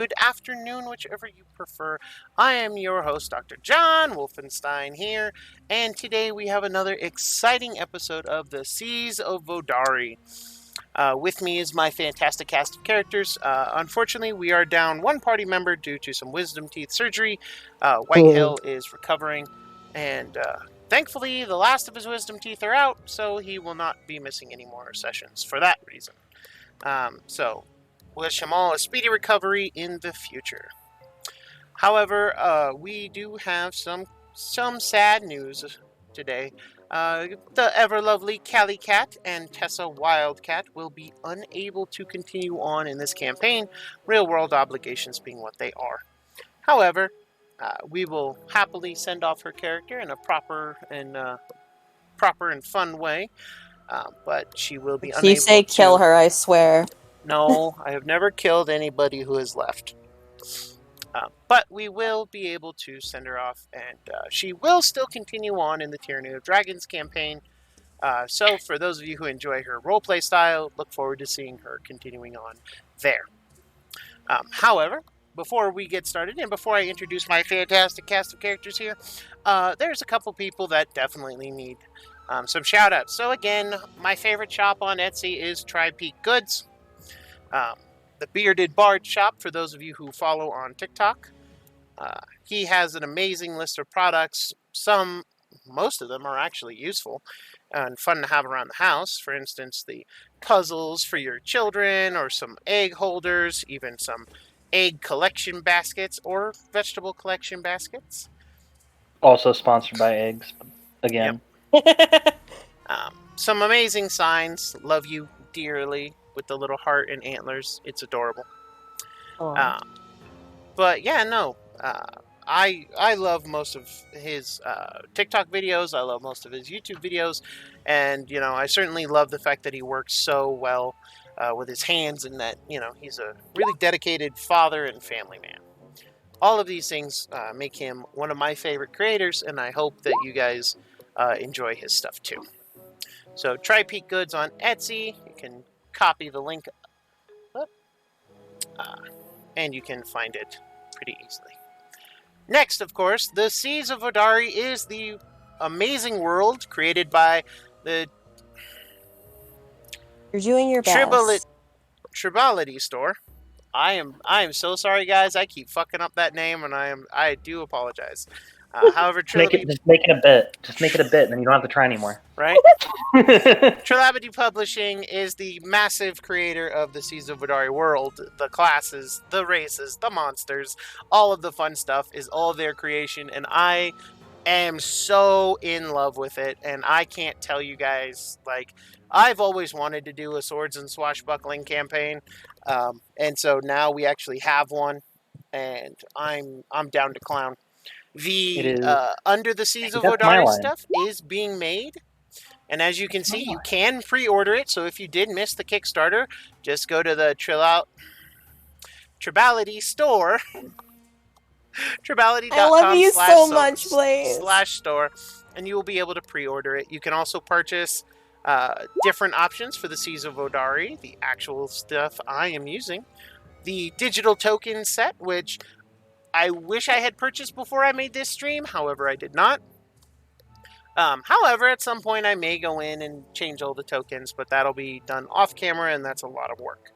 good afternoon, whichever you prefer. I am your host, Dr.JWolfenstein here, and today we have another exciting episode of the Seas of Vodari. With me is my fantastic cast of characters. Unfortunately, we are down one party member due to some wisdom teeth surgery. Whitehill is recovering, and thankfully, the last of his wisdom teeth are out, so he will not be missing any more sessions for that reason. So, wish him all a speedy recovery in the future. However, we do have some sad news today. The ever-lovely Callie Cat and Tessa Wildcat will be unable to continue on in this campaign, real-world obligations being what they are. However, we will happily send off her character in a proper and fun way, but she will be unable to... You say kill her, I swear. No, I have never killed anybody who has left. But we will be able to send her off, and she will still continue on in the Tyranny of Dragons campaign. So for those of you who enjoy her roleplay style, look forward to seeing her continuing on there. However, before we get started, and before I introduce my fantastic cast of characters here, there's a couple people that definitely need some shout-outs. So again, my favorite shop on Etsy is Tri-Peak Goods. The Bearded Bard shop, for those of you who follow on TikTok. He has an amazing list of products. Most of them are actually useful and fun to have around the house. For instance, the puzzles for your children, or some egg holders, even some egg collection baskets or vegetable collection baskets. Also sponsored by eggs, again. Yep. Some amazing signs. Love you dearly. With the little heart and antlers. It's adorable. But yeah, no. I love most of his TikTok videos. I love most of his YouTube videos. And, I certainly love the fact that he works so well with his hands, and that, he's a really dedicated father and family man. All of these things make him one of my favorite creators, and I hope that you guys enjoy his stuff too. So, Tri-Peak Goods on Etsy. You can copy the link up, and you can find it pretty easily. Next, of course, the Seas of Vodari is the amazing world created by the You're doing your best. Tribality store. I am so sorry, guys. I keep fucking up that name, and I do apologize. However, just make it a bit. Just make it a bit, and then you don't have to try anymore. Right? Trilabity Publishing is the massive creator of the Seas of Vodari world. The classes, the races, the monsters, all of the fun stuff is all their creation, and I am so in love with it. And I can't tell you guys, I've always wanted to do a Swords and Swashbuckling campaign, and so now we actually have one, and I'm down to clown. The Under the Seas of Vodari stuff is being made, and as you can see, you can pre-order it. So if you did miss the Kickstarter, just go to the Tribality store, tribality.com. I love you so much, Blaze. /store, and you will be able to pre-order it. You can also purchase different options for the Seas of Vodari, the actual stuff I am using, the digital token set, which I wish I had purchased before I made this stream, however, I did not. However, at some point I may go in and change all the tokens, but that'll be done off camera, and that's a lot of work.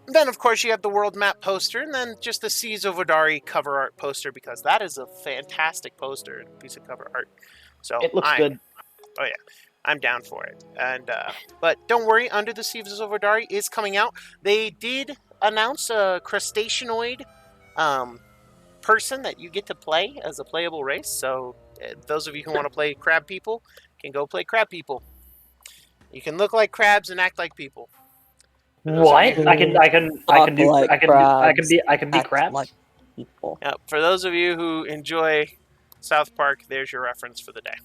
Then, of course, you have the world map poster, and then just the Seas of Vodari cover art poster, because that is a fantastic poster and piece of cover art. So it looks good. Oh yeah, I'm down for it. And but don't worry, Under the Seas of Vodari is coming out. They did announce a crustaceanoid person that you get to play as a playable race. So those of you who want to play crab people can go play crab people. You can look like crabs and act like people. What? I can be crabs. Like people. For those of you who enjoy South Park, there's your reference for the day.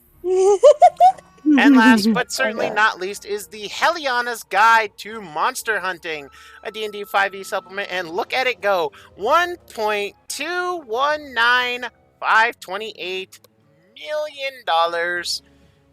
And last but certainly not least is the Heliana's Guide to Monster Hunting, a D&D 5e supplement, and look at it go. $1.219528 million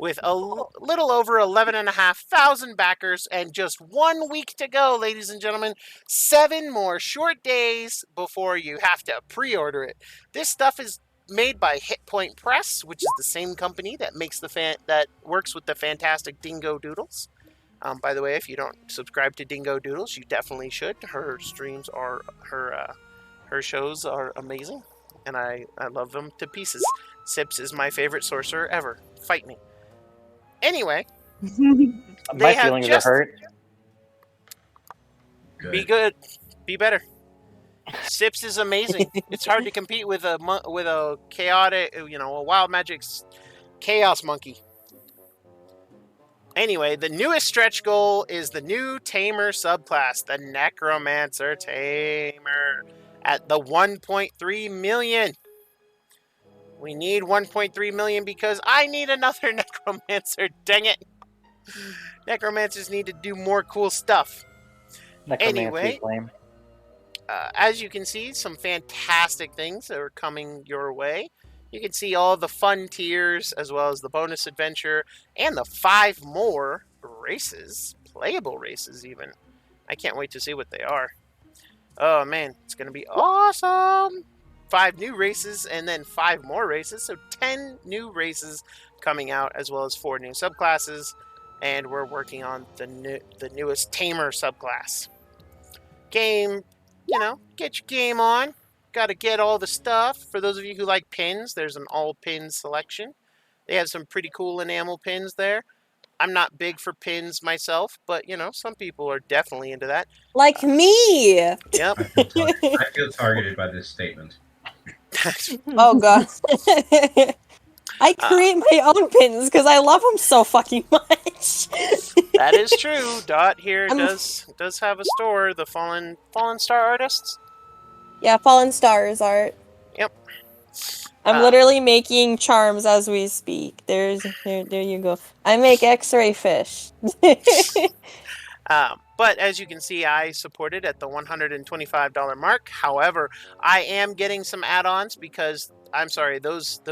with a little over 11,500 backers and just 1 week to go, ladies and gentlemen. 7 more short days before you have to pre-order it. This stuff is made by Hit Point Press, which is the same company that makes that works with the fantastic Dingo Doodles. By the way, if you don't subscribe to Dingo Doodles, you definitely should. Her streams are her shows are amazing, and I love them to pieces. Sips is my favorite sorcerer ever. Fight me. Anyway, my feelings are hurt. Good. Be good. Be better. Sips is amazing. It's hard to compete with a chaotic, a wild magic chaos monkey. Anyway, the newest stretch goal is the new Tamer subclass, the Necromancer Tamer, at the 1.3 million. We need 1.3 million because I need another Necromancer, dang it. Necromancers need to do more cool stuff. Anyway, as you can see, some fantastic things are coming your way. You can see all the fun tiers, as well as the bonus adventure, and the 5 more races, playable races even. I can't wait to see what they are. Oh man, it's going to be awesome! 5 new races, and then 5 more races, so 10 new races coming out, as well as 4 new subclasses, and we're working on the newest Tamer subclass. Game, get your game on. Got to get all the stuff. For those of you who like pins, there's an all pins selection. They have some pretty cool enamel pins there. I'm not big for pins myself, but some people are definitely into that. Like me. Yep. I feel targeted by this statement. Oh god. I create my own pins because I love them so fucking much. That is true. Dot here does have a store, the Fallen Star Artists. Yeah, Fallen Stars art. Yep. I'm literally making charms as we speak. There you go. I make X-ray fish. But as you can see, I support it at the $125 mark. However, I am getting some add-ons because I'm sorry, those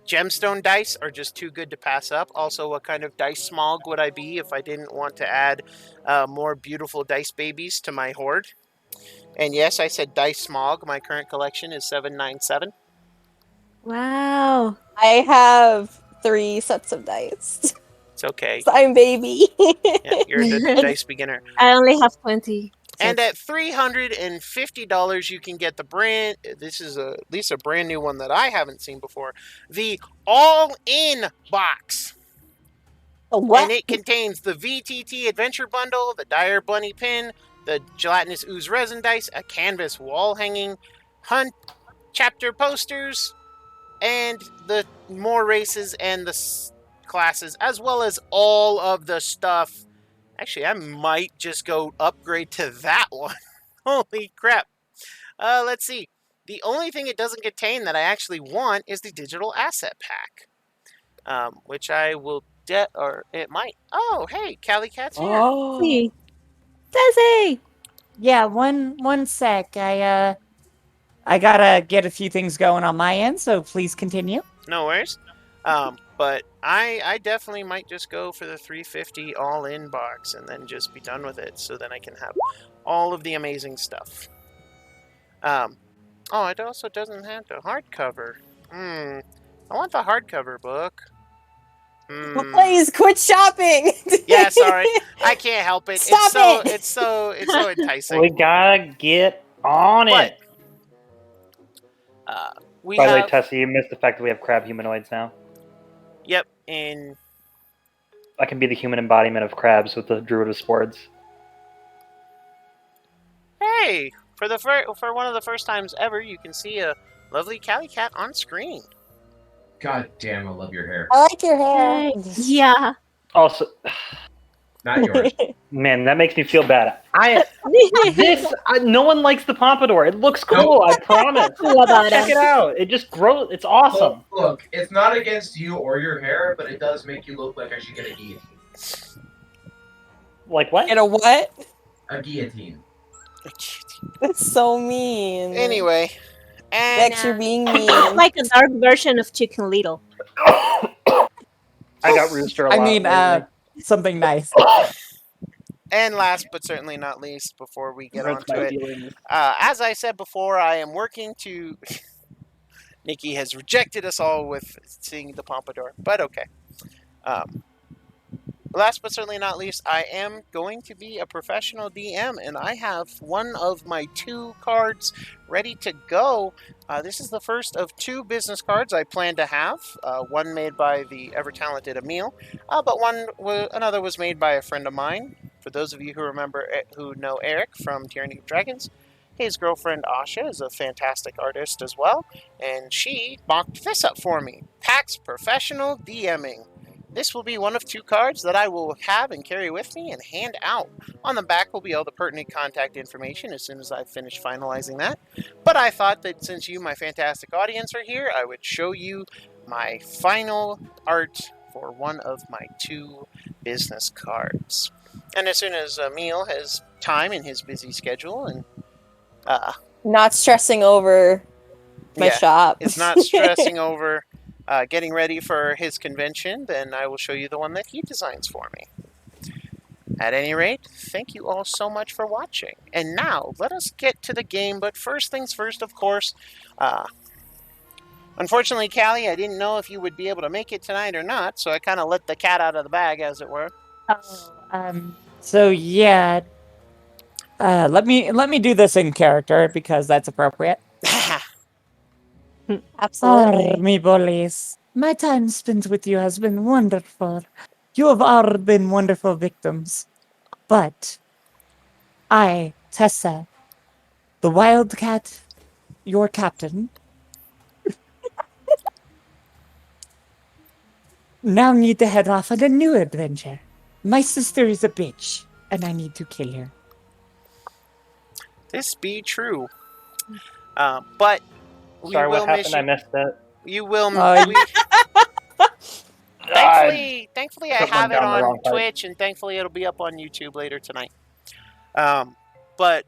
gemstone dice are just too good to pass up. Also, what kind of dice smog would I be if I didn't want to add more beautiful dice babies to my horde? And yes, I said dice smog. My current collection is 797. Wow. I have 3 sets of dice. It's okay. So I'm baby. Yeah, you're a dice beginner. I only have 20. And at $350, you can get this is at least a brand new one that I haven't seen before, the all-in box. What? And it contains the VTT Adventure Bundle, the Dire Bunny Pin, the Gelatinous Ooze Resin Dice, a canvas wall hanging, Hunt chapter posters, and the more races and the classes, as well as all of the stuff. Actually, I might just go upgrade to that one. Holy crap. Let's see. The only thing it doesn't contain that I actually want is the digital asset pack. Which I will or it might. Oh, hey, Callie Cat's here. Oh. Desi! Yeah, one sec. I gotta get a few things going on my end, so please continue. No worries. But I definitely might just go for the $350 all-in box and then just be done with it, so then I can have all of the amazing stuff. Oh, it also doesn't have the hardcover. I want the hardcover book. Please quit shopping. Yeah, sorry, I can't help it. Stop It's so enticing. We gotta get on it. By the way, Tessie, you missed the fact that we have crab humanoids now. Yep, and I can be the human embodiment of crabs with the Druid of Swords. Hey, for one of the first times ever, you can see a lovely Callie Cat on screen. God damn, I love your hair. I like your hair. Yeah. Also, not yours. Man, that makes me feel bad. No one likes the pompadour. It looks cool. I promise. Check it out. It just grows. It's awesome. Look, it's not against you or your hair, but it does make you look like I should get a guillotine. Like what? Get a what? A guillotine. That's so mean. Anyway. And you're being mean. Like a dark version of Chicken Little. I got Rooster a I lot. mean, lately. something nice. And last but certainly not least, before we get Hurts on to my it, feelings. as I said before, I am working to. Nikki has rejected us all with seeing the pompadour, but okay. Last but certainly not least, I am going to be a professional DM, and I have one of my 2 cards ready to go. This is the first of 2 business cards I plan to have. One made by the ever-talented Emil, but another was made by a friend of mine. For those of you who know Eric from Tyranny of Dragons, his girlfriend Asha is a fantastic artist as well, and she mocked this up for me. PAX Professional DMing. This will be one of 2 cards that I will have and carry with me and hand out. On the back will be all the pertinent contact information as soon as I finish finalizing that. But I thought that since you, my fantastic audience, are here, I would show you my final art for one of my 2 business cards. And as soon as Emil has time in his busy schedule and Not stressing over my shop. is not stressing over getting ready for his convention, then I will show you the one that he designs for me. At any rate, thank you all so much for watching. And now, let us get to the game, but first things first, of course. Unfortunately, Callie, I didn't know if you would be able to make it tonight or not, so I kind of let the cat out of the bag, as it were. So yeah. Let me do this in character because that's appropriate. Absolutely. Mi bullies. My time spent with you has been wonderful. You have all been wonderful victims. But I, Tessa, the Wildcat, your captain, now need to head off on a new adventure. My sister is a bitch, and I need to kill her. This be true. But we Sorry, will what miss happened? you. I missed that. You will. Thankfully, I put one have it down the on wrong part. Twitch, and thankfully, it'll be up on YouTube later tonight. But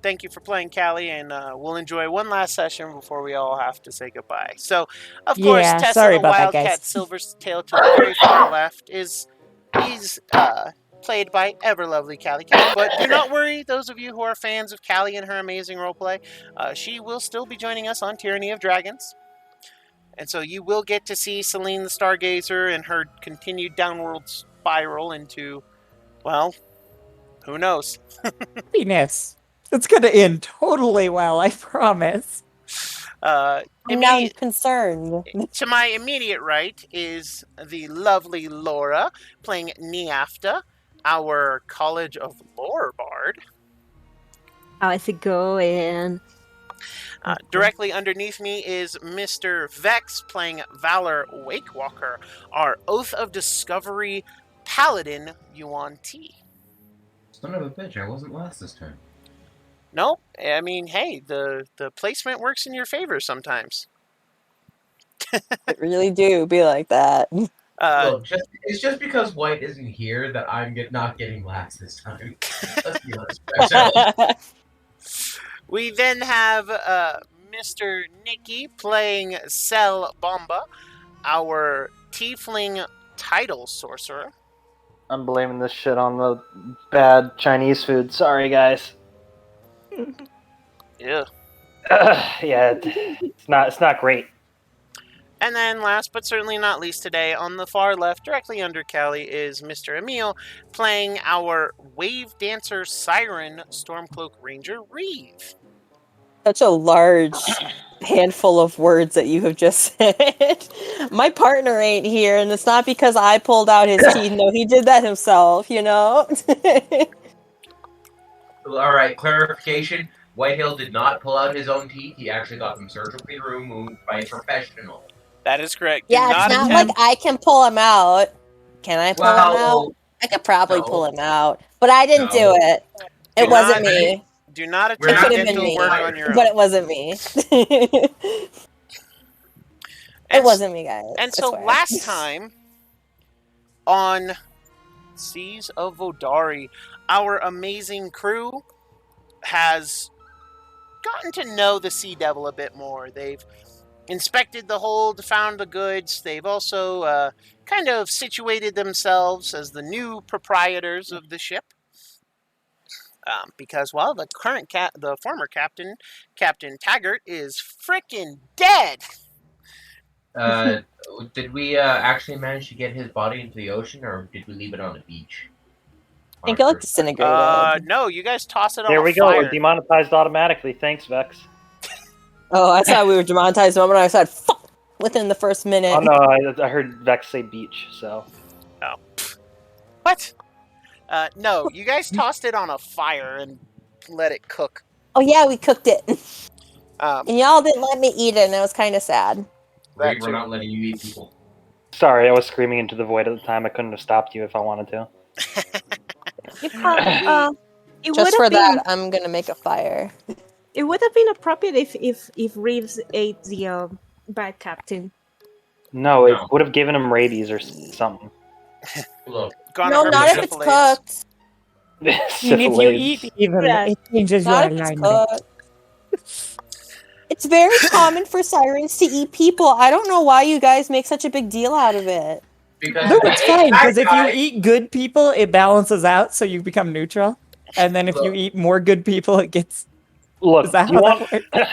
thank you for playing, Callie, and we'll enjoy one last session before we all have to say goodbye. So, of course, Yeah, Tessa sorry the about that, Wildcat guys. Silvertail to the very far left is played by ever lovely Callie Cat. But do not worry, those of you who are fans of Callie and her amazing roleplay, she will still be joining us on Tyranny of Dragons. And so you will get to see Celine the Stargazer and her continued downward spiral into, well, who knows? Happiness. It's gonna end totally well, I promise. I'm now concerned. To my immediate right is the lovely Laura playing Niafta, our College of Lore bard. How is it going? Directly underneath me is Mr. Vex playing Valor Wakewalker, our Oath of Discovery Paladin Yuan T. Son of a bitch, I wasn't last this time. Nope. I mean, hey, the placement works in your favor sometimes. It really do be like that. Look, it's just because White isn't here that I'm not getting last this time. Let's be honest. We then have Mr. Nicky playing Cell Bomba, our tiefling title sorcerer. I'm blaming this shit on the bad Chinese food. Sorry, guys. Yeah. Yeah, it's not great. And then last but certainly not least today, on the far left, directly under Callie, is Mr. Emil playing our Wave Dancer Siren Stormcloak Ranger Reeve. Such a large handful of words that you have just said. My partner ain't here, and it's not because I pulled out his teeth. No, he did that himself, you know? Alright, clarification. Whitehill did not pull out his own teeth. He actually got them surgically removed by a professional. That is correct. Yeah, it's not like I can pull him out. Can I pull him out? I could probably pull him out. But I didn't do it. It wasn't me. Do not It attempt could have been dental me, work on your own. but it wasn't me. It wasn't me, guys. And so last time on Seas of Vodari, our amazing crew has gotten to know the Sea Devil a bit more. They've inspected the hold, found the goods. They've also kind of situated themselves as the new proprietors of the ship. Because, well, the former captain, Captain Taggart, is freaking dead. Did we actually manage to get his body into the ocean, or did we leave it on the beach? I think it looked disintegrated. No, you guys toss it on There a we go. fire. We're demonetized automatically. Thanks, Vex. Oh, I thought we were demonetized the moment I said fuck within the first minute. Oh no, I heard Vex say beach. So. Oh. What? No, you guys tossed it on a fire and let it cook. Oh yeah, we cooked it. And y'all didn't let me eat it, and it was kind of sad. We're not letting you eat people. Sorry, I was screaming into the void at the time. I couldn't have stopped you if I wanted to. Just for that, I'm gonna make a fire. It would have been appropriate if Reeves ate the bad captain. No, it would have given him rabies or something. Look. No, not if it's cooked. And if you eat evil, it changes your Not if it's alignment. cooked. It's very common for sirens to eat people. I don't know why you guys make such a big deal out of it. No, it's fine, because if you eat good people, it balances out, so you become neutral. And then if you eat more good people, it gets... Look, Is that do you how want... that works?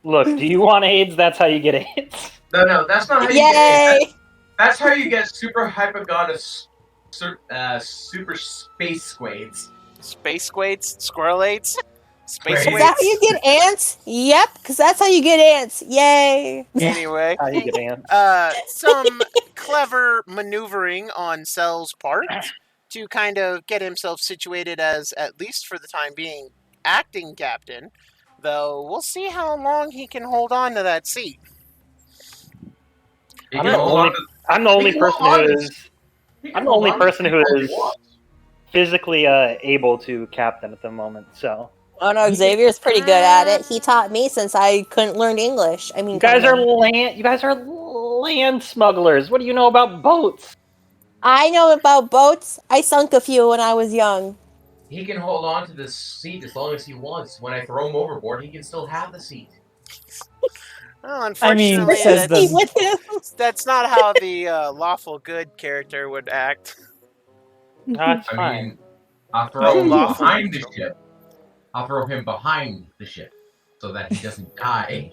Look, do you want AIDS? That's how you get AIDS. No, that's not how you get AIDS. That's how you get super hypogonous, super space squades. Space squades? Squirrelates? Space Is that how you get ants? Yep, because that's how you get ants. Yay! Anyway, how you get ants. some clever maneuvering on Cell's part to kind of get himself situated as, at least for the time being, acting captain. Though we'll see how long he can hold on to that seat. I'm the only person who is physically able to captain at the moment. So. Oh no, Xavier's pretty good at it. He taught me since I couldn't learn English. I mean, you guys are land smugglers. What do you know about boats? I know about boats. I sunk a few when I was young. He can hold on to the seat as long as he wants. When I throw him overboard, he can still have the seat. Well, unfortunately, that's not how the lawful good character would act. That's fine. Mean, I'll throw him behind the ship. I'll throw him behind the ship so that he doesn't die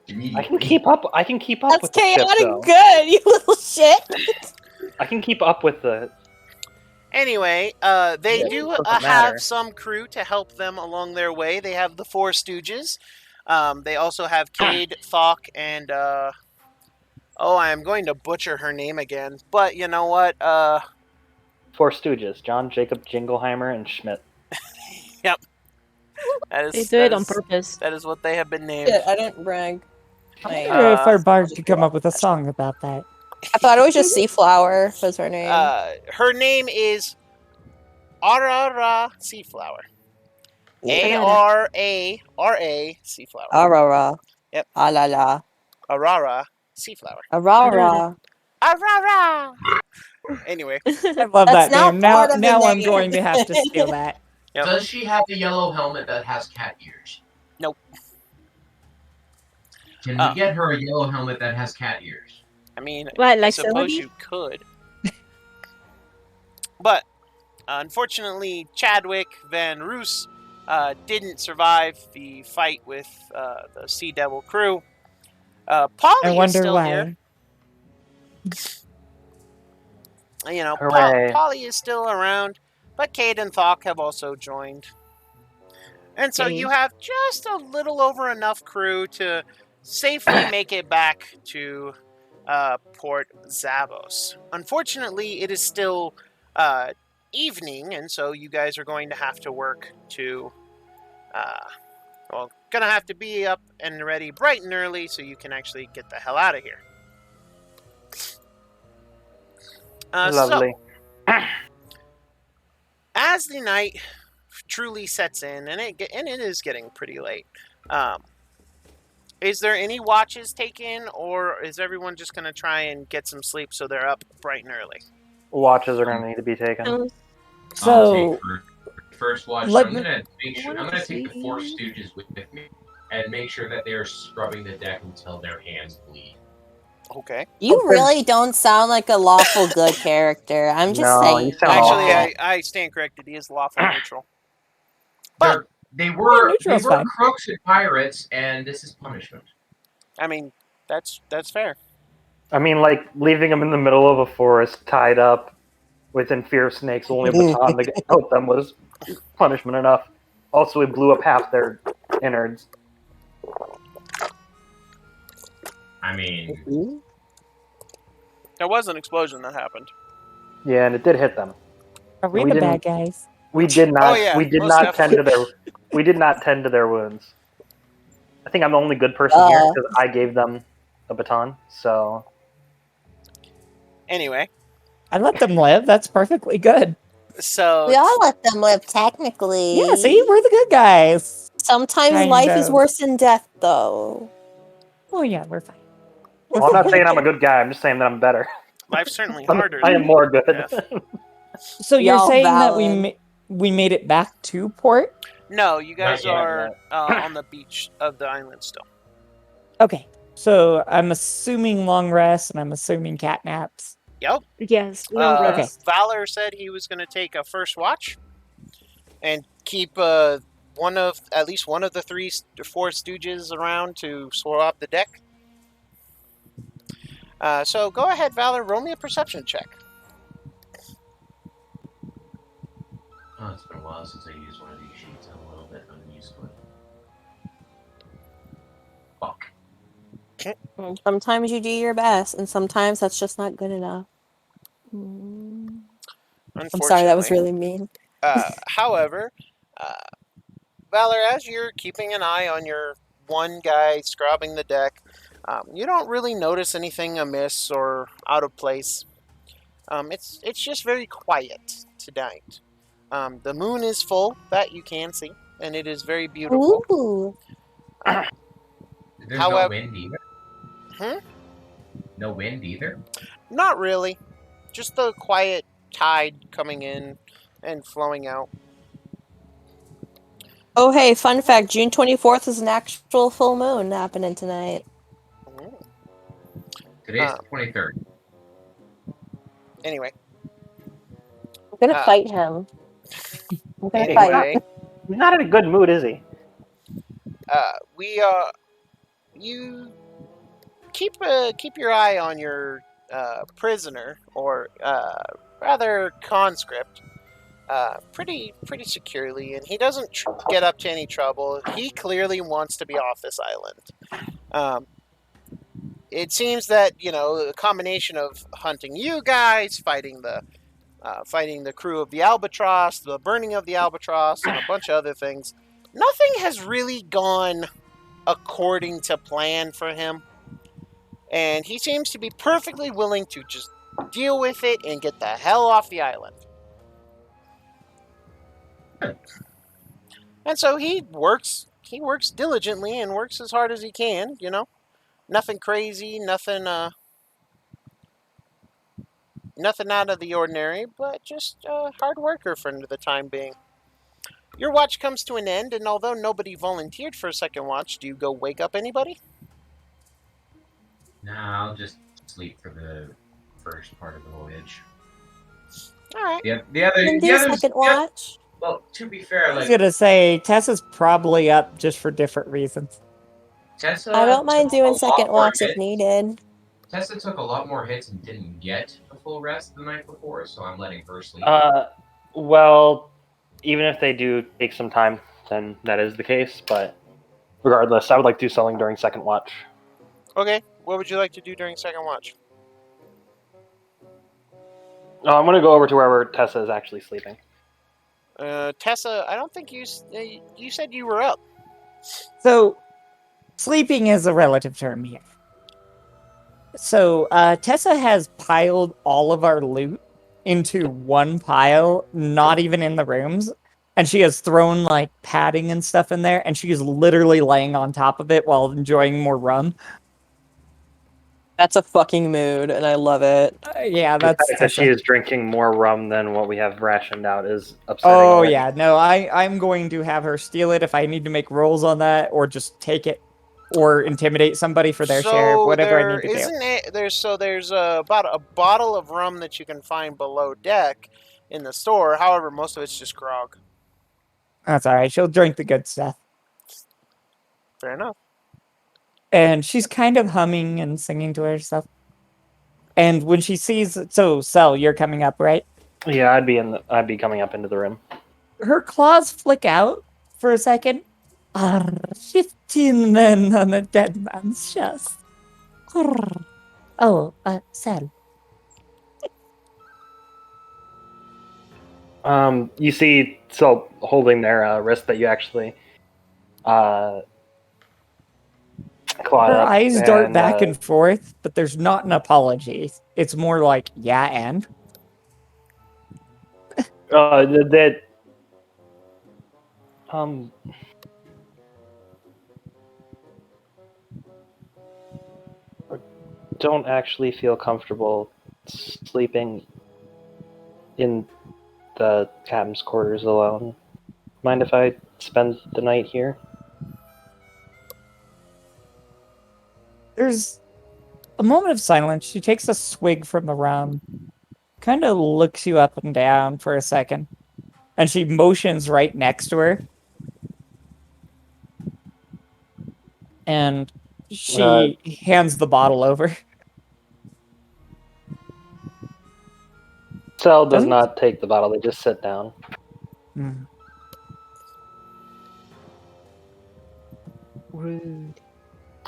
immediately. I can keep up. That's with the ship, chaotic though. good, you little shit. I can keep up with the. Anyway, they do have some crew to help them along their way. They have the Four Stooges. They also have Cade, Thok, and I'm going to butcher her name again. But you know what? Four Stooges: John, Jacob, Jingleheimer, and Schmidt. Yep. They do it on purpose. That is what they have been named. Shit, I didn't brag. I wonder if our bard could come up with a song about that. I thought it was just Seaflower was her name. Her name is Arara Seaflower. A-R-A-R-A Seaflower. Arara. Yep. Alala. Arara Seaflower. Arara. Arara. Anyway. I love that name. Now I'm going to have to steal that. Yep. Does she have the yellow helmet that has cat ears? Nope. Can we get her a yellow helmet that has cat ears? I mean, what, like I suppose somebody? you could. But, unfortunately, Chadwick Van Roos didn't survive the fight with the Sea Devil crew. Polly is still here. You know, Polly is still around, but Cade and Thok have also joined. And so you have just a little over enough crew to safely make it back to Port Zavos. Unfortunately, it is still evening, and so you guys are going to have to work to... gonna have to be up and ready bright and early so you can actually get the hell out of here. Lovely. So, as the night truly sets in, and it is getting pretty late, is there any watches taken, or is everyone just going to try and get some sleep so they're up bright and early? Watches are going to need to be taken. So, first watch. I'm going to take the Four Stooges with me, and make sure that they're scrubbing the deck until their hands bleed. Okay. You really don't sound like a lawful good character. I'm just saying. You sound Actually, awful. I stand corrected. He is lawful neutral. But they were neutral's fine. crooks and pirates, and this is punishment. I mean, that's fair. I mean, like, leaving them in the middle of a forest, tied up, with inferior snakes, only a baton to help them was punishment enough. Also, we blew up half their innards. I mean... There was an explosion that happened. Yeah, and it did hit them. Are we the bad guys? We did not. Oh, yeah, we did most not tend to definitely. their. We did not tend to their wounds. I think I'm the only good person here because I gave them a baton. So. Anyway. I let them live. That's perfectly good. So We all let them live, technically. Yeah, see, we're the good guys. Sometimes Kind life is of. worse than death, though. Oh yeah, we're fine. Well, I'm not saying I'm a good guy. I'm just saying that I'm better. life's certainly harder. I am more good. Death. So you're Y'all saying valid. that we made it back to port? No, you guys Not yet, are on the beach of the island still. Okay, so I'm assuming long rest, and I'm assuming cat naps. Yep. Yes, long Okay. rest. Valor said he was going to take a first watch and keep at least one of the four stooges around to swap the deck. So go ahead, Valor. Roll me a perception check. Oh, it's been a while since I used one of these sheets. I'm a little bit unused to it. Fuck. Sometimes you do your best, and sometimes that's just not good enough. I'm sorry, that was really mean. However, Valor, as you're keeping an eye on your one guy scrubbing the deck, you don't really notice anything amiss or out of place. It's just very quiet tonight. The moon is full, that you can see, and it is very beautiful. Ooh. There's However- no wind either. No wind either? Not really. Just the quiet tide coming in and flowing out. Oh, hey, fun fact, June 24th is an actual full moon happening tonight. Today's the 23rd. Anyway. I'm gonna fight him. I'm gonna fight. Anyway, He's not in a good mood, is he? you keep your eye on your prisoner, or rather conscript, pretty securely, and he doesn't get up to any trouble. He clearly wants to be off this island. It seems that a combination of hunting you guys, fighting the crew of the Albatross, the burning of the Albatross, and a bunch of other things, nothing has really gone according to plan for him. And he seems to be perfectly willing to just deal with it and get the hell off the island. And so he works diligently and works as hard as he can, Nothing crazy, nothing out of the ordinary, but just a hard worker for the time being. Your watch comes to an end, and although nobody volunteered for a second watch, do you go wake up anybody? Nah, I'll just sleep for the first part of the voyage. All right. The others, second watch. Well, to be fair, I was gonna say Tessa's probably up just for different reasons. Tessa. I don't mind took a doing lot second more watch if hits. needed. Tessa took a lot more hits and didn't get a full rest the night before, so I'm letting her sleep. Well, even if they do take some time, then that is the case. But regardless, I would like to do something during second watch. Okay. What would you like to do during second watch? I'm going to go over to wherever Tessa is actually sleeping. Tessa, I don't think you said you were up. So, sleeping is a relative term here. So, Tessa has piled all of our loot into one pile, not even in the rooms, and she has thrown, like, padding and stuff in there, and she is literally laying on top of it while enjoying more rum. That's a fucking mood, and I love it. Yeah, The that's fact that she Tessa. is drinking more rum than what we have rationed out is upsetting. Oh already. yeah, no, I'm going to have her steal it if I need to make rolls on that, or just take it, or intimidate somebody for their share, whatever I need to do. Isn't it there's about a bottle of rum that you can find below deck in the store. However, most of it's just grog. That's all right. She'll drink the good stuff. Fair enough. And she's kind of humming and singing to herself. And when she sees, so Sel, you're coming up, right? Yeah, I'd be coming up into the room. Her claws flick out for a second. 15 men on a dead man's chest. Oh, Sel. You see, so holding their wrist that you actually clawed Her up. eyes dart back uh, and forth, but there's not an apology. It's more like, yeah, and? that don't actually feel comfortable sleeping in the captain's quarters alone. Mind if I spend the night here? There's a moment of silence. She takes a swig from the rum, kind of looks you up and down for a second, and she motions right next to her. And she hands the bottle over. Cell does Doesn't- not take the bottle, they just sit down. Rude.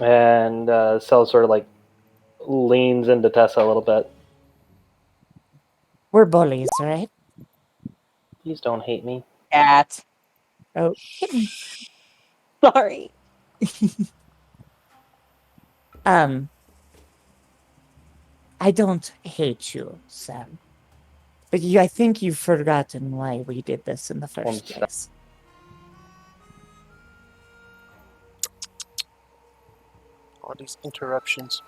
And Cell sort of like leans into Tessa a little bit. We're bullies, right? Please don't hate me. Cat. Oh, Sorry. I don't hate you, Sam. But I think you've forgotten why we did this in the first place. All these interruptions.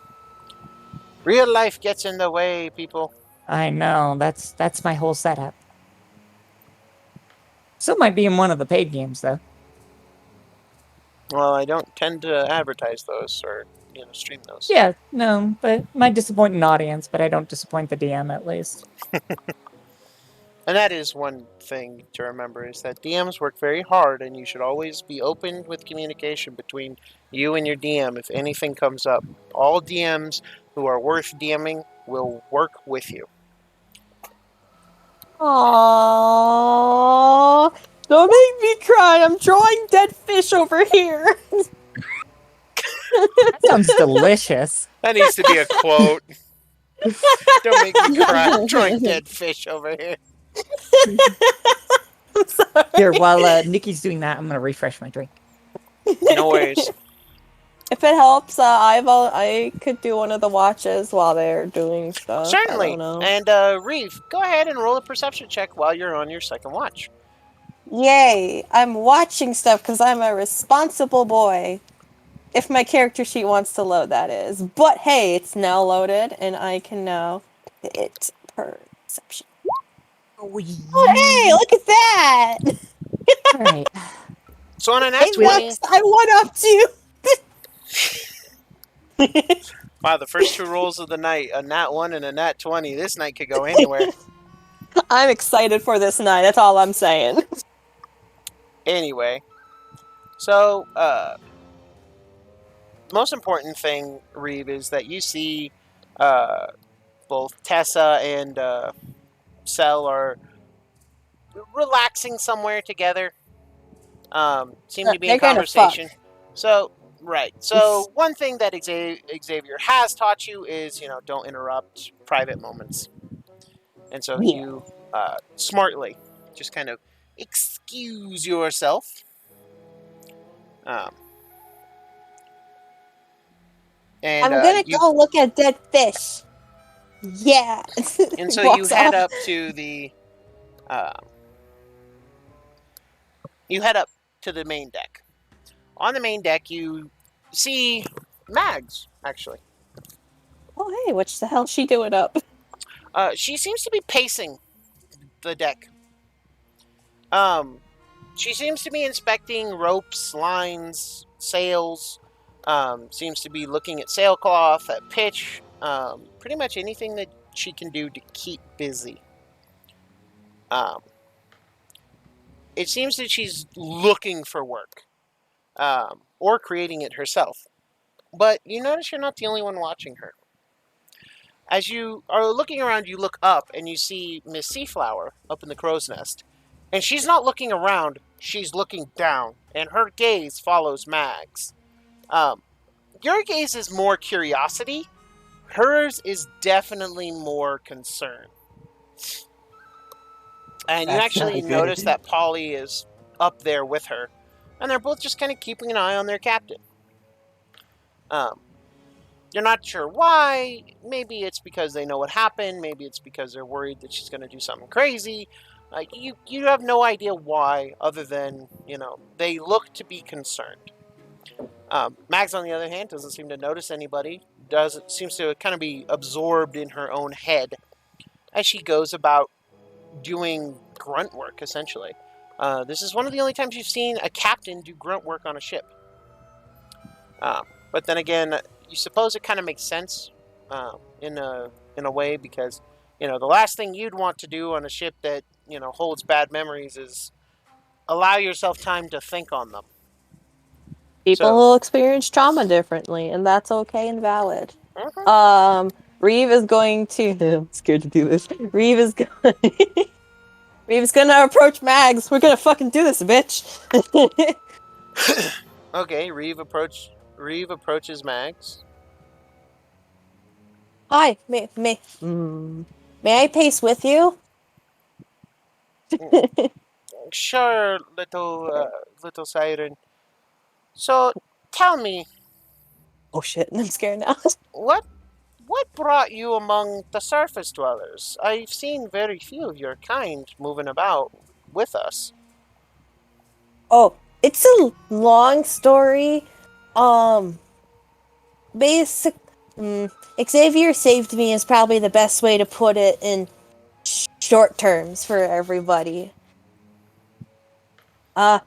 Real life gets in the way, people. I know, that's my whole setup. Still might be in one of the paid games, though. Well, I don't tend to advertise those or stream those. Yeah, no, but might disappoint an audience, but I don't disappoint the DM at least. And that is one thing to remember, is that DMs work very hard, and you should always be open with communication between you and your DM if anything comes up. All DMs who are worth DMing will work with you. Aww. Don't make me cry. I'm drawing dead fish over here. That sounds delicious. That needs to be a quote. Don't make me cry. I'm drawing dead fish over here. I'm sorry. Here, while Nikki's doing that, I'm going to refresh my drink. No worries. If it helps, I could do one of the watches while they're doing stuff. Certainly. I don't know. And Reeve, go ahead and roll a perception check while you're on your second watch. Yay! I'm watching stuff because I'm a responsible boy. If my character sheet wants to load, that is. But hey, it's now loaded, and I can now hit perception. Oh, hey, look at that! All right. So on a nat Hey, 20... Lux, I one-upped you! Wow, the first two rolls of the night, a nat 1 and a nat 20. This night could go anywhere. I'm excited for this night, that's all I'm saying. Anyway, so, most important thing, Reeve, is that you see both Tessa and Cell are relaxing somewhere together. Seem to be in They're gonna conversation. fuck. So, right. So, one thing that Xavier has taught you is, don't interrupt private moments. And so you smartly just kind of excuse yourself. And I'm gonna go look at dead fish. Yeah. And so you head up to the main deck. On the main deck, you see Mags, actually. Oh, hey, what the hell's she doing up? She seems to be pacing the deck. She seems to be inspecting ropes, lines, sails. Seems to be looking at sailcloth, at pitch. Pretty much anything that she can do to keep busy. It seems that she's looking for work, or creating it herself. But you notice you're not the only one watching her. As you are looking around, you look up and you see Miss Seaflower up in the crow's nest. And she's not looking around, she's looking down, and her gaze follows Mag's. Your gaze is more curiosity, hers is definitely more concern. And you That's actually not good. notice that Polly is up there with her, and they're both just kind of keeping an eye on their captain. You're not sure why. Maybe it's because they know what happened. Maybe it's because they're worried that she's going to do something crazy. You have no idea why, other than, they look to be concerned. Max, on the other hand, doesn't seem to notice anybody. Seems to kind of be absorbed in her own head as she goes about doing grunt work, essentially. This is one of the only times you've seen a captain do grunt work on a ship. But then again, you suppose it kind of makes sense in a way, because the last thing you'd want to do on a ship that holds bad memories is allow yourself time to think on them. People will experience trauma differently, and that's okay and valid. Mhm. Reeve is going to. I'm scared to do this. Reeve is going. Reeve's gonna approach Mags. We're gonna fucking do this, bitch. Okay, Reeve approaches Mags. Hi, may I pace with you? Sure, little siren. So, tell me, Oh shit, I'm scared now. what brought you among the surface dwellers? I've seen very few of your kind moving about with us. Oh, it's a long story. Basic. Xavier saved me is probably the best way to put it in short terms for everybody. I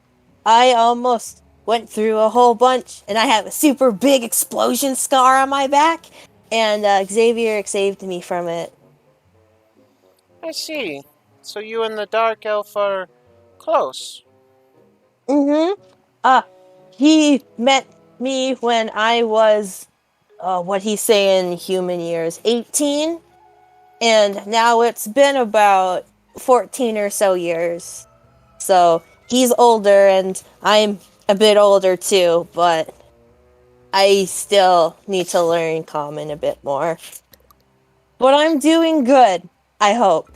almost went through a whole bunch, and I have a super big explosion scar on my back, and Xavier saved me from it. I see. So you and the Dark Elf are close. He met me when I was, what he's saying, human years, 18, and now it's been about 14 or so years. So he's older, and I'm a bit older too, but I still need to learn common a bit more. But I'm doing good, I hope.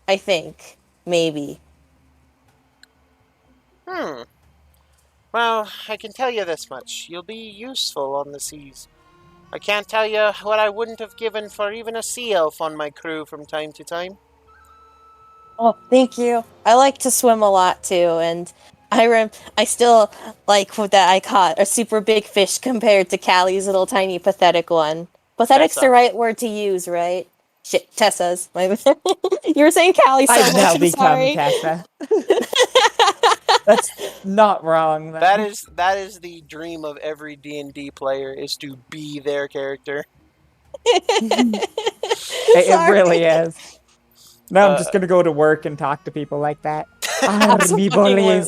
I think. Maybe. Well, I can tell you this much. You'll be useful on the seas. I can't tell you what I wouldn't have given for even a sea elf on my crew from time to time. Oh, thank you. I like to swim a lot too, and I still like that I caught a super big fish compared to Callie's little tiny pathetic one. Pathetic's Tessa. the right word to use, right? Shit, Tessa's. My you were saying Callie so I've much. now I'm become sorry. Tessa. That's not wrong. Then. That is the dream of every D&D player, is to be their character. It really is. Now I'm just gonna go to work and talk to people like that. Army bullies,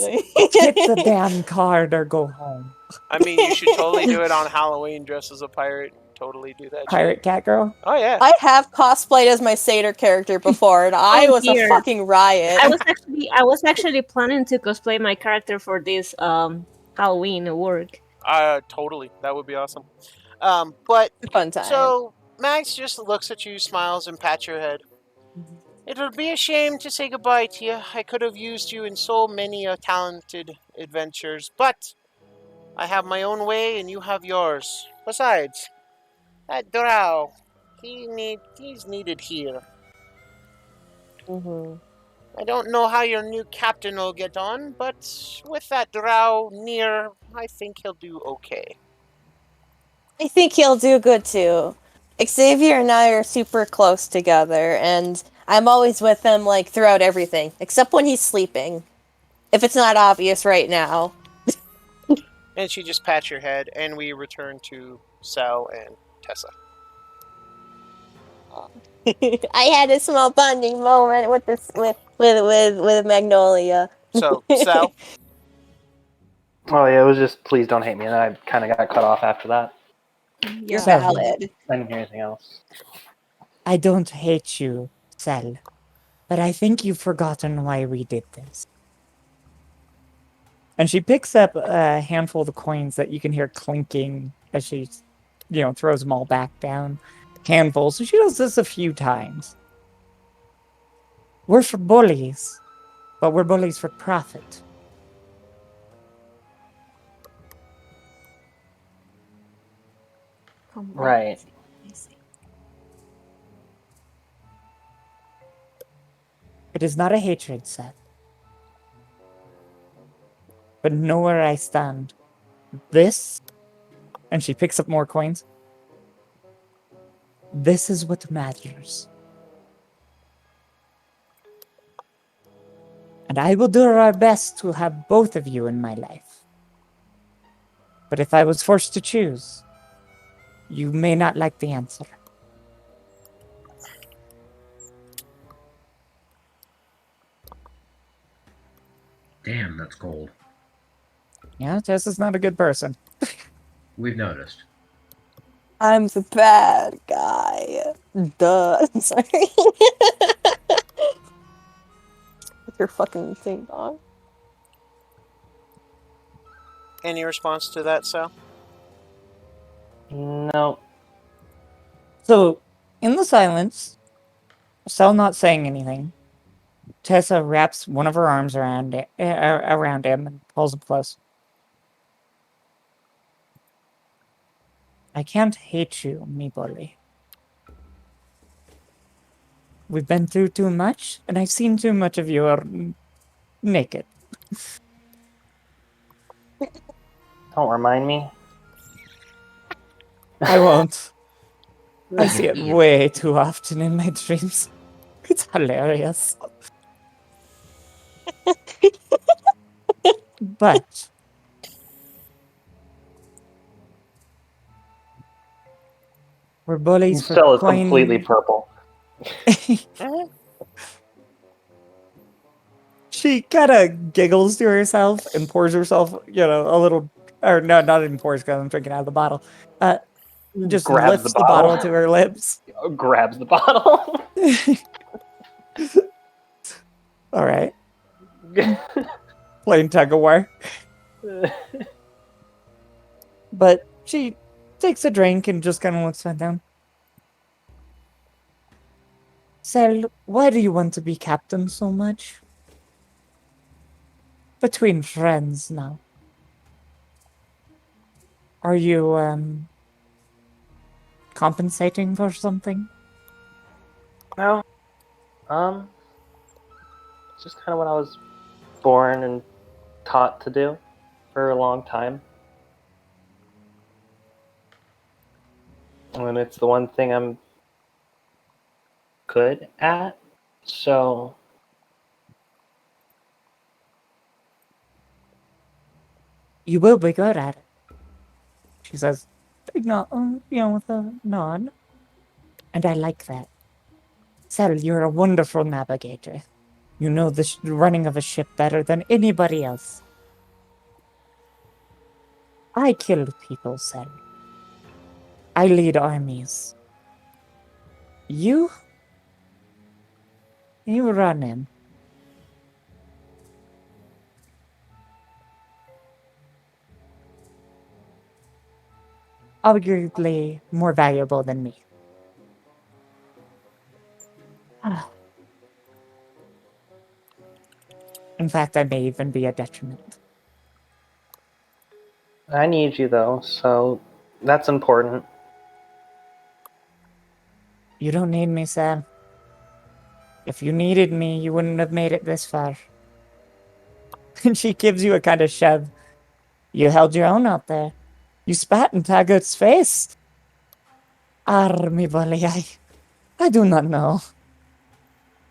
get the damn card or go home. I mean, you should totally do it on Halloween, dress as a pirate. Totally do that Pirate shit. cat girl. Oh yeah. I have cosplayed as my satyr character before, and I was dear. a fucking riot. I was actually planning to cosplay my character for this Halloween work. Totally. That would be awesome. But Fun time. so Max just looks at you, smiles, and pats your head. It would be a shame to say goodbye to you. I could have used you in so many talented adventures, but I have my own way and you have yours. Besides, that drow, he's needed here. I don't know how your new captain will get on, but with that drow near, I think he'll do okay. I think he'll do good too. Xavier and I are super close together, and I'm always with him, like, throughout everything, except when he's sleeping. If it's not obvious right now. And she just pats your head, and we return to Sal and Tessa. I had a small bonding moment with this with Magnolia. So, Sal? Oh yeah, it was just please don't hate me, and I kind of got cut off after that. You're Yeah. valid. I didn't hear anything else. I don't hate you, Sel, but I think you've forgotten why we did this. And she picks up a handful of the coins that you can hear clinking as she, throws them all back down. Handfuls. So she does this a few times. We're for bullies, but we're bullies for profit. Right. It is not a hatred, Seth. But know where I stand. This, and she picks up more coins. This is what matters. And I will do our best to have both of you in my life. But if I was forced to choose, you may not like the answer. Damn, that's cold. Yeah, Tessa's not a good person. We've noticed. I'm the bad guy. Duh. I'm sorry. With your fucking thing on. Any response to that, Sal? No. So, in the silence, Sel not saying anything, Tessa wraps one of her arms around him and pulls him close. I can't hate you, me bully. We've been through too much, and I've seen too much of you naked. Don't remind me. I won't. I see it way too often in my dreams. It's hilarious. But we're bullies for Cell is coin. completely purple. She kind of giggles to herself and pours herself, a little, or no, not even pours because I'm drinking out of the bottle. Just Grabs lifts the bottle to her lips. Grabs the bottle. All right. Playing tug of war. But she takes a drink and just kind of looks back down. Sel, why do you want to be captain so much? Between friends now. Are you, compensating for something? No. It's just kind of what I was born and taught to do for a long time. And it's the one thing I'm good at, so You will be good at it. She says, with a nod. And I like that. Sel, you're a wonderful navigator. You know the running of a ship better than anybody else. I kill people, Sel. I lead armies. You run him. Arguably more valuable than me. In fact, I may even be a detriment. I need you though, so that's important. You don't need me, Sel. If you needed me, you wouldn't have made it this far. And she gives you a kind of shove. You held your own out there. You spat in Taggart's face. Me Bully, I do not know.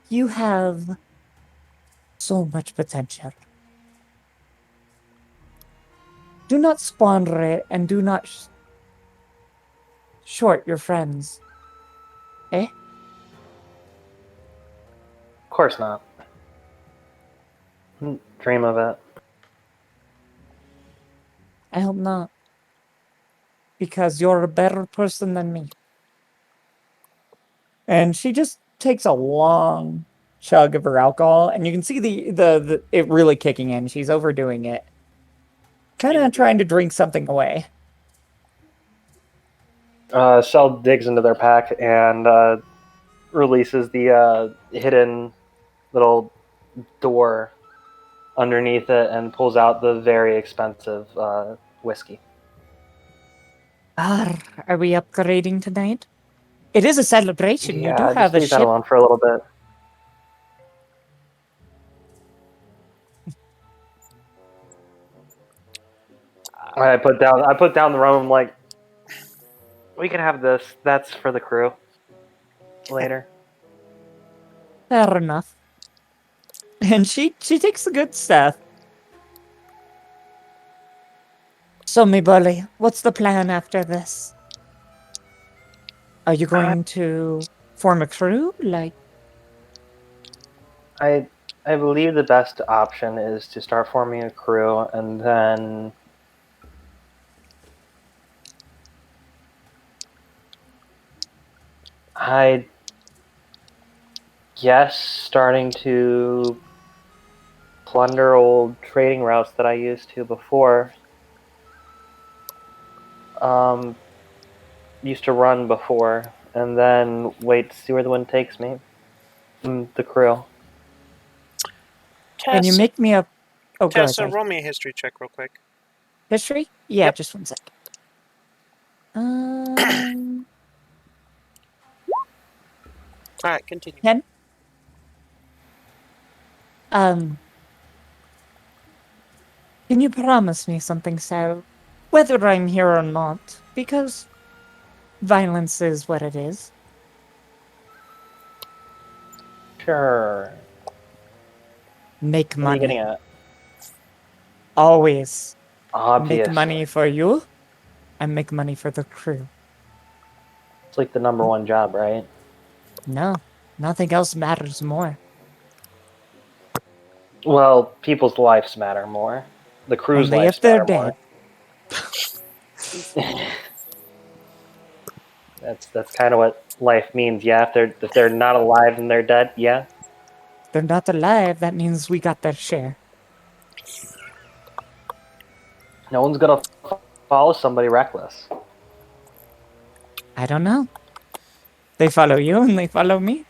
You have so much potential. Do not squander it, and do not short your friends. Eh? Of course not. Dream of it. I hope not. Because you're a better person than me. And she just takes a long chug of her alcohol, and you can see the it really kicking in. She's overdoing it. Kind of trying to drink something away. Cell digs into their pack and releases the hidden little door underneath it and pulls out the very expensive whiskey. Are we upgrading tonight? It is a celebration. You do Yeah, have just a leave that ship. alone for a little bit. I put down the rum. I'm like, we can have this. That's for the crew. Later. Fair enough. And she takes the good stuff. So, me bully, what's the plan after this? Are you going to form a crew? Like, I believe the best option is to start forming a crew and then I guess starting to plunder old trading routes that I used to before. Used to run before, and then wait to see where the wind takes me. The crew. can you make me a... Oh, go Tessa, ahead. roll me a history check real quick. History? Yeah, Yep. just 1 sec. Alright, continue. 10? Can you promise me something, Sarah? Whether I'm here or not, because violence is what it is. Sure. Make What are you getting money. at? Always. Obviously. Make money for you, and make money for the crew. It's like the number one job, right? No, nothing else matters more. Well, people's lives matter more. The crew's Only lives if they're matter dead. more. That's kind of what life means. Yeah, if they're not alive and they're dead, yeah. They're not alive, that means we got their share. No one's gonna follow somebody reckless. I don't know. They follow you and they follow me.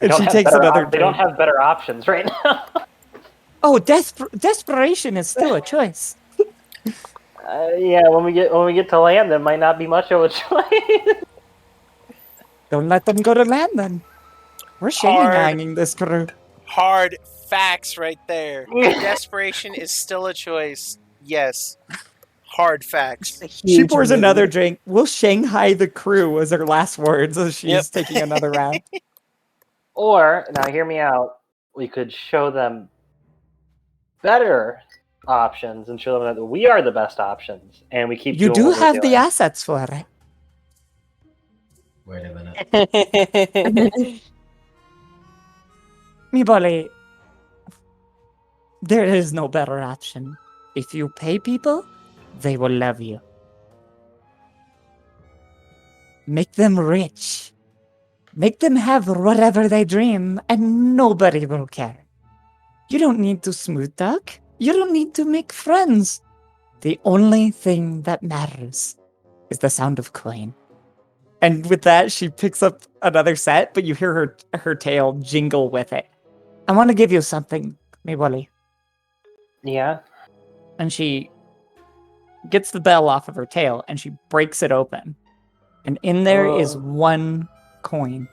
And she takes another They don't drink. have better options right now. Oh, desperation is still a choice. Yeah, when we get to land, there might not be much of a choice. Don't let them go to land then. We're hanging this crew. Hard facts right there. Desperation is still a choice. Yes. Hard facts. She pours another drink. We'll Shanghai the crew was her last words as she's taking another round. Or, now hear me out, we could show them better options and show them that we are the best options, and we keep You doing do what we're have doing. the assets for it. Wait a minute. Me bully. There is no better option. If you pay people, they will love you. Make them rich. Make them have whatever they dream, and nobody will care. You don't need to smooth talk. You don't need to make friends. The only thing that matters is the sound of coin. And with that, she picks up another set, but you hear her tail jingle with it. I want to give you something, Miwali. Yeah? And she gets the bell off of her tail, and she breaks it open. And in there is 1 coin.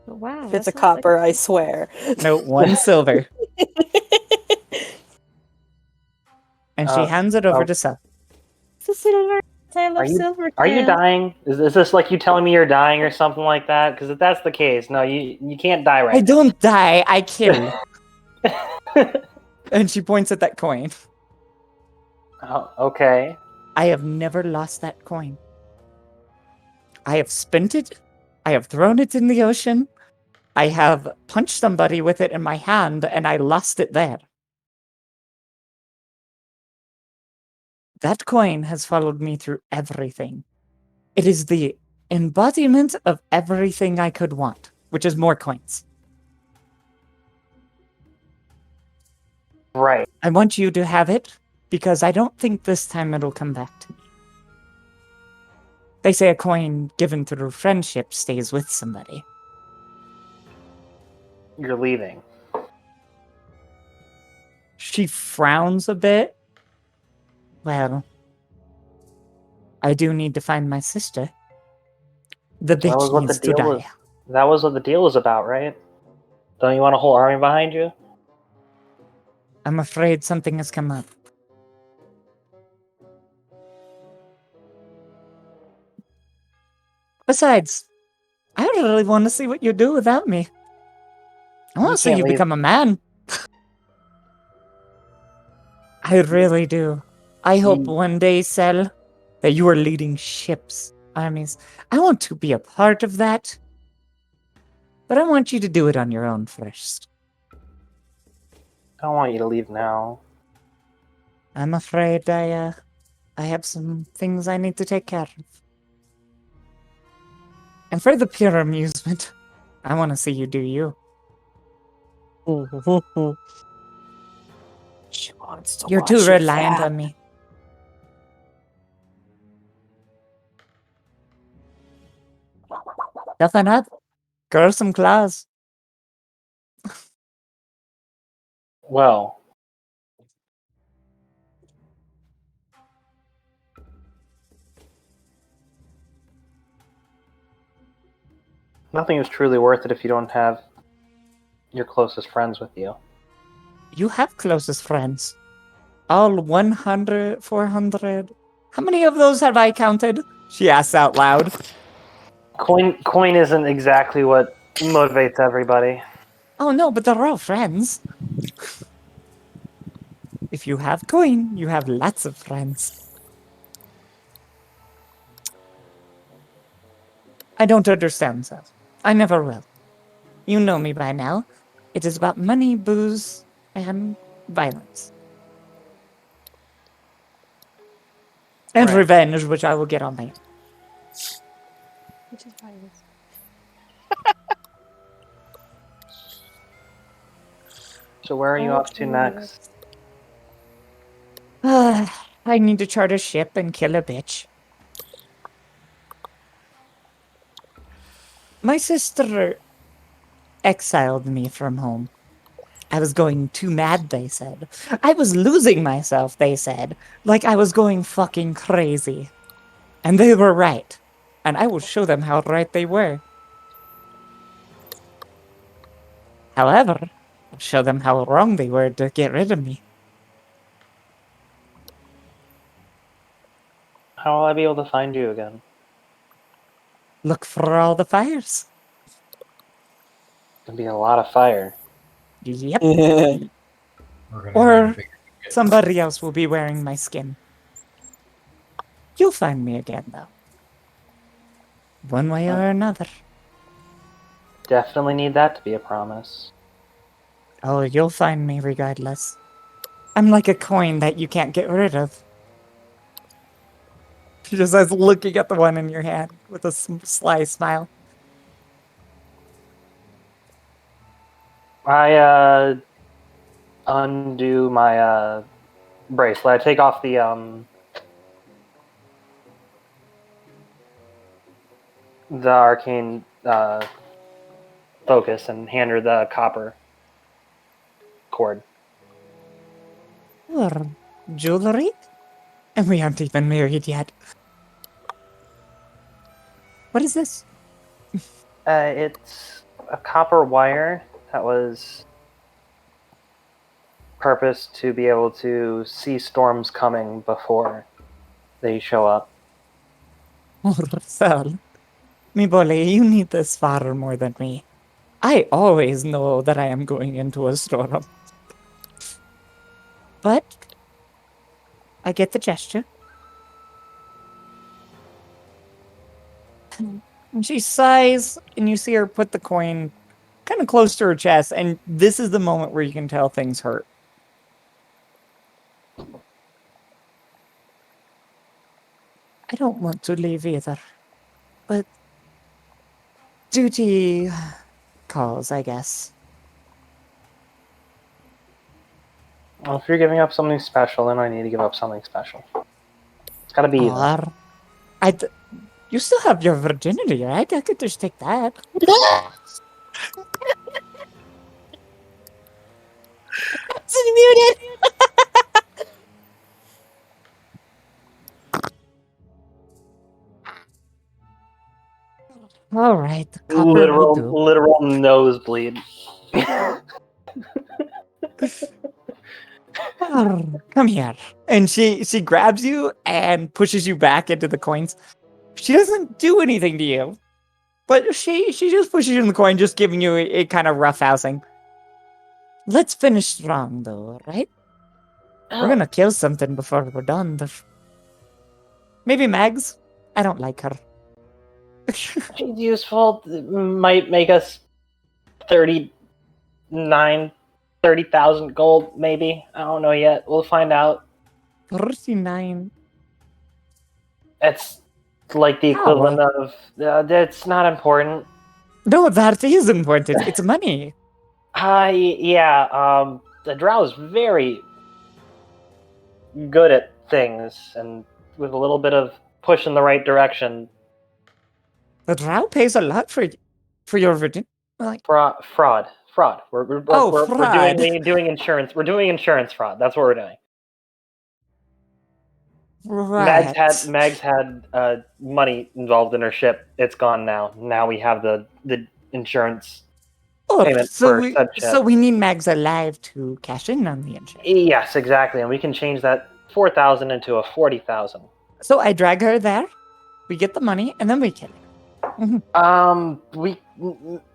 Wow. It's a copper, I swear. No, 1 silver. And she hands it over to Seth. It's a silver tail Are of you silver are you tail. dying? Is this like you telling me you're dying or something like that? Because if that's the case, no, you can't die right I don't die, I kill. And she points at that coin. Oh, okay. I have never lost that coin. I have spent it. I have thrown it in the ocean. I have punched somebody with it in my hand, and I lost it there. That coin has followed me through everything. It is the embodiment of everything I could want, which is more coins. Right. I want you to have it, because I don't think this time it'll come back to me. They say a coin given through friendship stays with somebody. You're leaving. She frowns a bit. Well, I do need to find my sister. The That was bitch what the needs to deal die. was. That was what the deal was about, right? Don't you want a whole army behind you? I'm afraid something has come up. Besides, I really want to see what you do without me. I want You to see can't you leave. become a man. I really do. I hope one day, Sel, that you are leading ships, armies. I want to be a part of that. But I want you to do it on your own first. I don't want you to leave now. I'm afraid I have some things I need to take care of. And for the pure amusement, I want to see you do you. She wants to You're watch too you reliant fap. on me. Nothing up. Grow some claws. Well, nothing is truly worth it if you don't have your closest friends with you. You have closest friends. All 100, 400. How many of those have I counted? She asks out loud. Coin isn't exactly what motivates everybody. Oh no, but they're all friends. If you have coin, you have lots of friends. I don't understand that. I never will. You know me by now. It is about money, booze, and violence. And Right. revenge, which I will get on later. Which is violence. So where are you off to next? I need to chart a ship and kill a bitch. My sister exiled me from home. I was going too mad, they said. I was losing myself, they said. Like I was going fucking crazy. And they were right. And I will show them how right they were. However, I'll show them how wrong they were to get rid of me. How will I be able to find you again? Look for all the fires. There'll be a lot of fire. Yep. We're gonna Or somebody else will be wearing my skin. You'll find me again, though. One way or another. Definitely need that to be a promise. Oh, you'll find me regardless. I'm like a coin that you can't get rid of. She just says, looking at the one in your hand with a sly smile. I undo my bracelet. I take off the arcane focus and hand her the copper cord. Or jewelry? And we aren't even married yet. What is this? It's a copper wire that was purpose to be able to see storms coming before they show up. Sir, mi bole, you need this far more than me. I always know that I am going into a storm. But I get the gesture. And she sighs, and you see her put the coin kind of close to her chest, and this is the moment where you can tell things hurt. I don't want to leave either, but duty calls, I guess. Well, if you're giving up something special, then I need to give up something special. It's gotta be either. Or, you still have your virginity, right? I could just take that. It's muted. All right, the copper will do. Literal nosebleed. Come here. And she grabs you and pushes you back into the coins. She doesn't do anything to you, but she just pushes you in the coin, just giving you a kind of rough housing. Let's finish strong, though, right? We're gonna kill something before we're done. Maybe Mags? I don't like her. She's useful. Might make us 30,000 gold, maybe. I don't know yet. We'll find out. 39. It's like the equivalent of... it's not important. No, that is important. It's money. Yeah. The Drow is very good at things, and with a little bit of push in the right direction. The Drow pays a lot for your virgin. Like fraud. We're fraud. doing insurance. We're doing insurance fraud. That's what we're doing. Right. Mags had money involved in her ship. It's gone now. Now we have the insurance payment for said ship. So we need Mags alive to cash in on the insurance. Yes, exactly, and we can change that 4,000 into a 40,000. So I drag her there. We get the money, and then we kill her. We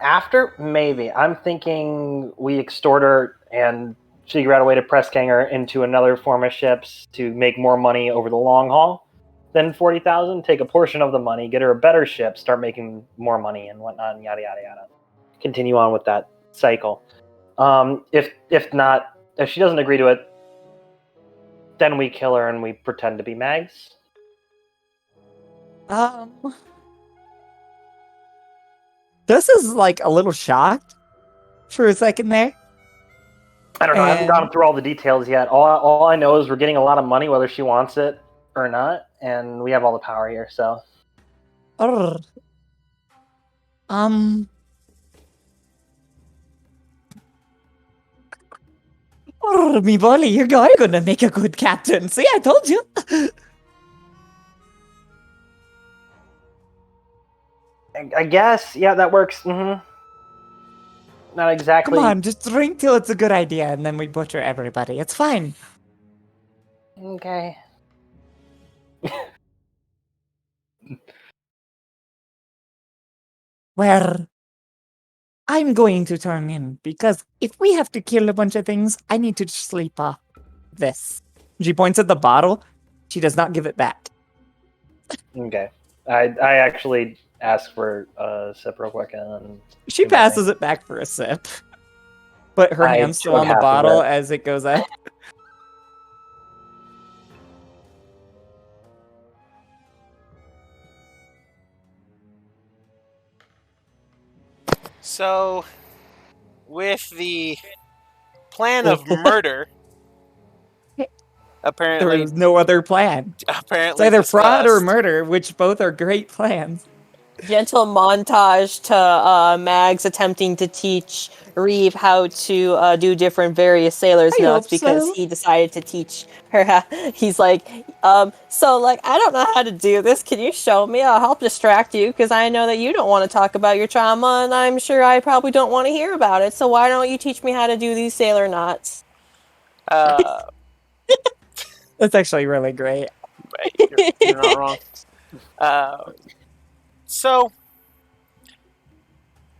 after maybe. I'm thinking we extort her and figure out a way to press gang her into another form of ships to make more money over the long haul than 40,000. Take a portion of the money, get her a better ship, start making more money and whatnot, and yada yada yada. Continue on with that cycle. If she doesn't agree to it, then we kill her and we pretend to be Mags. This is like a little shocked for a second there. I don't know. I haven't gone through all the details yet. All I know is we're getting a lot of money, whether she wants it or not, and we have all the power here. So, me bully, you're gonna make a good captain. See, I told you. I guess, yeah, that works. Mm-hmm. Not exactly. Come on, just drink till it's a good idea, and then we butcher everybody. It's fine. Okay. Well, I'm going to turn in, because if we have to kill a bunch of things, I need to sleep off this. She points at the bottle. She does not give it back. Okay. I actually ask for a sip real quick, and she passes it back for a sip. But her hand's still on the bottle as it goes up. So, with the plan of murder, apparently there was no other plan. Apparently, it's either fraud or murder, which both are great plans. Gentle montage to Mags attempting to teach Reeve how to do different various sailor's notes because he decided to teach her. He's like, so like, I don't know how to do this. Can you show me? I'll help distract you because I know that you don't want to talk about your trauma, and I'm sure I probably don't want to hear about it. So why don't you teach me how to do these sailor knots? That's actually really great. You're not wrong. So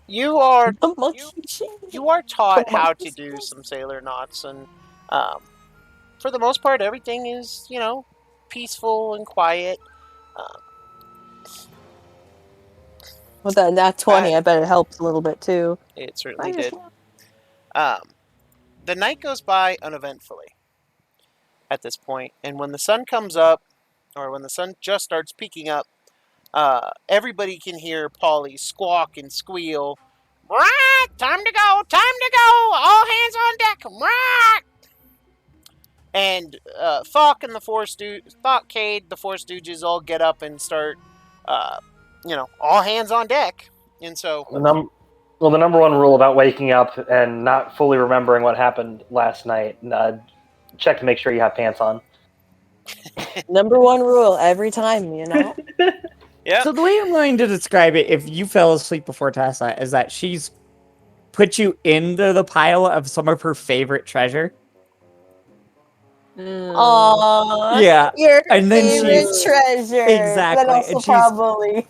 you are The monkey shit. you are taught The how to monkey's do best. some sailor knots, and for the most part, everything is peaceful and quiet. With that nat 20, I bet it helps a little bit too. It certainly did. The night goes by uneventfully at this point, and when the sun comes up, or when the sun just starts peeking up, everybody can hear Polly squawk and squeal, "Right, time to go, all hands on deck, right!" And Thok and the Cade, the Four Stooges all get up and start, all hands on deck. And so, The number one rule about waking up and not fully remembering what happened last night, check to make sure you have pants on. Number one rule every time, you know? yeah. So the way I'm going to describe it, if you fell asleep before Tessa, is that she's put you into the pile of some of her favorite treasure. Aww. Yeah. Your And then favorite she's treasure. exactly, That also and she's probably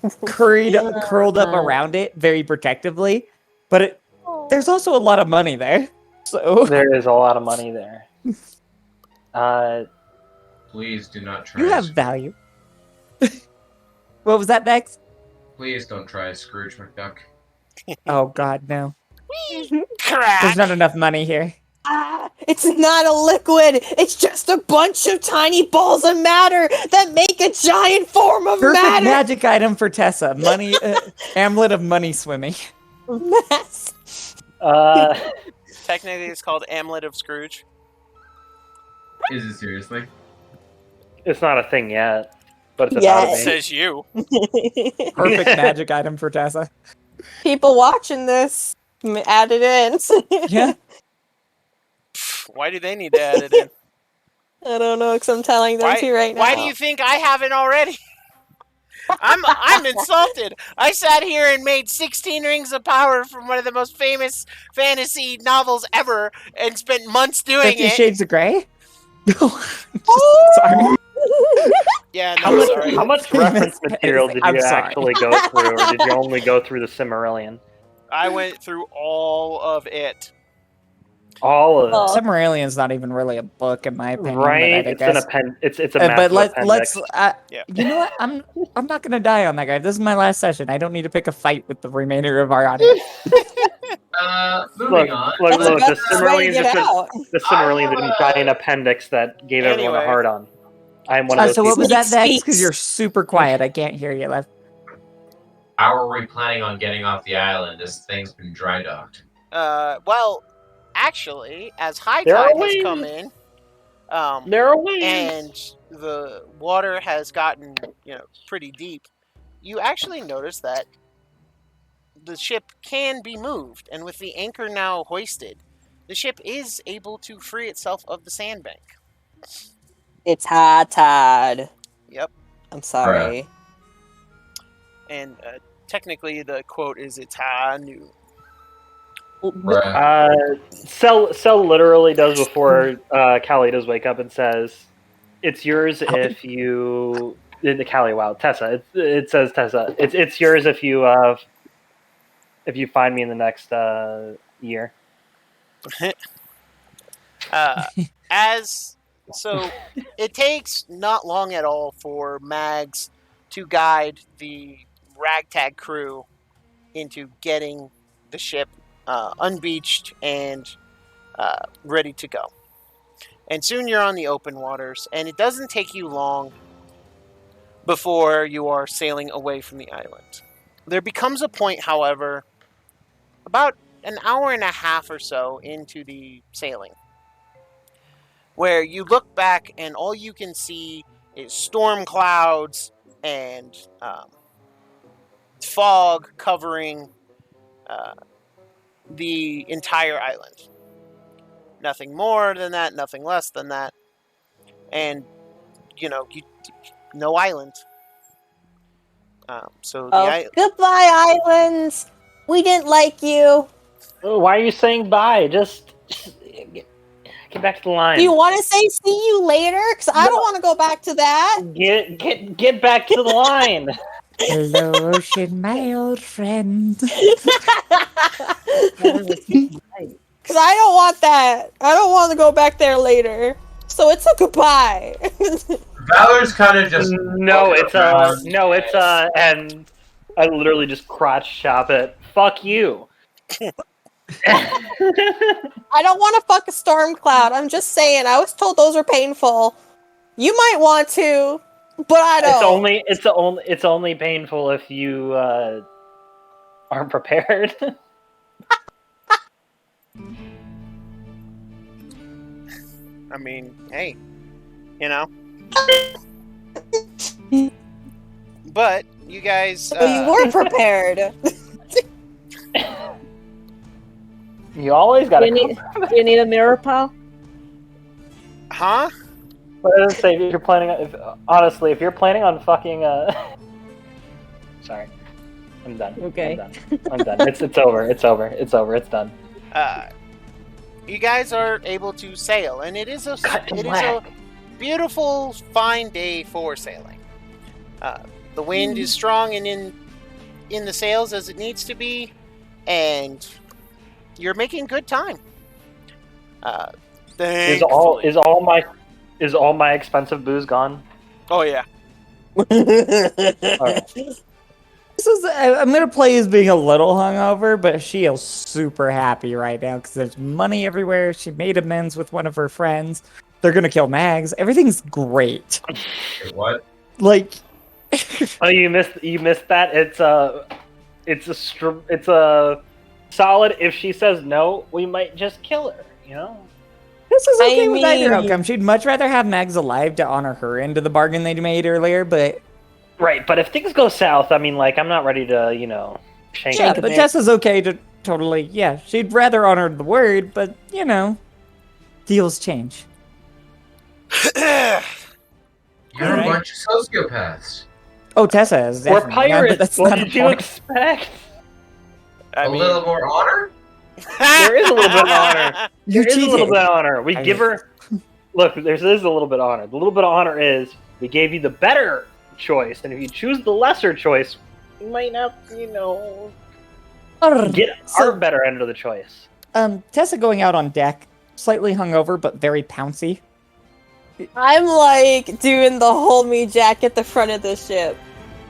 curled up around it very protectively. But there's also a lot of money there. So There is a lot of money there. Please do not try. you have value. What was that, Dex? Please don't try Scrooge McDuck. Oh God, no. Crack. There's not enough money here. It's not a liquid. It's just a bunch of tiny balls of matter that make a giant form of Perfect matter. magic item for Tessa. Money, amulet of money swimming. Mess. Technically, it's called Amulet of Scrooge. Is it seriously? It's not a thing yet, but it's about Yes. to be. Says you. Perfect magic item for Tessa. People watching this, add it in. Yeah. Why do they need to add it in? I don't know, because I'm telling them to right now. Why do you think I haven't already? I'm insulted. I sat here and made 16 Rings of Power from one of the most famous fantasy novels ever, and spent months doing 50 Shades of Grey? Sorry. Yeah, no, sorry. How much reference material did I'm you sorry. actually go through, or did you only go through the Cimmerillion? I went through all of it. All of it. Cimmerillion's not even really a book, in my opinion. Right? But It's an it's a but massive appendix. You know what? I'm not gonna die on that guy. This is my last session. I don't need to pick a fight with the remainder of our audience. Moving on. Look, the The Cimmerillion's a giant appendix that gave everyone a hard on. I'm one of those So what people. was that, Dex? Because you're super quiet. I can't hear you left. How are we planning on getting off the island? This thing's been dry docked. Well, actually, as high There are tide has ways. come in, There are ways. and the water has gotten, pretty deep, you actually notice that the ship can be moved, and with the anchor now hoisted, the ship is able to free itself of the sandbank. It's high tide. Yep. I'm sorry. And technically, the quote is, "It's high noon." Cell literally does before Callie does wake up and says, "It's yours if you." The Callie, wow, Tessa. It says Tessa. It's yours if you find me in the next year. So it takes not long at all for Mags to guide the ragtag crew into getting the ship unbeached and ready to go. And soon you're on the open waters, and it doesn't take you long before you are sailing away from the island. There becomes a point, however, about an hour and a half or so into the sailing, where you look back and all you can see is storm clouds and fog covering the entire island. Nothing more than that, nothing less than that. And, no island. Goodbye, islands. We didn't like you. Why are you saying bye? Just Get back to the line. Do you want to say see you later? Because I don't want to go back to that. Get back to the line. Hello, Ocean, my old friend. Because I don't want that. I don't want to go back there later. So it's a goodbye. Valor's kind of just and I literally just crotch chop it. Fuck you. I don't want to fuck a storm cloud. I'm just saying. I was told those are painful. You might want to, but I don't. It's only painful if you aren't prepared. I mean, hey, you know. But you guys. You were prepared. You always gotta. Do you need a mirror, pal? Huh? But I didn't say if you're planning. If you're planning on fucking. Sorry, I'm done. Okay. I'm done. It's over. It's over. It's over. It's done. You guys are able to sail, and it is a beautiful, fine day for sailing. The wind is strong and in the sails as it needs to be, and you're making good time. Is all my expensive booze gone? Oh yeah. Right. I'm gonna play as being a little hungover, but she is super happy right now because there's money everywhere. She made amends with one of her friends. They're gonna kill Mags. Everything's great. Wait, what? Like, Oh, you missed that. It's a solid. If she says no, we might just kill her. You know. this is okay with either mean- outcome. She'd much rather have Mags alive to honor her end of the bargain they made earlier, but Right, but if things go south, I mean, like, I'm not ready to, shank yeah, her. but Tessa's okay to totally. Yeah, she'd rather honor the word, but deals change. You're Alright. a bunch of sociopaths. Oh, Tessa is We're definitely, pirates. but that's What not did a you point. expect? A little more honor? There is a little bit of honor. You There is a little cheated. bit of honor. We I give her. Look, there is a little bit of honor. The little bit of honor is we gave you the better choice, and if you choose the lesser choice, you might not, get our better end of the choice. Tessa going out on deck, slightly hungover but very pouncy. I'm like doing the hold me Jack at the front of the ship,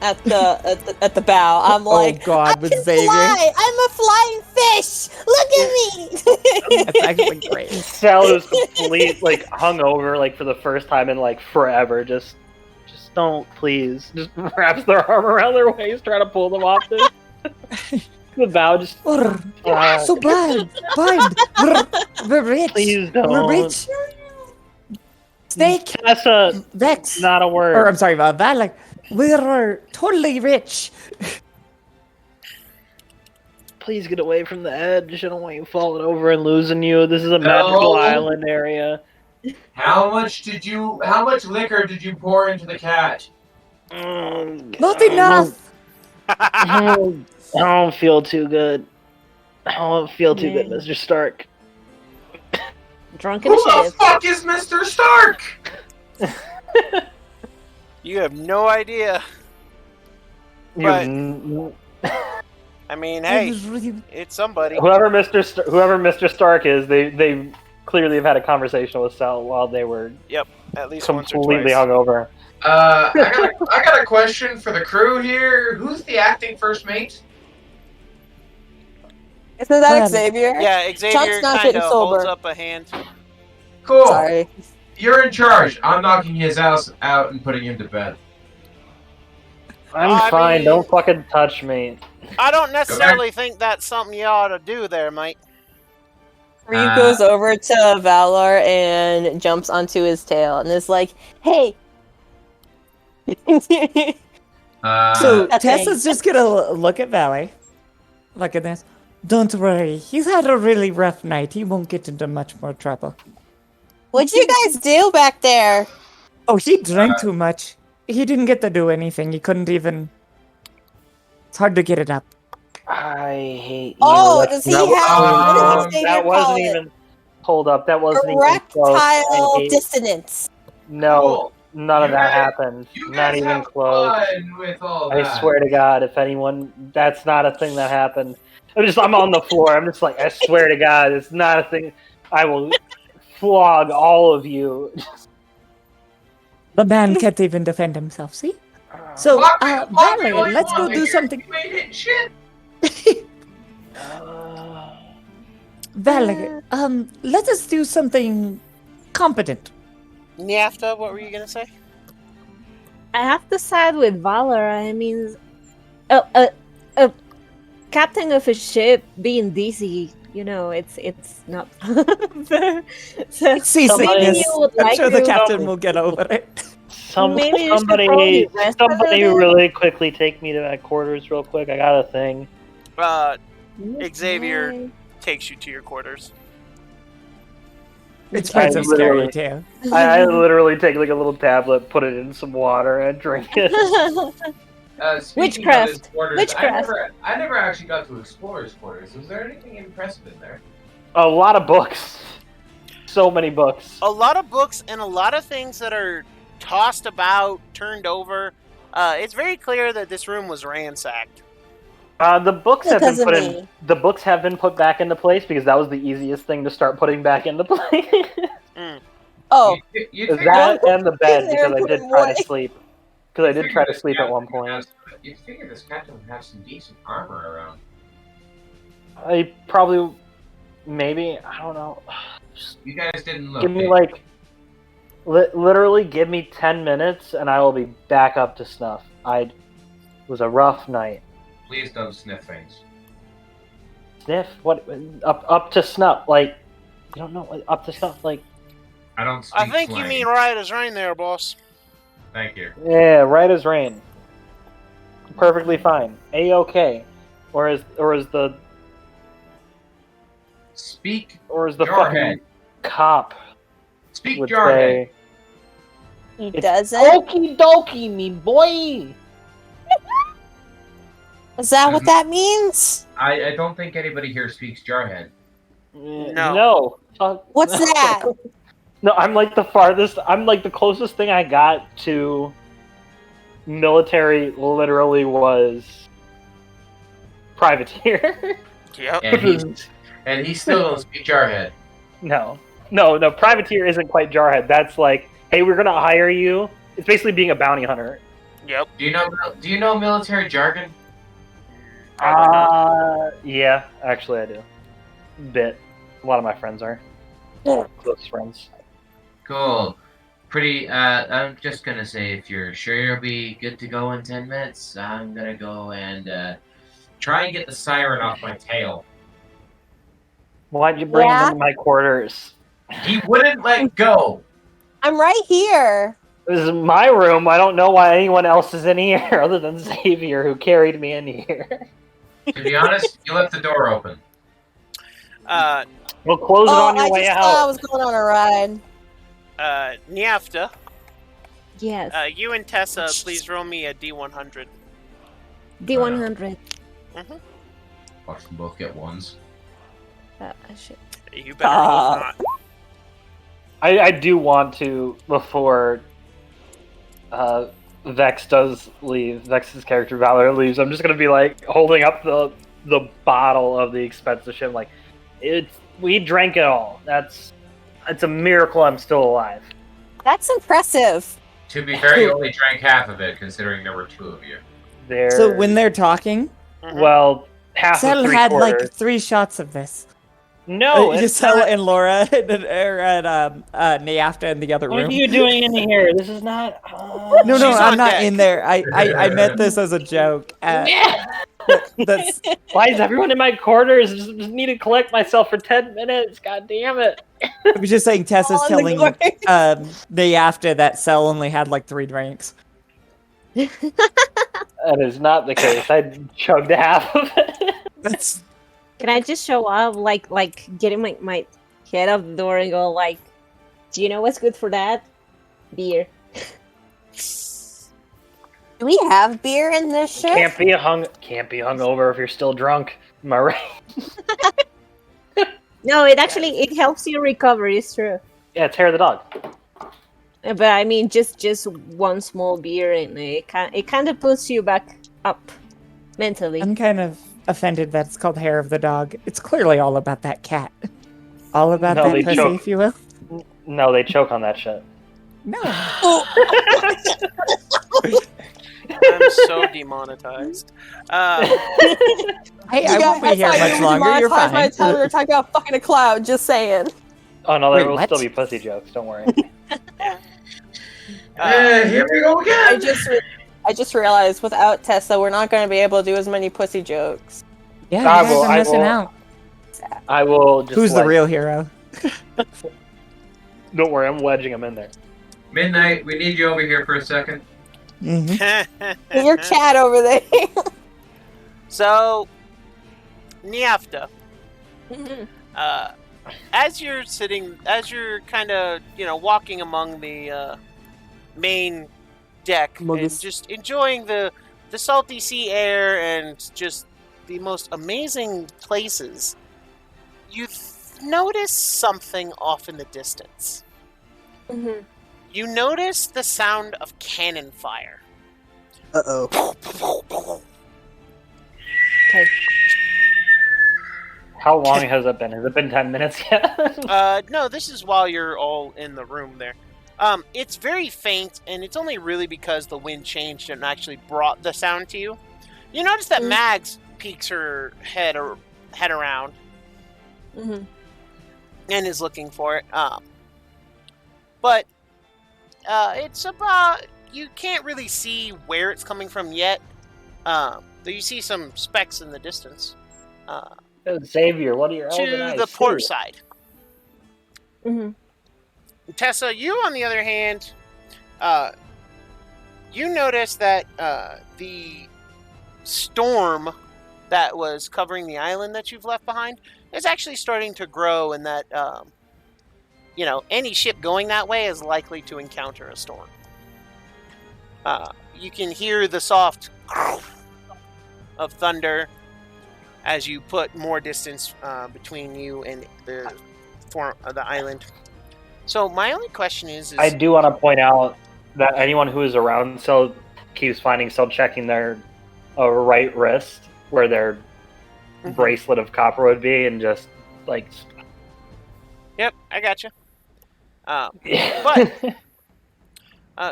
at the bow. I'm like, God, I with can Xavier. fly. I'm a flying fish. Look at me. That's actually great. Sal is complete, hungover, for the first time in, forever. Just don't, please. Just wraps their arm around their waist, trying to pull them off this. The bow just... So bad. We're rich. Please don't. We're rich. Snake. Tessa, Vex. not a word. Or, I'm sorry about that. We're totally rich. Please get away from the edge. I don't want you falling over and losing you. This is a magical island area. How much liquor did you pour into the cat? Not enough. I don't feel too good. I don't feel too good, Mr. Stark. Drunk Who the initiative. fuck is Mr. Stark? You have no idea. But I mean, hey, it's somebody. Whoever Mr. Stark is, they clearly have had a conversation with Sal while they were At least once or completely twice. hungover. I got a question for the crew here. Who's the acting first mate? Isn't that Xavier? Yeah, Xavier Chuck's not kind getting of holds sober. up a hand. Cool. Sorry. You're in charge. I'm knocking his ass out and putting him to bed. I'm fine. Don't fucking touch me. I don't necessarily think that's something you ought to do there, mate. Ryuk goes over to Valor and jumps onto his tail and is like, "Hey." So That's Tessa's just gonna look at Valley. Look at this. Don't worry. He's had a really rough night. He won't get into much more trouble. What'd you guys do back there? Oh, he drank too much. He didn't get to do anything. He couldn't even... It's hard to get it up. I hate you. Oh, does he have? What did Xavier That call wasn't it? even... Hold up, that wasn't even close. Erectile dissonance. No, Cool. none of You that guys- happened. You Not guys even have close. fun with all I that. swear to God, if anyone, that's not a thing that happened. I'm on the floor. I'm just like, I swear to God, it's not a thing. I will flog all of you. The man can't even defend himself, see? So, Flog me all Valerie, you let's want, go do like, something. You ain't hitting shit. Valerie, let us do something competent. Nyafta, what were you gonna say? I have to side with Valor. I mean, captain of a ship being dizzy, you know, it's not. So Seasickness. maybe you would I'm like sure the to. captain will get over it. Maybe you should probably rest a somebody little bit. really quickly take me to my quarters real quick. I got a thing. Xavier Okay. takes you to your quarters. It's I Princess literally- Scary too. I literally take like a little tablet, put it in some water, and drink it. Speaking Witchcraft. Of his quarters, Witchcraft. I never actually got to explore his quarters. Was there anything impressive in there? A lot of books. So many books. A lot of books and a lot of things that are tossed about, turned over. It's very clear that this room was ransacked. The books have been Because of put me. in. The books have been put back into place because that was the easiest thing to start putting back into place. Oh, You That and the bed In their because I did important try way. to sleep. Because I did try to sleep at one point. You figure this captain would have some decent armor around. I probably, maybe, I don't know. Just You guys didn't look. give me did like, literally give me 10 minutes and I will be back up to snuff. It was a rough night. you? Please don't sniff things. Sniff? What? Up to snuff? Like, you don't know? Like, up to snuff? Like, I don't speak I think you slang. mean right as rain there, boss. Thank you. yeah, right as rain. Perfectly fine. A-okay. Or is the Speak fucking Jarhead. cop Speak would Jarhead. say, he it's doesn't. okie dokie, me boy. Is that what that means? I don't think anybody here speaks Jarhead. No. What's no. that? No, I'm like the farthest. I'm like the closest thing I got to military. Literally was privateer. Yep. And he still don't speak Jarhead. No. Privateer isn't quite jarhead. That's like, hey, we're gonna hire you. It's basically being a bounty hunter. Yep. Do you know military jargon? Probably not. Yeah, actually I do. Bit. A lot of my friends are close friends. Cool. Pretty, I'm just gonna say, if you're sure you'll be good to go in 10 minutes, I'm gonna go and, try and get the siren off my tail. Why'd you bring Yeah? him into my quarters? He wouldn't let go! I'm right here. This is my room. I don't know why anyone else is in here other than Xavier, who carried me in here. To be honest, you left the door open. Well, close it on your I way just out. thought I was going on a ride. Nyafta, Yes. you and Tessa, please roll me a D100. D100. Watch them both get ones. Shit. You better hope not. I do want to, before Vex does leave, Vex's character Valor leaves, I'm just going to be like holding up the bottle of the expensive shit. Like, we drank it all. It's a miracle I'm still alive. That's impressive. To be fair, you only drank half of it, considering there were two of you. So when they're talking, well, half Sel of three had quarters. like 3 shots of this. No, it's Sel not. and Laura and Nyafta in the other What room. are you doing in here? This is not. No, She's I'm on not deck. in there. I meant this as a joke. That's Why is everyone in my quarters? Just need to collect myself for 10 minutes. God damn it. I was just saying Tessa's All in the telling corner. Nyafta that Sel only had like 3 drinks. That is not the case. I chugged half of it. That's Can I just show up, like getting my head out the door and go like, do you know what's good for that? Beer. Do we have beer in this ship? Can't be hungover if you're still drunk. Am I right? No, it helps you recover. It's true. Yeah, it's hair of the dog. But I mean, just one small beer, and it kind of puts you back up mentally. I'm kind of offended that it's called hair of the dog. It's clearly all about that cat. All about No, that they pussy, choke. if you will. No, they choke on that shit. No. I'm so demonetized. Hey, I won't be here much longer. You're fine. By the time we were talking about fucking a cloud, just saying. Oh no, there Wait, will what? still be pussy jokes. Don't worry. Here we go again. I just realized without Tessa, we're not going to be able to do as many pussy jokes. Yeah, I you guys will- are I missing will- out. I will just. Who's the like- real hero? Don't worry, I'm wedging him in there. Midnight, we need you over here for a second. Mm-hmm. Your cat over there. So, Niafta, Mm-hmm. as you're kind of, walking among the main deck and just enjoying the salty sea air and just the most amazing places, you notice something off in the distance. Mm-hmm. You notice the sound of cannon fire. Uh-oh. Okay. How long has it been? Has it been 10 minutes yet? No, this is while you're all in the room there. It's very faint, and it's only really because the wind changed and actually brought the sound to you. You notice that Mags peeks her head around Mm-hmm. and is looking for it. But it's about, you can't really see where it's coming from yet. Though you see some specks in the distance. Xavier, what are your elven To eyes the port see? side. Mm-hmm. Tessa, you on the other hand, you notice that the storm that was covering the island that you've left behind is actually starting to grow, and that any ship going that way is likely to encounter a storm. You can hear the soft of thunder as you put more distance between you and the island. So my only question is I do want to point out that anyone who is around Cell keeps finding Cell checking their right wrist where their bracelet of copper would be, and just like. Yep, I gotcha.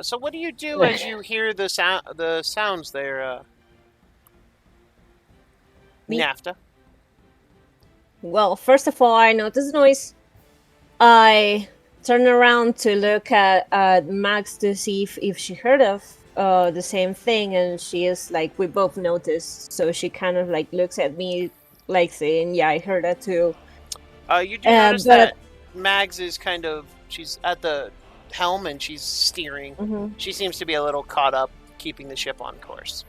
So what do you do as you hear the sounds there, Me? NAFTA? Well, first of all, I notice noise. I turn around to look at Max to see if she heard of the same thing, and she is like, we both noticed. So she kind of like looks at me, like saying, "Yeah, I heard that too." You do notice that Mags is she's at the helm and she's steering. Mm-hmm. She seems to be a little caught up keeping the ship on course.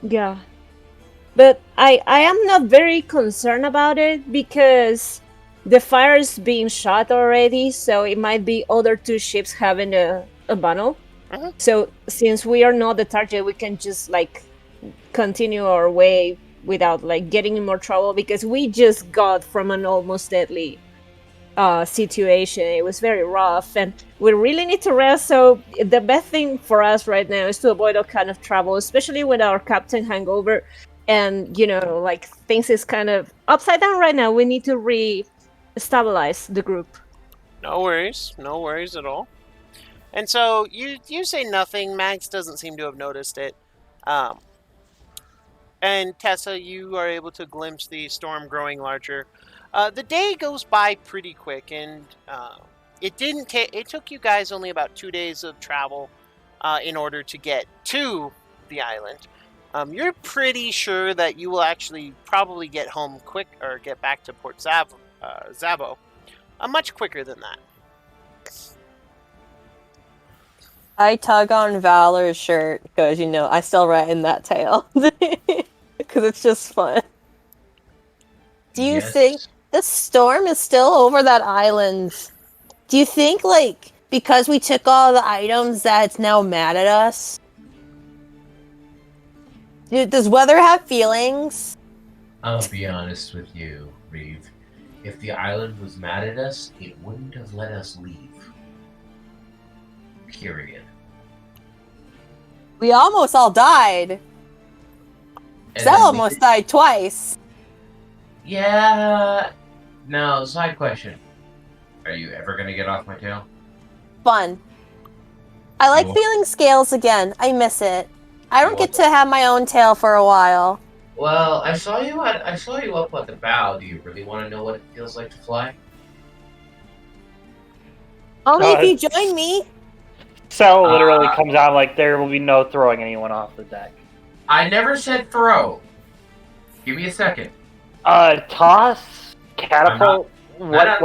Yeah. But I am not very concerned about it because the fire is being shot already, so it might be other two ships having a battle. Mm-hmm. So since we are not the target, we can just like continue our way without like getting in more trouble, because we just got from an almost deadly situation. It was very rough and we really need to rest, so the best thing for us right now is to avoid all kind of trouble, especially with our captain hangover. And, like, things is kind of upside down right now. We need to re-stabilize the group. No worries at all. And so you say nothing. Max doesn't seem to have noticed it. And Tessa, you are able to glimpse the storm growing larger. The day goes by pretty quick, and it took you guys only about 2 days of travel in order to get to the island. You're pretty sure that you will actually probably get home quick, or get back to Port Zabo much quicker than that. I tug on Valor's shirt because, I still write in that tale. Because it's just fun. Do you think the storm is still over that island? Do you think, like, because we took all the items that it's now mad at us? Does weather have feelings? I'll be honest with you, Reeve. if the island was mad at us, it wouldn't have let us leave. Period. We almost all died. And Zell then we almost died twice. Yeah. Now, side question. Are you ever gonna get off my tail? Fun. I like You- feeling scales again. I miss it. I don't You get to have my own tail for a while. Well, I saw you up at the bow. Do you really want to know what it feels like to fly? Only if you join me. Cell literally comes out like there will be no throwing anyone off the deck. I never said throw. Give me a second. Toss, catapult. not-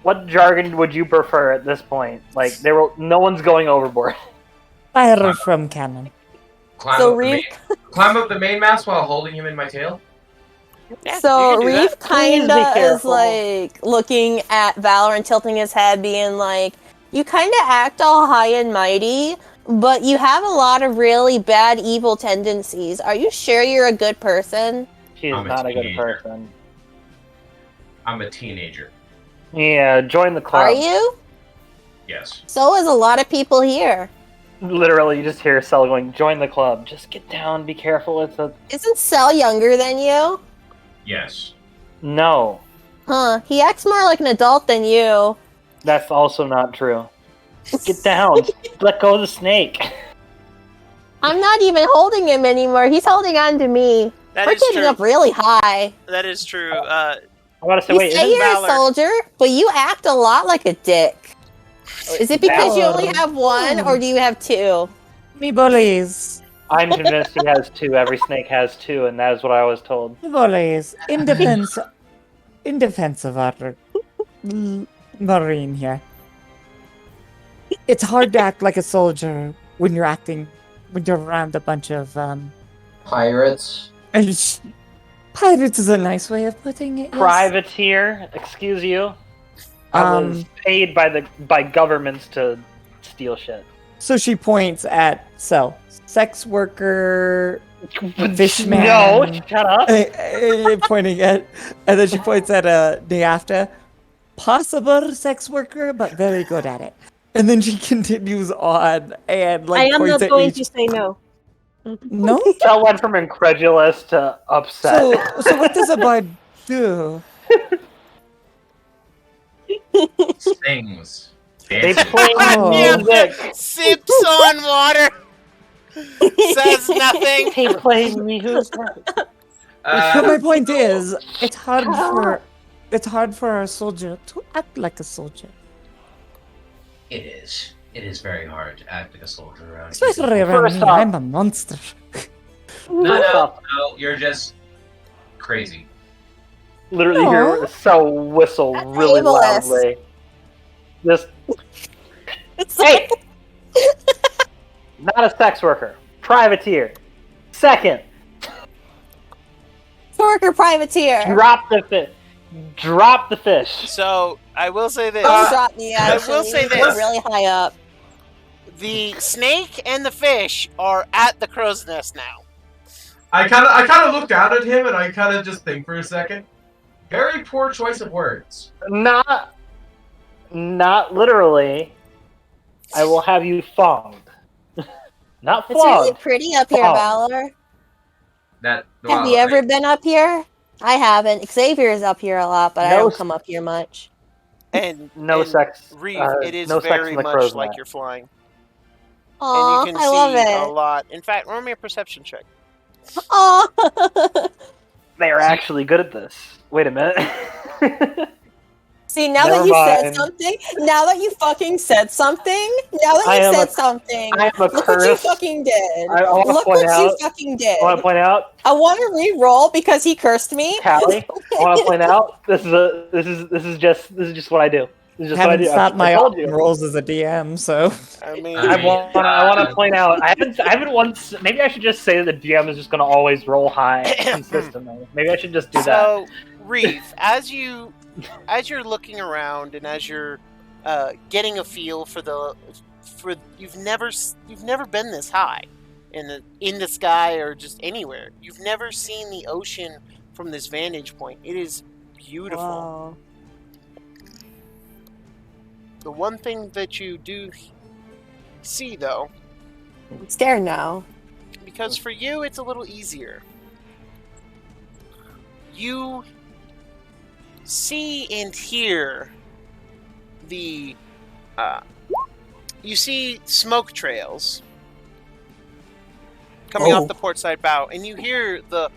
What jargon would you prefer at this point? Like no one's going overboard. Fire from cannon. Climb up the main mast while holding him in my tail. Yeah, So you can do Reef that. Please be kinda is careful. like looking at Valor and tilting his head, being like, "You kinda act all high and mighty, but you have a lot of really bad evil tendencies. Are you sure you're a good person?" She is I'm a not a good teenager. person. I'm a teenager. Yeah, join the club. Are you? Yes. So is a lot of people here. Literally, you just hear Cell going, "Join the club. Just get down. Be careful. It's a Isn't Cell younger than you? Yes. no." Huh, he acts more like an adult than you. That's also not true. Get down. Let go of the snake. I'm not even holding him anymore. He's holding on to me. That We're is getting true. up really high. That is true. I want to say, You wait, say isn't you're Valor- a soldier, but you act a lot like a dick. Is it because you only Valor. have one, or do you have two? Me bullies. I'm convinced he has two. Every snake has two, and that is what I was told. Me bullies. In defense of our marine here. It's hard to act like a soldier when you're around a bunch of Pirates. pirates is a nice way of putting it. Yes. Privateer, excuse you. I was paid by governments to steal shit. So she points at Cell. Sex worker, fishman. No, shut up. Pointing at, and then she points at Neafta. Possible sex worker, but very good at it. And then she continues on and I am points not at going each. to say no. No. Cell went from incredulous to upset. So what does a bard do? Sings. They Dances. play Oh. music. Sips on water. Says nothing. They play music. But my point is, it's hard for a soldier to act like a soldier, It is. It is very hard to act like a soldier around here. especially around First me. off- I'm a monster. No, you're just crazy. Literally No. hear Cell whistle That's really ableist. loudly. Just hey, not a sex worker, privateer. Second, Worker privateer. drop the fish. Drop the fish. So I will say this: Don't drop me. I Actually. will say You're this. really high up. the snake and the fish are at the crow's nest now. I kind of look down at him and I kind of just think for a second. Very poor choice of words. Not literally. I will have you fonged. Not It's really flogged. pretty up here, Oh. Valor. That. Have you ever been up here? I haven't. Xavier is up here a lot, but I No don't s- come up here much. And No and sex. Reeve, it is no sex very in the much crow's like nest. you're flying, Aw, and you can I love see a it. lot. In fact, roll me a perception check. Aw. They are actually good at this. Wait a minute. See, now Never that you said mind. something, now that you fucking said something, now that I you am said a- something, I am a look what you curse. fucking did. I wanna Look point what you out- fucking did. I want to point out, I want to re-roll because he cursed me. Callie. I want to point out, this is just what I do. This is just what I Haven't do. stopped my I told you. roles as a DM, so I mean, I mean, I want to point out. I haven't once. Maybe I should just say that the DM is just going to always roll high consistently. Maybe I should just do that. so Reeve, as you're looking around and as you're getting a feel for you've never been this high in the sky or just anywhere. You've never seen the ocean from this vantage point. It is beautiful. Wow. The one thing that you do see, though, I'm scared now. because for you it's a little easier. You see and hear the you see smoke trails coming off the port side bow, and you hear the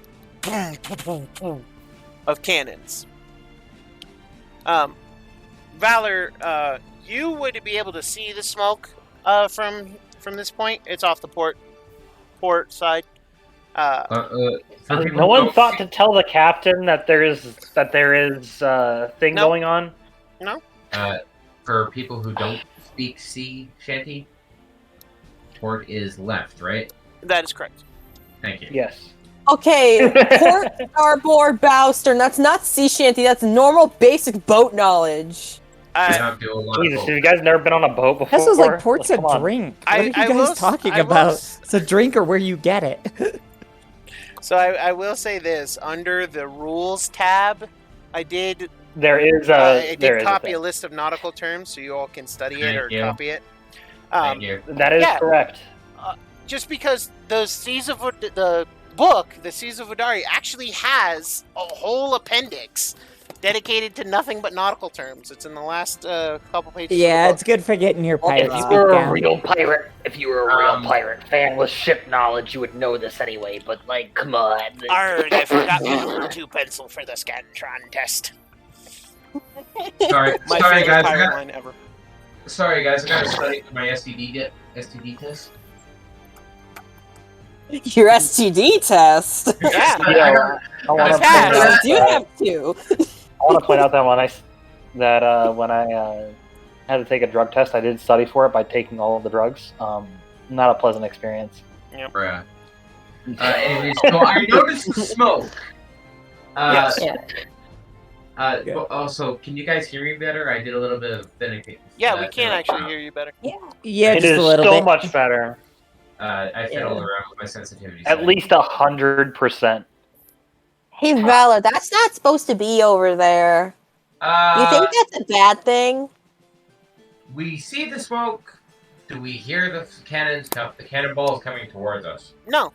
of cannons. Valor, you would be able to see the smoke from this point. It's off the port side. No one thought to tell the captain that there is thing No. going on. No. For people who don't speak sea shanty, port is left, right? That is correct. Thank you. Yes. Okay, port, starboard, bow, stern. That's not sea shanty. That's normal, basic boat knowledge. I don't do a lot Jesus, of have you guys never been on a boat before? This is like port's a Come on. drink. What are you I guys will- talking I will about? s- It's a drink or where you get it. So I will say this: under the rules tab, I did There is copy a list of nautical terms, so you all can study it Thank or you. copy it. Thank you. That is Yeah. correct. Just because the Seas of the book, the Seas of Vodari, actually has a whole appendix dedicated to nothing but nautical terms. It's in the last couple pages. Yeah, of the it's good for getting your pirate If speak you down. pirate, fan with ship knowledge, you would know this anyway. But like, come on. book. Arrgh, I forgot my number 2 pencil for the Scantron test. Sorry, My sorry favorite guys. pirate line ever. Sorry guys, I gotta study for my STD test. Your STD test. Yeah. I want to point Pass. out. You have to. I want to point out that when I had to take a drug test, I did study for it by taking all of the drugs. Not a pleasant experience. Bruh. Anyways, so I noticed the smoke. Yes. But also, can you guys hear me better? I did a little bit of thinking. Yeah, we can actually hear you better. Yeah, It just is a little so bit. much better. I fiddled around with my sensitivity. At least 100%. Hey, Valor, that's not supposed to be over there. You think that's a bad thing? We see the smoke. Do we hear the cannons? The cannonballs coming towards us. No.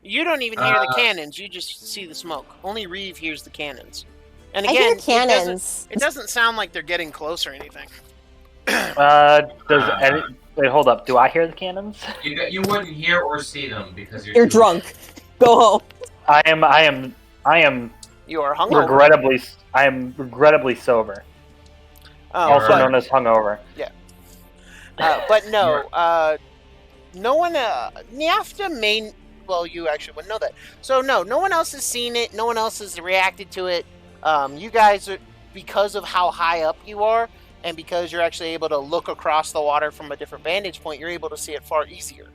You don't even hear the cannons, you just see the smoke. Only Reeve hears the cannons. And I again, hear cannons. it doesn't sound like they're getting close or anything. Wait, hold up. Do I hear the cannons? You wouldn't hear or see them because You're drunk. Go home. I am You are hungover. I am regrettably sober. Also but, known as hungover. but no, no one, Niafta may, well, you actually wouldn't know that. So no one else has seen it, no one else has reacted to it. You guys, are, because of how high up you are, and because you're actually able to look across the water from a different vantage point, you're able to see it far easier.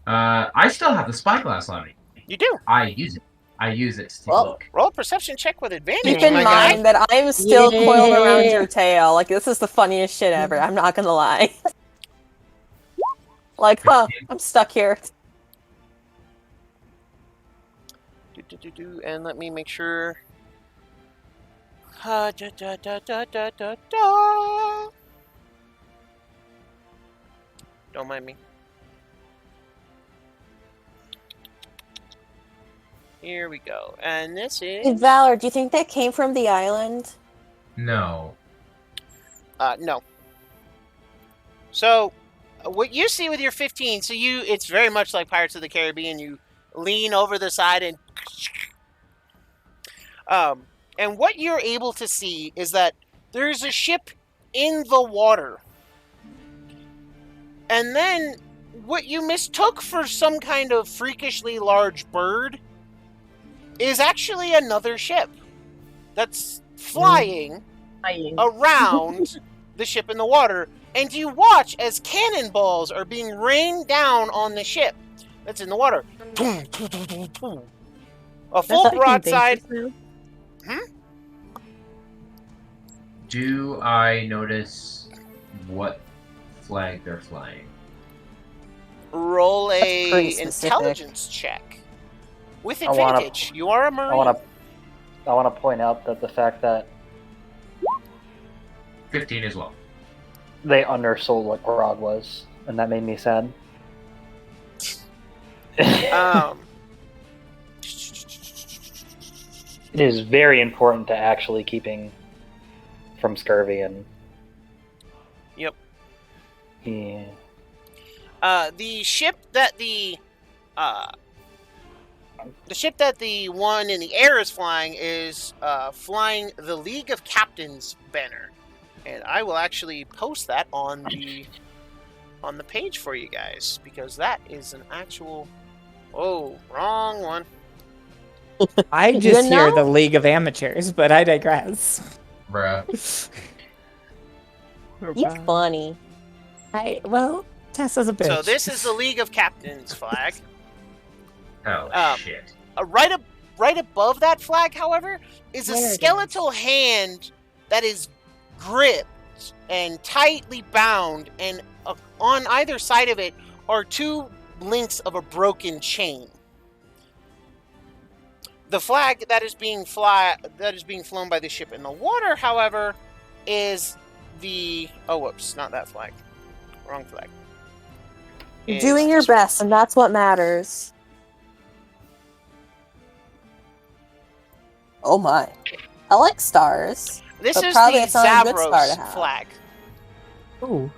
I still have the spyglass on me. You do. I use it to take a look. Roll a perception check with advantage. Keep in my guy. mind that I'm still coiled around your tail. Like, this is the funniest shit ever. I'm not gonna lie. Like, I'm stuck here. And let me make sure. Don't mind me. Here we go. And this Hey, is... Valor, do you think that came from the island? No. No. So, what you see with your 15, so it's very much like Pirates of the Caribbean. You lean over the side and what you're able to see is that there's a ship in the water. And then what you mistook for some kind of freakishly large bird is actually another ship that's flying around the ship in the water, and you watch as cannonballs are being rained down on the ship that's in the water. A full broadside. Do I notice what flag they're flying? Roll pretty a specific. intelligence check with I wanna- advantage. You are a marine. I want to point out that the fact that 15 as well. they undersold what Grog was, and that made me sad. It is very important to actually keeping from scurvy and. Yep. Yeah. The ship that the one in the air is flying the League of Captains banner, and I will actually post that on the page for you guys because that is an actual. Oh, wrong one. I just hear know? the League of Amateurs, but I digress. Bruh. You're funny. Well, Tessa's a bitch. So this is the League of Captains flag. Oh, shit. Right above that flag, however, is a There it skeletal hand that is gripped and tightly bound, and on either side of it are two links of a broken chain. The flag that is being flown by the ship in the water, however, is the whoops, not that flag. Wrong flag. You're doing your best, and that's what matters. Oh my. I like stars. This But is probably the it's not a good star to Zavros have. flag. Ooh.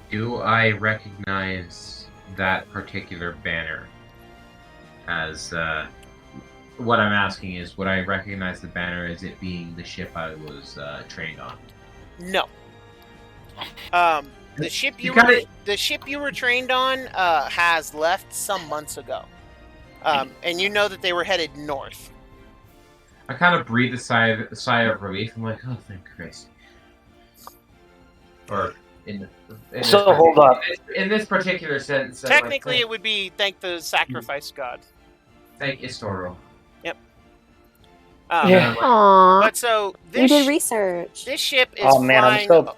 Do I recognize that particular banner as, what I'm asking is, would I recognize the banner as it being the ship I was trained on? No. The ship you were trained on has left some months ago, and you know that they were headed north. I kind of breathe a sigh of relief. I'm like, oh, thank Christ. Or Hold up. In this particular sense, Technically, it would be thank the sacrifice god. Thank Istoro. Yep. Yeah. Aww. But so You did research. this ship is Oh, man, I'm so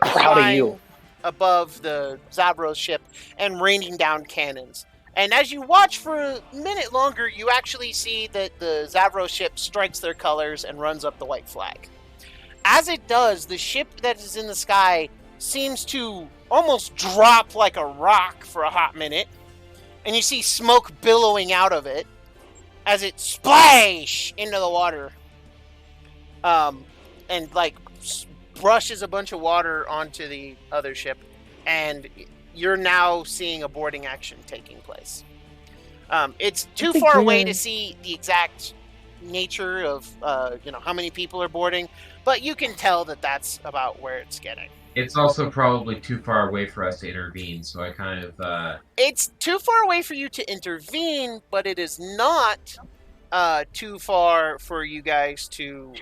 proud of you. above the Zavros ship and raining down cannons. And as you watch for a minute longer, you actually see that the Zavros ship strikes their colors and runs up the white flag. As it does, the ship that is in the sky seems to almost drop like a rock for a hot minute, and you see smoke billowing out of it as it splash into the water, and like brushes a bunch of water onto the other ship, and you're now seeing a boarding action taking place. It's too far away to see the exact nature of how many people are boarding, but you can tell that that's about where it's getting. It's also probably too far away for us to intervene, so I kind of... It's too far away for you to intervene, but it is not too far for you guys to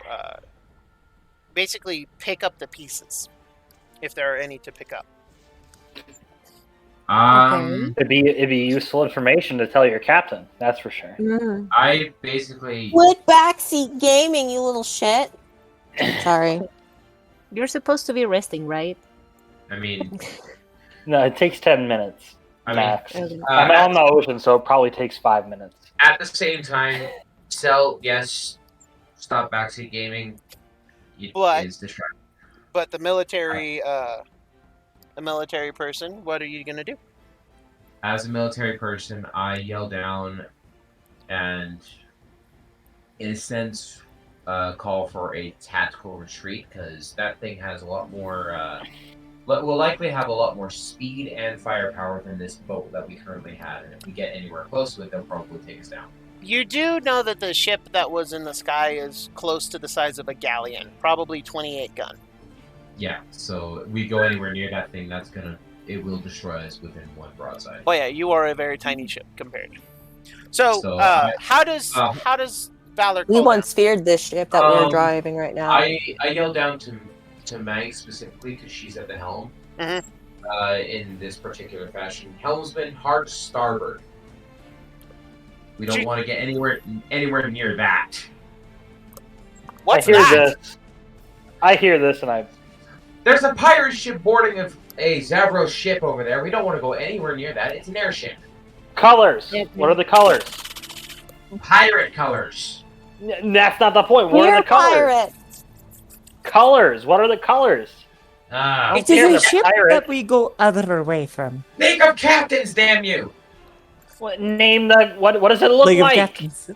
basically pick up the pieces, if there are any to pick up. It'd be useful information to tell your captain, that's for sure. I basically... Quit backseat gaming, you little shit. Sorry. You're supposed to be resting, right? I mean... No, it takes 10 minutes. Max. mean, I'm out in the ocean, so it probably takes 5 minutes. At the same time, yes, stop backseat gaming. But- Is distracting. But the military person, what are you going to do? As a military person, I yell down and, in a sense, call for a tactical retreat, because that thing has a lot more... will likely have a lot more speed and firepower than this boat that we currently had, and if we get anywhere close to it, they'll probably take us down. You do know that the ship that was in the sky is close to the size of a galleon, probably 28 gun. Yeah, so if we go anywhere near that thing, it will destroy us within one broadside. Oh yeah, you are a very tiny ship compared. So, how does Valor We call once feared this ship that we're driving right now. I yell down to Meg specifically because she's at the helm. In this particular fashion, helmsman, hard starboard. We don't want to get anywhere near that. What's I hear this and There's a pirate ship boarding a Zavros ship over there. We don't want to go anywhere near that. It's an airship. Colors! What are the colors? Pirate colors. That's not the point. What We're are the colors? pirates. Colors. What are the colors? Ah, It is care, a they're ship pirates. that we go other way from. make them captains, damn you! Name the what? What does it look League of like? Captains.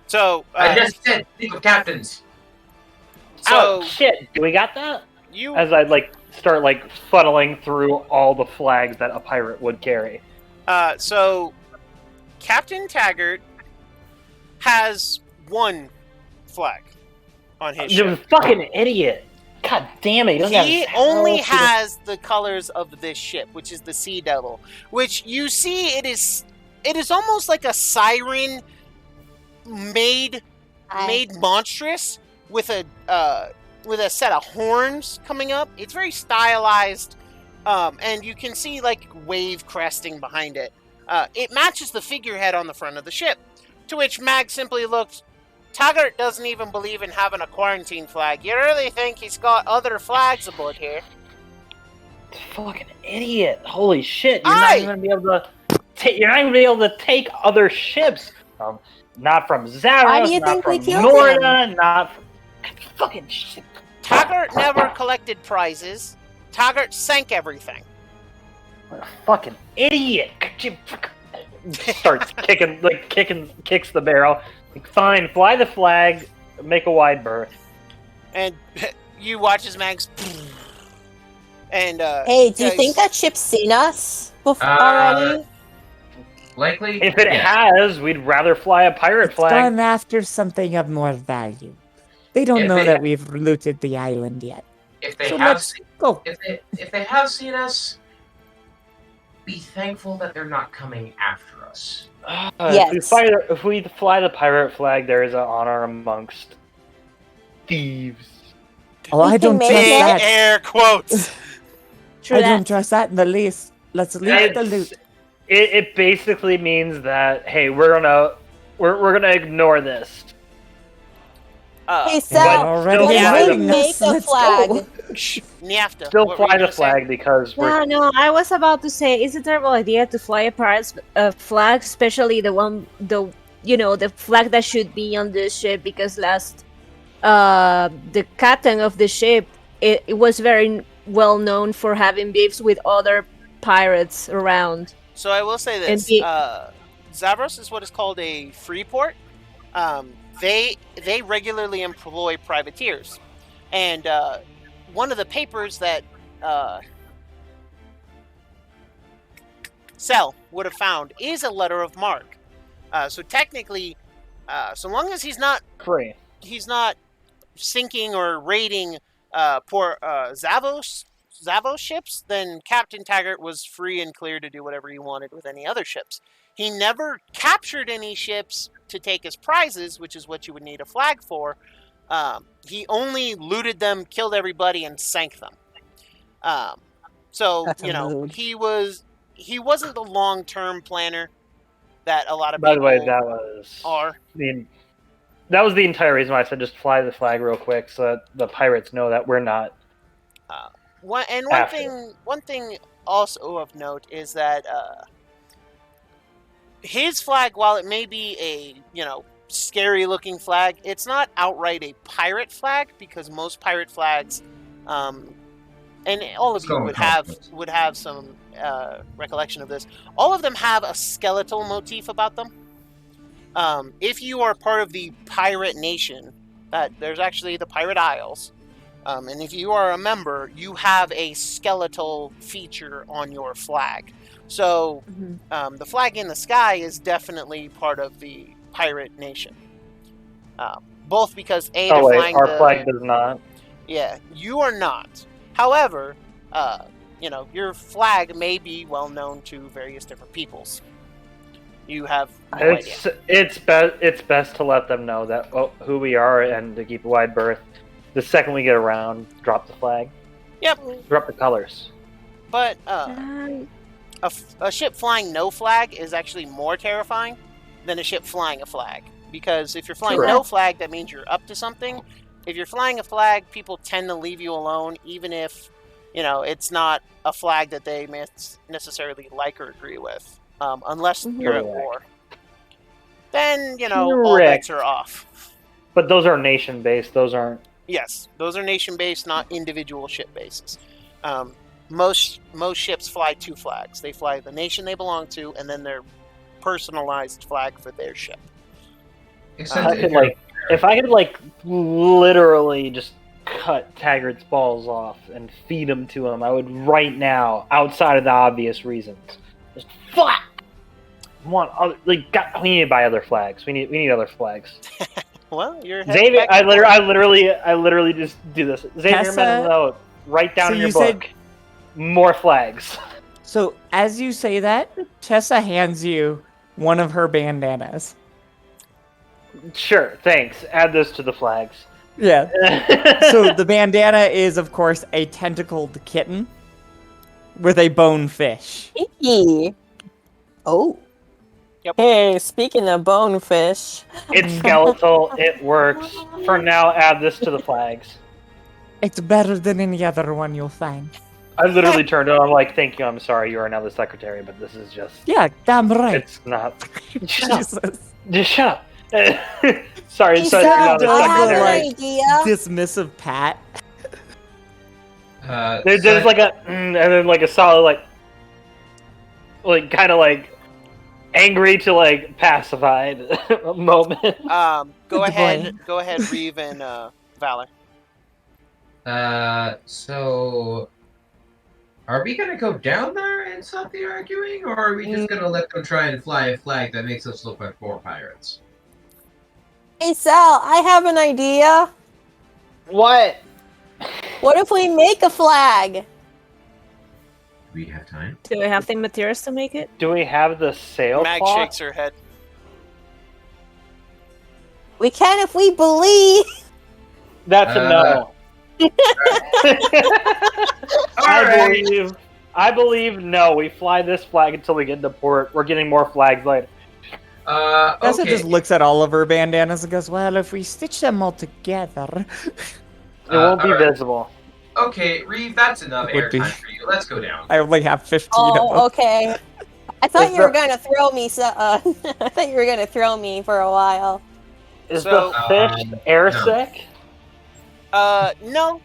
So, I just said League of Captains. so Oh shit! Do we got that? you As I start funneling through all the flags that a pirate would carry. so Captain Taggart has one flag on his You're a ship. fucking idiot. God damn it! He, doesn't He have only arrows, he doesn't- has the colors of this ship, which is the Sea Devil, which you see it is almost like a siren made monstrous with a set of horns coming up. It's very stylized, and you can see wave cresting behind it. It matches the figurehead on the front of the ship. To which Mag simply looked. Taggart doesn't even believe in having a quarantine flag. You really think he's got other flags aboard here? Fucking idiot! Holy shit! You're Aye! not even gonna be able to. You're not even gonna be able to take other ships. Not from Zaros. Why do you not think we from killed Norda. Not from fucking shit. Taggart never collected prizes. Taggart sank everything. What a fucking idiot! Starts kicks the barrel. Fine, fly the flag, make a wide berth. And you watch as Mags. And Hey, do you guys- think that ship's seen us before Uh, already? Likely. If it yeah. has, we'd rather fly a pirate It's flag. gone after something of more value. They don't If know they- that we've looted the island yet. If they So have let's go. if they have seen us, be thankful that they're not coming after us. Yes. If we fly the pirate flag, there is an honor amongst thieves. Oh, I can don't make trust big that. air quotes. True I that. don't trust that in the least. Let's leave the loot. It basically means that hey, we're gonna ignore this. Hey, But Sal, already let's fly the- remake a Let's flag. go. Niafta. Still what were you fly the gonna say? flag because we're Yeah, no, I was about to say it's a terrible idea to fly a pirate's flag, especially the flag that should be on the ship, because the captain of the ship, it was very well known for having beefs with other pirates around. So I will say And this: the- Zavros is what is called a free port. They regularly employ privateers, and one of the papers that Sel would have found is a letter of marque. So technically, so long as he's not free. sinking or raiding poor Zavos ships, then Captain Taggart was free and clear to do whatever he wanted with any other ships. He never captured any ships to take as prizes, which is what you would need a flag for. He only looted them, killed everybody, and sank them. So That's a mood. he wasn't the long-term planner that a lot of By the people way, that was the entire reason why I said just fly the flag real quick, so that the pirates know that we're not. One After. thing also of note is that his flag, while it may be a scary looking flag, it's not outright a pirate flag, because most pirate flags, and all of Let's you go with would have some recollection of this. All of them have a skeletal motif about them. If you are part of the pirate nation, there's actually the Pirate Isles. And if you are a member, you have a skeletal feature on your flag. So the flag in the sky is definitely part of the pirate nation. Both because they're flying our flag does not. Yeah, you are not. However, your flag may be well known to various different peoples. You have no idea. It's best to let them know that who we are and to keep a wide berth. The second we get around, drop the flag. Yep. Drop the colors. But a ship flying no flag is actually more terrifying than a ship flying a flag. Because if you're flying no flag, that means you're up to something. If you're flying a flag, people tend to leave you alone, even if it's not a flag that they necessarily like or agree with, unless you're at war. Then all bets are off. But those are nation-based. Those aren't. Yes, those are nation-based, not individual ship bases. Most ships fly 2 flags. They fly the nation they belong to, and then their personalized flag for their ship. Except I if could, you're- if I could literally just cut Taggart's balls off and feed them to him, I would right now, outside of the obvious reasons. Just fuck. We need to buy other flags. We need other flags. Well, you're Xavier, I literally just do this. Xavier, Tessa- mental note. Write down So in your you said- book. More flags. So as you say that, Tessa hands you one of her bandanas. Sure, thanks. Add this to the flags. Yeah. So the bandana is, of course, a tentacled kitten with a bone fish. Pinky. Oh. Yep. Hey, speaking of bonefish. It's skeletal. It works. For now, add this to the flags. It's better than any other one you'll find. I literally turned on. I'm like, thank you. I'm sorry. You are now the secretary, but this is just. Yeah, damn right. It's not. Shut up. Jesus. Just shut up. Sorry, Hey, sorry. Sal, you're not the I have an secretary. idea. Dismissive pat. There's like a, and then like a solid kind of angry to pacified moment. Go Good ahead, Reeve and Valor. So are we gonna go down there and stop the arguing, or are we just gonna let them try and fly a flag that makes us look like 4 pirates? Hey, Sal, I have an idea. What? What if we make a flag? Do we have time? Do we have the materials to make it? Do we have the sail Mag cloth? shakes her head. We can if we believe. That's a no. Alright. I believe no. We fly this flag until we get into port. We're getting more flags later. Tessa Okay. just looks at all of her bandanas and goes, well, if we stitch them all together. It won't be alright. visible. Okay, Reeve, that's enough Would be. airtime for you. Let's go down. I only have 15 of them. Oh, okay. I thought Is you were the- gonna throw me. I thought you were gonna throw me for a while. Is So- the fish airsick? No,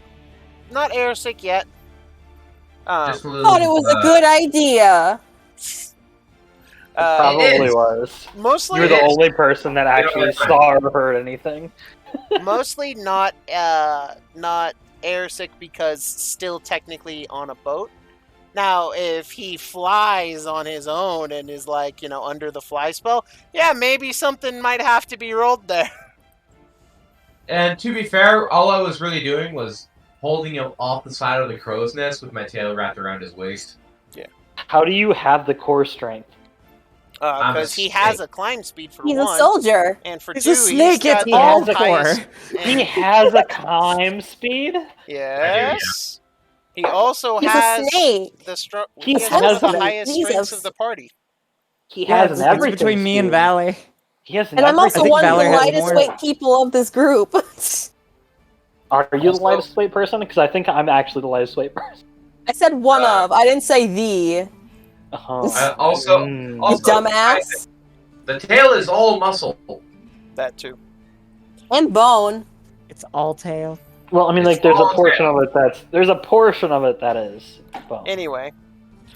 not airsick yet. Just a little. Thought it was a good idea. Probably is. was. Mostly, You're the is. only person that actually it's fine. saw or heard anything. mostly not airsick because still technically on a boat. Now, if he flies on his own and is under the fly spell, yeah, maybe something might have to be rolled there. And to be fair, all I was really doing was holding him off the side of the crow's nest with my tail wrapped around his waist. How do you have the core strength? I'm a Because he has snake. a climb speed for He's one, a soldier. and for He's two, a snake, he's got it's the all highest- core. He has a climb speed? Yes. He also He's has a snake. the He has has one of the a- highest he's a- strengths of the party. He Yeah, has it's, an it's everything between me and speed. Valley. He has an And I'm everything also think one of Valor the has lightest more. weight people of this group. Are you the Also- lightest weight person? Because I think I'm actually the lightest weight person. I said one of. I didn't say the. Also, Mm. You also, dumbass. the tail is all muscle. That too. And bone. It's all tail. Well, I mean, It's there's a all portion of it that is bone. Anyway,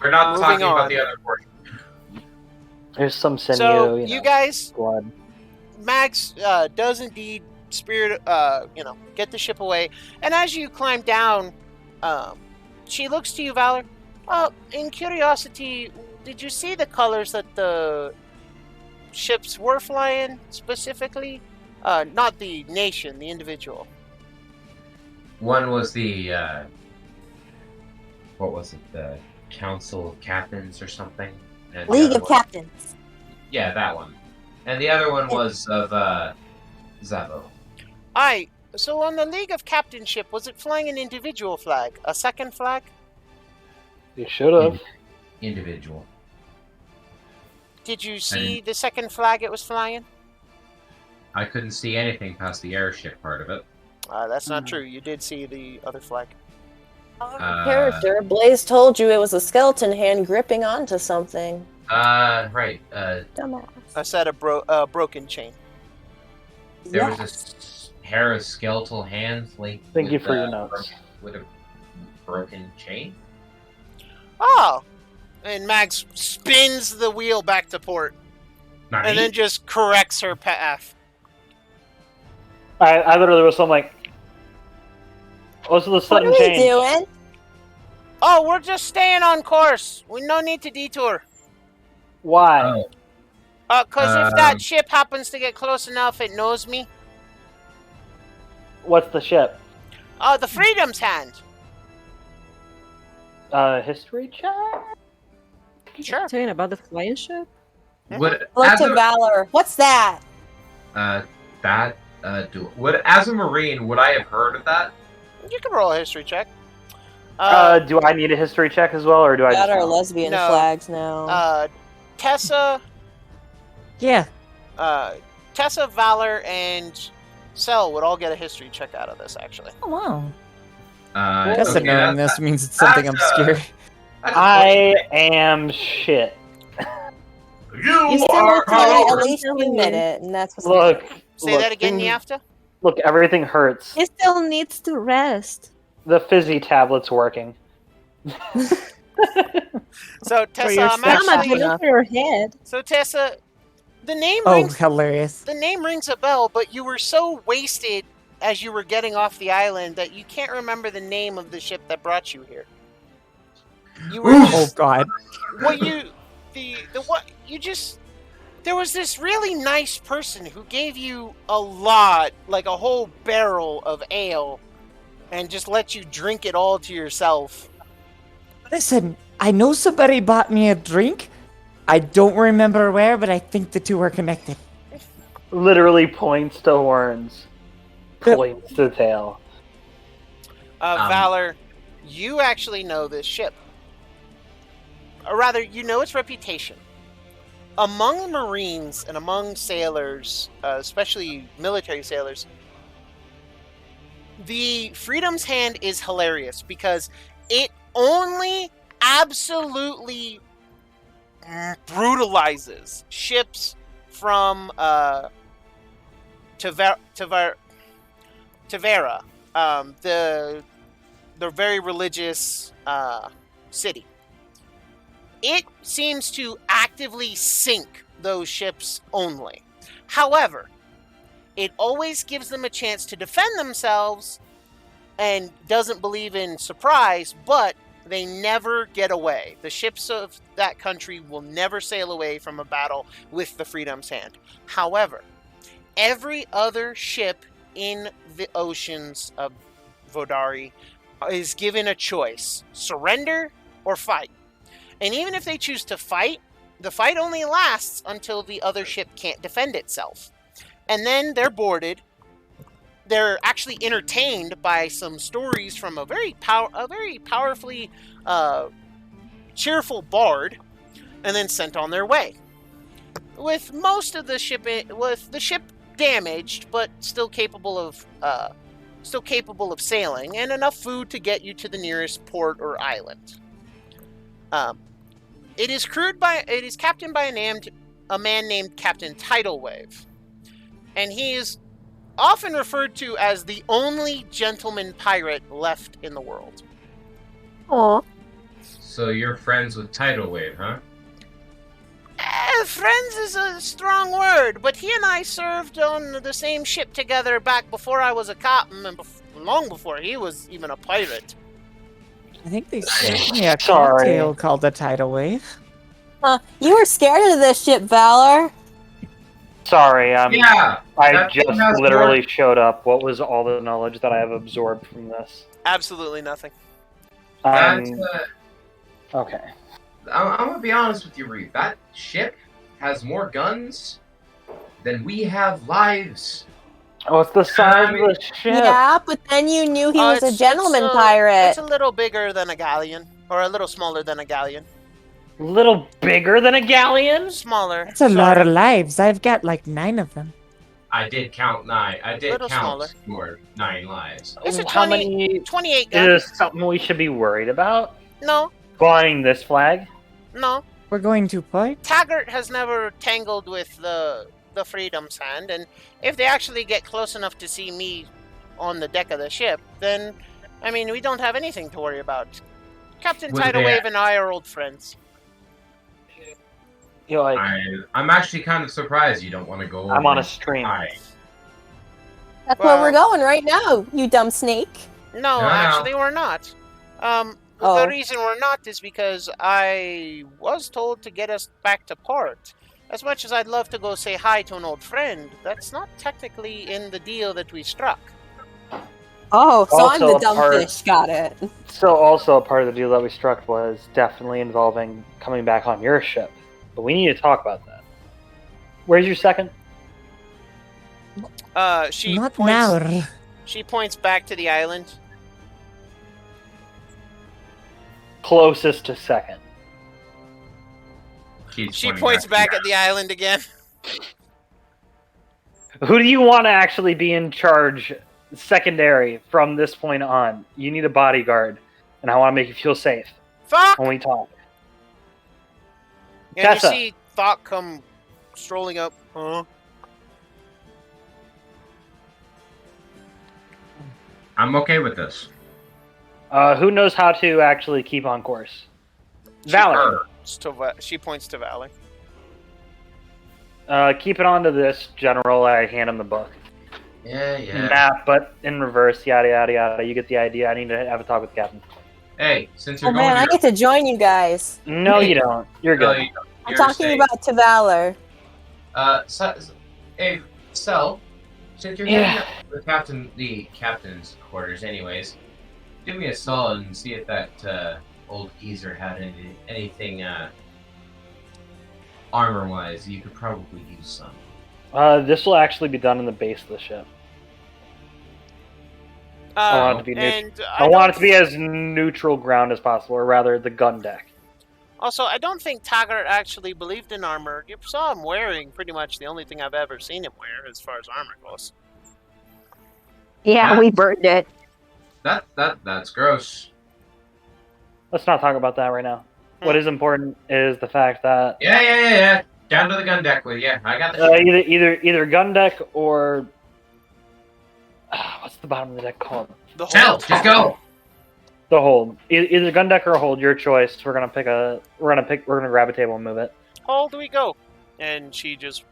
We're not Moving talking on. about the other portion. There's some sinew, so you you know, guys, blood. Max does indeed get the ship away, and as you climb down, she looks to you, Valor. In curiosity, did you see the colors that the ships were flying specifically? Not the nation, the individual. One was the what was it? The Council of Captains or something. And the League other of one- Captains. Yeah, that one. And the other one was of Zabo. Aye. So on the League of Captainship, was it flying an individual flag, a second flag? You should have. Individual. Did you see the second flag it was flying? I couldn't see anything past the airship part of it. That's not true. You did see the other flag. Character, Blaze told you it was a skeleton hand gripping onto something. Right. Dumbass. I said a broken chain. There was Yes. pair of skeletal hands linked Thank you with, for your notes. with a broken chain. Oh! And Max spins the wheel back to port. Not And then just corrects her path. I literally was so like, what's the What sudden are we change? doing? Oh, we're just staying on course. We no need to detour. Why? Because if that ship happens to get close enough, it knows me. What's the ship? The Freedom's Hand. History check? Sure. Talking about the flying ship? Would Look as to a, Valor. What's that? as a Marine, would I have heard of that? You can roll a history check. Do I need a history check as well, or do I Got just our know? lesbian No. flags now. Tessa, Yeah. Tessa, Valor, and Cell would all get a history check out of this, actually. Oh, wow. Okay, Guess knowing this means it's something that's, obscure. I am shit. You still are have to at I'm least telling admit you. it, and that's what's Look. Say look, that again, things- Yafta? Look, everything hurts. He still needs to rest. The fizzy tablet's working. So, Tessa, your I'm staff. Mama, actually... do look for your head. So, Tessa, the name Oh, rings... hilarious. The name rings a bell, but you were so wasted as you were getting off the island that you can't remember the name of the ship that brought you here. You were Oof. Oh, just... God. What you... The what... You just... There was this really nice person who gave you a lot, like a whole barrel of ale, and just let you drink it all to yourself. Listen, I know somebody bought me a drink. I don't remember where, but I think the two are connected. Literally points to horns. Yep. Points to tail. Valor, you actually know this ship. Or rather, you know its reputation. Among Marines and among sailors, especially military sailors, the Freedom's Hand is hilarious because it only absolutely brutalizes ships from Tavera, the very religious city. It seems to actively sink those ships only. However, it always gives them a chance to defend themselves and doesn't believe in surprise, but they never get away. The ships of that country will never sail away from a battle with the Freedom's Hand. However, every other ship in the oceans of Vodari is given a choice: surrender or fight. And even if they choose to fight, the fight only lasts until the other ship can't defend itself. And then they're boarded. They're actually entertained by some stories from a very powerfully cheerful bard, and then sent on their way. With most of the ship, with the ship damaged, but still capable of sailing, and enough food to get you to the nearest port or island. It is captained by a man named Captain Tidalwave, and he is often referred to as the only gentleman pirate left in the world. Aw. So you're friends with Tidal Wave, huh? Friends is a strong word, but he and I served on the same ship together back before I was a captain, and long before he was even a pirate. I think they sent me a Sorry. cocktail called the Tidal Wave. You were scared of this ship, Valor. Sorry, Yeah. I that just thing has literally showed up. What was all the knowledge that I have absorbed from this? Absolutely nothing. That's, Okay. I'm gonna be honest with you, Reeve. That ship has more guns than we have lives. Oh, it's the size of the ship. Yeah, but then you knew he was a It's gentleman It's pirate. a little bigger than a galleon, or a little smaller than a galleon. Little bigger than a galleon? Smaller. That's a lot of lives. I've got like 9 of them. I did count 9. I did Little count smaller. your 9 lives. It's a How 20 many? 28 Is gun. this something we should be worried about? No, Flying this flag? no. We're going to port? Taggart has never tangled with the the Freedom's Hand, and if they actually get close enough to see me on the deck of the ship, then, I mean, we don't have anything to worry about. Captain Would Tidal they- Wave and I are old friends. You're like, I'm actually kind of surprised you don't want to go. I'm on a and stream. Hi. That's Well- where we're going right now, you dumb snake. No, No. actually, we're not. Oh. The reason we're not is because I was told to get us back to port. As much as I'd love to go say hi to an old friend, that's not technically in the deal that we struck. Oh, so I'm Also the a dumb part- fish. Got it. So also a part of the deal that we struck was definitely involving coming back on your ship. But we need to talk about that. Where's your second? She Not points, now. She points back to the island. Closest to second. She points back at the island again. Who do you want to actually be in charge secondary from this point on? You need a bodyguard, and I want to make you feel safe Fuck! when we talk. And Tessa. you see Thought come strolling up. Huh? I'm okay with this. Who knows how to actually keep on course? Valerie. She points to Valley. Keep it on to this, General. I hand him the book. Yeah. Map, but in reverse, yada, yada, yada. You get the idea. I need to have a talk with the captain. Hey, since Oh you're going man, I to get to join you guys. No, you don't. You're good. I'm talking about to Valor. Hey, Sel, since you're heading up to the captain's quarters, anyways, do me a solid and see if that old geezer had anything armor-wise. You could probably use some. This will actually be done in the base of the ship. I want it to be and I want it to be as neutral ground as possible, or rather, the gun deck. Also, I don't think Taggart actually believed in armor. You saw him wearing pretty much the only thing I've ever seen him wear as far as armor goes. Yeah, we burned it. That's gross. Let's not talk about that right now. What is important is the fact that Yeah. Down to the gun deck with you. I got the either gun deck or what's the bottom of the deck called? The Sel, hold. just go. The hold. Either gun deck or hold. Your choice. We're gonna grab a table and move it. Hold we go. And she just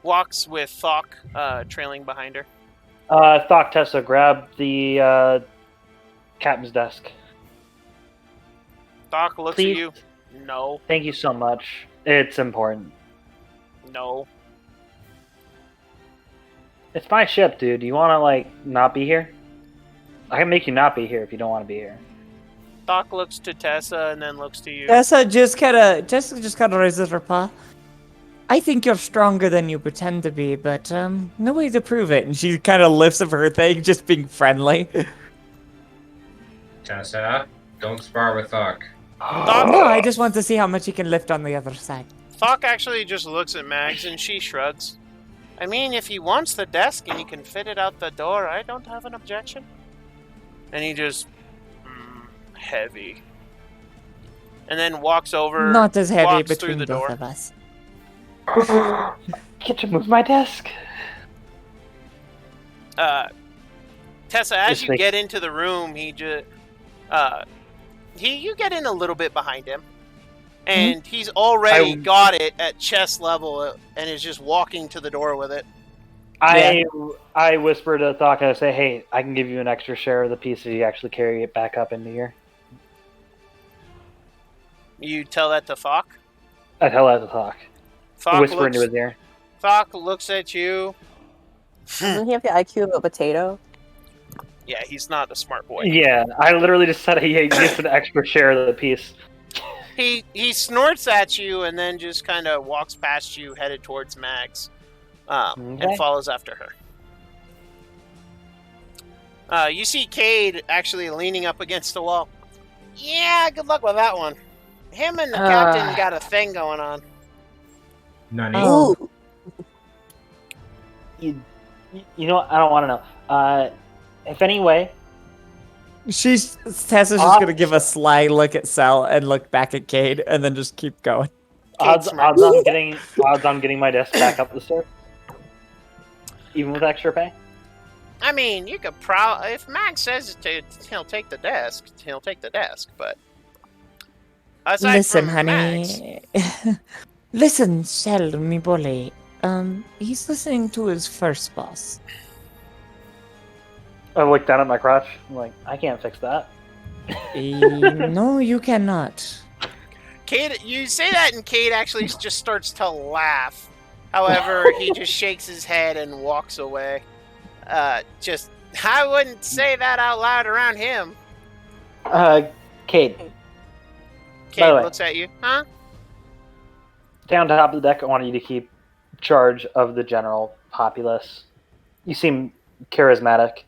walks with Thok trailing behind her. Thok, Tessa, grab the captain's desk. Thok looks Please. at you. No. Thank you so much. It's important. No. It's my ship, dude. Do you want to not be here? I can make you not be here if you don't want to be here. Thok looks to Tessa and then looks to you. Tessa just kind of raises her paw. I think you're stronger than you pretend to be, but no way to prove it. And she kind of lifts up her thing, just being friendly. Tessa, don't spar with Thok. No, I just want to see how much he can lift on the other side. Thok actually just looks at Mags and she shrugs. I mean, if he wants the desk and he can fit it out the door, I don't have an objection. And he just... heavy. And then walks over... Not as heavy walks through between the both door. of us. Get to move my desk. Tessa, as Just you like- get into the room, you get in a little bit behind him. And he's already got it at chest level and is just walking to the door with it. I whisper to Thok and I say, hey, I can give you an extra share of the piece if you actually carry it back up into here. You tell that to Thok? I tell that to Thok. Thok Whisper into his ear. Thok looks at you. Doesn't he have the IQ of a potato? Yeah, he's not a smart boy. Yeah, I literally just said he gets an extra share of the piece. He snorts at you and then just kind of walks past you, headed towards Mags, and follows after her. You see Cade actually leaning up against the wall. Yeah, good luck with that one. Him and the captain got a thing going on. Nani? Ooh. You know what? I don't want to know. If anyway, Tessa's just gonna give a sly look at Sal and look back at Cade, and then just keep going. odds on getting my desk back up the stairs. Even with extra pay? I mean, you could if Max says he'll take the desk, he'll take the desk, but aside Listen, from Max, honey. Listen, Shell Mibole. He's listening to his first boss. I look down at my crotch. I'm like, I can't fix that. No, you cannot. Cade, you say that, and Cade actually just starts to laugh. However, he just shakes his head and walks away. I wouldn't say that out loud around him. Cade. Cade looks at you. Huh? Down top of the deck, I want you to keep charge of the general populace. You seem charismatic.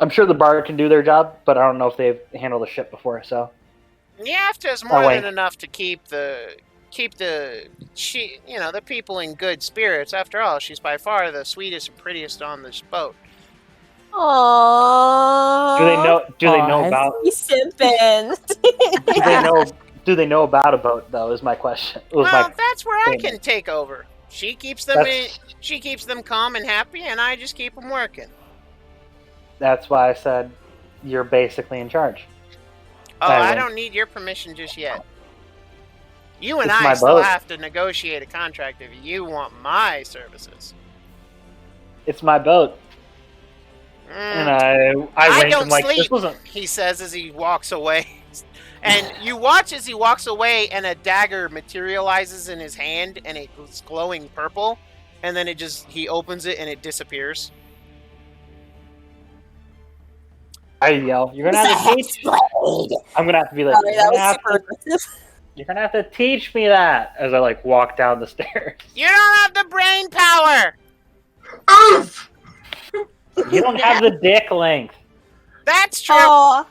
I'm sure the bard can do their job, but I don't know if they've handled a ship before, so. Yafta is more than enough to keep the people in good spirits. After all, she's by far the sweetest and prettiest on this boat. Aww. Do they know about? He's simping. Do they know about a boat though? Is my question. That's where I can take over. She keeps them She keeps them calm and happy, and I just keep them working. That's why I said you're basically in charge. Oh, I don't need your permission just yet. You and I still have to negotiate a contract if you want my services. It's my boat. And I don't like, sleep, this wasn't... he says as he walks away. And you watch as he walks away, and a dagger materializes in his hand, and it's glowing purple. And then he opens it, and it disappears. I yell, "You're gonna have to teach!" I'm gonna have to be like, "You're gonna have to teach me that." As I walk down the stairs. You don't have the brain power. Oof! You don't have the dick length. That's true. I'm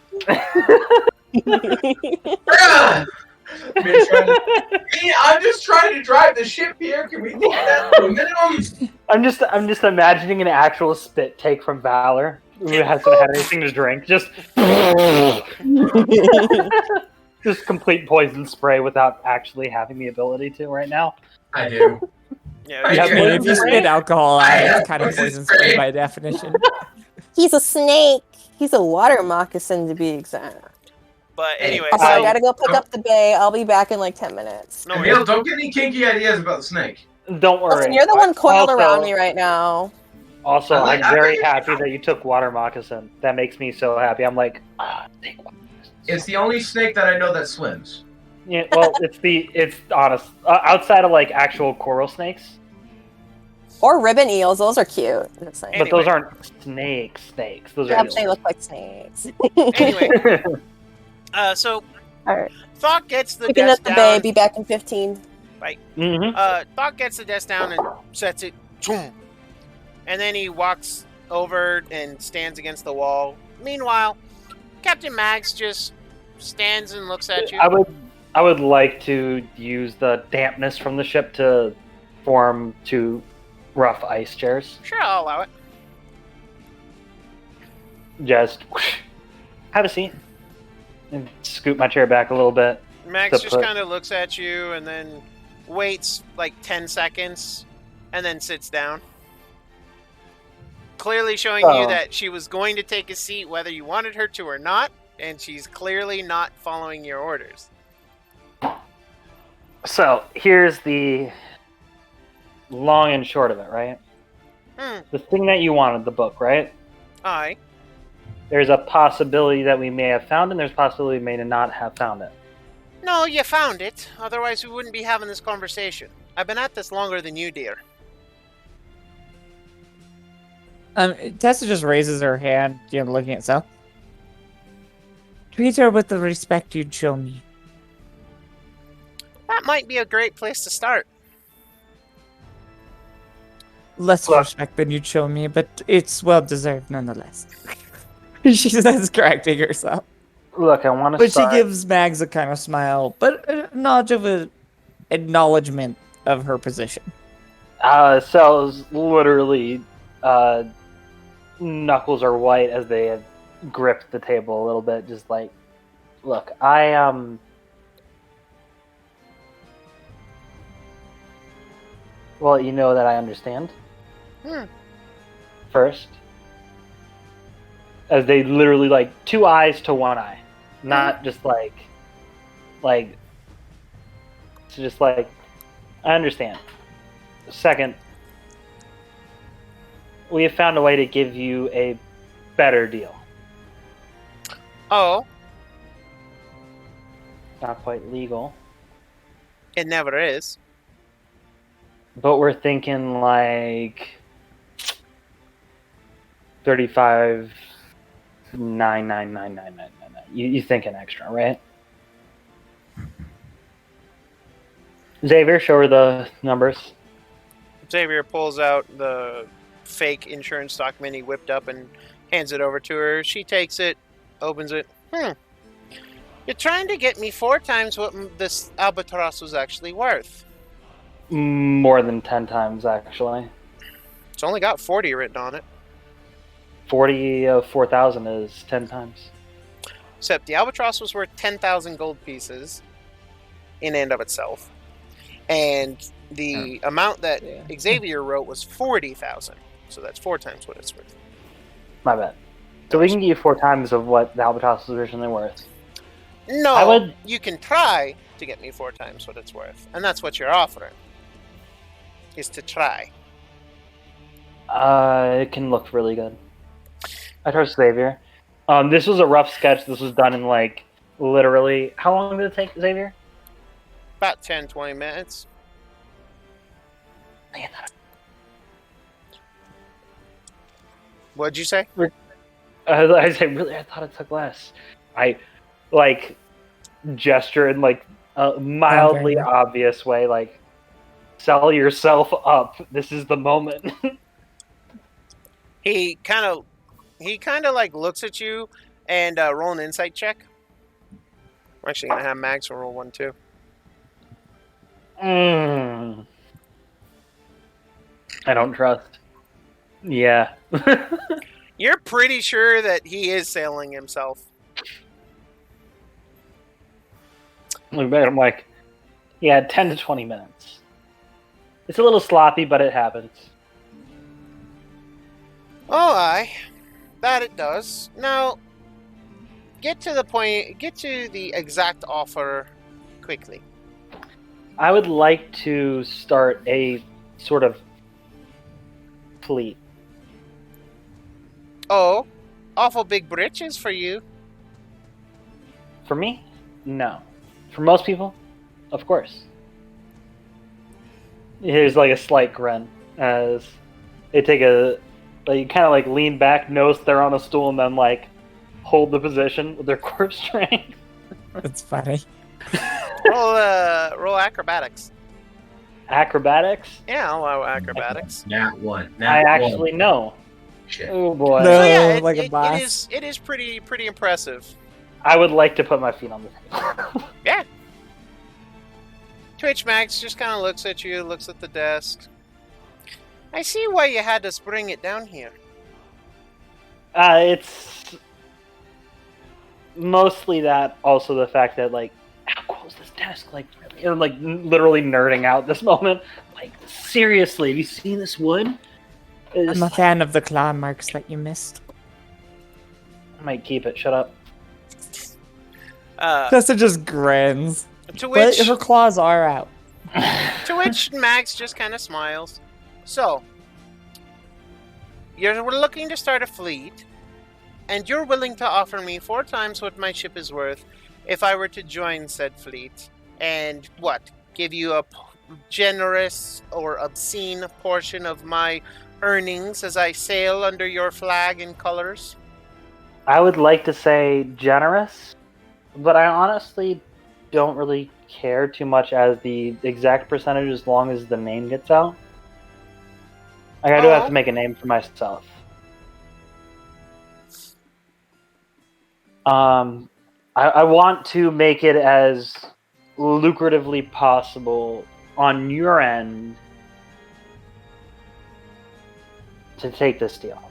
just trying to drive the ship here. Can we take that to a minimum? I'm just imagining an actual spit take from Valor, who hasn't had anything to drink. Just complete poison spray without actually having the ability to right now. I do. Yeah, if you spit alcohol out, it's kind of poison spray by definition. He's a snake. He's a water moccasin, to be exact. But anyway, also, I gotta go pick up the bay. I'll be back in 10 minutes. No, Emil, don't get any kinky ideas about the snake. Don't worry. Listen, you're the one coiled around me right now. Also, I'm very happy that you took water moccasin. That makes me so happy. I'm like, take water moccasin. It's the only snake that I know that swims. Yeah, well, it's honest. Outside of actual coral snakes. Or ribbon eels, those are cute. But those aren't snakes. Those are eels. They look like snakes. Anyway, so Alright. Thought gets the Picking desk up the down. bay, be back in 15. Right. Mm-hmm. Thought gets the desk down and sets it. And then he walks over and stands against the wall. Meanwhile, Captain Max just stands and looks at you. I would like to use the dampness from the ship to form 2 rough ice chairs. Sure, I'll allow it. Just have a seat and scoot my chair back a little bit. Max just kind of looks at you and then waits 10 seconds and then sits down. Clearly showing you that she was going to take a seat whether you wanted her to or not, and she's clearly not following your orders. So, here's the long and short of it, right? The thing that you wanted, the book, right? Aye. There's a possibility that we may have found it, and there's a possibility we may not have found it. No, you found it. Otherwise, we wouldn't be having this conversation. I've been at this longer than you, dear. Tessa just raises her hand, looking at Sal. Treat her with the respect you'd show me. That might be a great place to start. Less respect than you'd show me, but it's well-deserved nonetheless. She says, correcting herself. Look, I want to But she gives Mags a kind of smile, but a nod of an acknowledgement of her position. Sal's literally... knuckles are white as they have gripped the table a little bit, just look, well, you know that I understand. First, as they literally like 2 eyes to 1 eye, not just like it's just like I understand. Second, we have found a way to give you a better deal. Oh, Not quite legal, it never is. but we're thinking like 35 9999999. You thinking extra, right? Xavier, show her the numbers. Xavier pulls out the fake insurance document he whipped up and hands it over to her. She takes it, opens it. You're trying to get me 4 times what this albatross was actually worth. More than 10 times, actually. It's only got 40 written on it. 40 of 4,000 is 10 times. Except the albatross was worth 10,000 gold pieces in and of itself. And the amount that Xavier wrote was 40,000. So that's 4 times what it's worth. My bad. So we can give you 4 times of what the albatross was originally worth. No, you can try to get me 4 times what it's worth. And that's what you're offering. Is to try. It can look really good. I trust Xavier. This was a rough sketch. This was done in like literally. How long did it take, Xavier? About 10-20 minutes. What'd you say? I said, really? I thought it took less. I like gesture in like a mildly obvious way, like sell yourself up. This is the moment. He kind of like looks at you and roll an insight check. We're actually gonna have Max roll one too. I don't trust. Yeah. You're pretty sure that he is selling himself. I'm like, yeah, 10 to 20 minutes. It's a little sloppy, but it happens. Oh, aye. That it does. Now, get to the point, get to the exact offer quickly. I would like to start a sort of fleet. Oh, awful big britches for you. For me? No. For most people? Of course. Here's like a slight grin as they take a, like, kind of like lean back, notice they're on a stool, and then like hold the position with their core strength. That's funny. Roll acrobatics. Acrobatics? Yeah, I'll allow acrobatics. Nat 1. I actually know. Shit. Oh boy. No. So yeah, like a boss. it is pretty impressive. I would like to put my feet on the table. Yeah. Twitch Max just kind of looks at you, looks at the desk. I see why you had to bring it down here. It's mostly that, also the fact that, like, how cool is this desk? Like, I'm like literally nerding out this moment. Like, seriously, have you seen this wood? I'm a fan of the claw marks that you missed. I might keep it. Shut up. Tessa just grins. To But which her claws are out. To which Max just kind of smiles. So, we're looking to start a fleet, and you're willing to offer me 4 times what my ship is worth if I were to join said fleet, and give you a generous or obscene portion of my earnings as I sail under your flag and colors? I would like to say generous, but I honestly don't really care too much as the exact percentage as long as the name gets out. Like, I do have to make a name for myself. I want to make it as lucratively possible on your end to take this deal.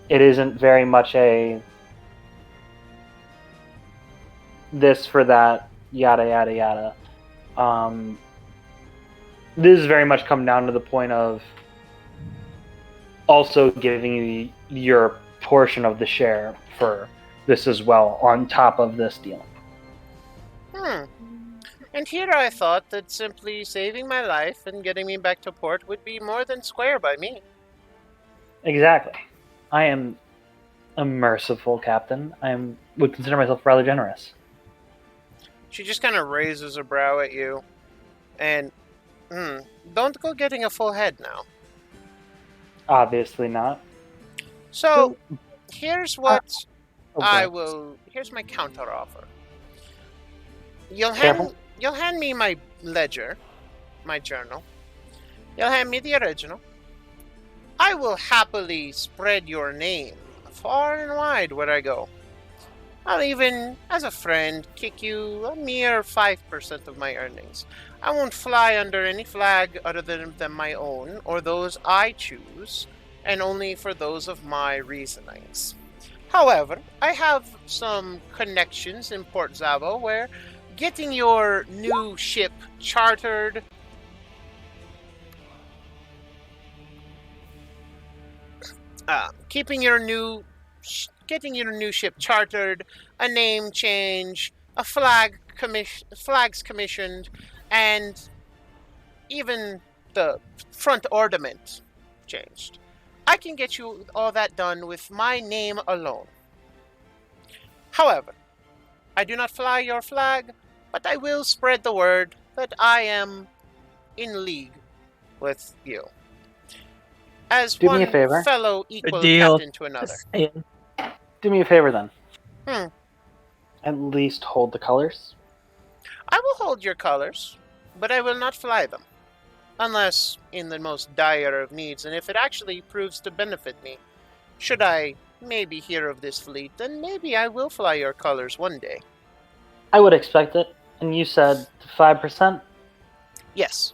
It isn't very much a this for that, yada yada yada. This is very much come down to the point of also giving you your portion of the share for this as well, on top of this deal. And here I thought that simply saving my life and getting me back to port would be more than square by me. Exactly. I am a merciful captain. Would consider myself rather generous. She just kind of raises a brow at you, and don't go getting a full head now. Obviously not. So, here's what Okay. Here's my counter offer. You'll Careful. hand me my ledger, my journal. You'll hand me the original. I will happily spread your name far and wide where I go. I'll even, as a friend, kick you a mere 5% of my earnings. I won't fly under any flag other than my own, or those I choose, and only for those of my reasonings. However, I have some connections in Port Zabo where getting your new ship chartered, getting your new ship chartered, a name change, a flags commissioned, and even the front ornament changed. I can get you all that done with my name alone. However, I do not fly your flag, but I will spread the word that I am in league with you. As Do one me a favor. fellow equal deal. captain to another. Do me a favor then. Hmm. At least hold the colors. I will hold your colors, but I will not fly them. Unless in the most dire of needs, and if it actually proves to benefit me. Should I maybe hear of this fleet, then maybe I will fly your colors one day. I would expect it. And you said 5%? Yes.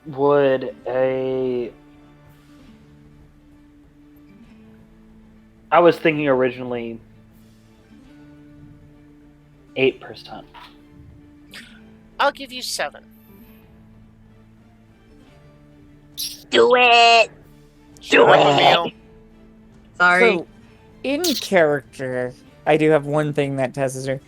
Would I was thinking originally 8%. I'll give you 7. Do it. Shut up, Emil. Sorry. So, in character, I do have one thing that Tessa's her.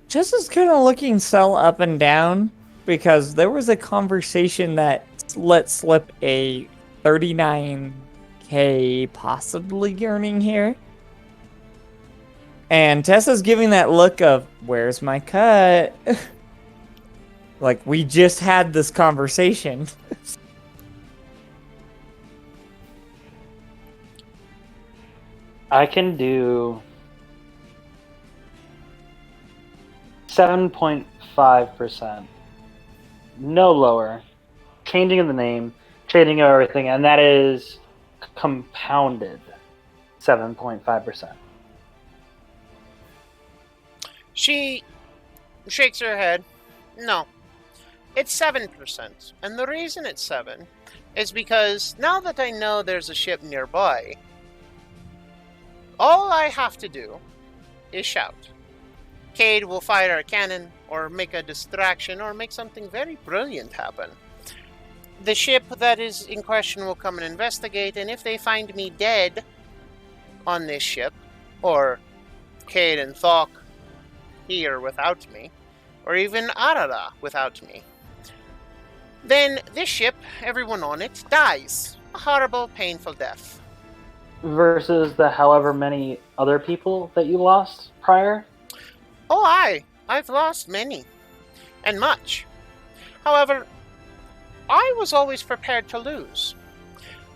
Tessa's kind of looking Cell up and down because there was a conversation that let slip a 39K possibly earning here. And Tessa's giving that look of, where's my cut? Like, we just had this conversation. I can do 7.5%. No lower. Changing of the name, changing of everything, and that is compounded 7.5%. She shakes her head. No. It's 7%. And the reason it's 7 is because now that I know there's a ship nearby, all I have to do is shout. Cade will fire a cannon, or make a distraction, or make something very brilliant happen. The ship that is in question will come and investigate, and if they find me dead on this ship, or Cade and Thok here without me, or even Arara without me, then this ship, everyone on it, dies. A horrible, painful death. Versus the however many other people that you lost prior? Oh, I've lost many, and much. However, I was always prepared to lose,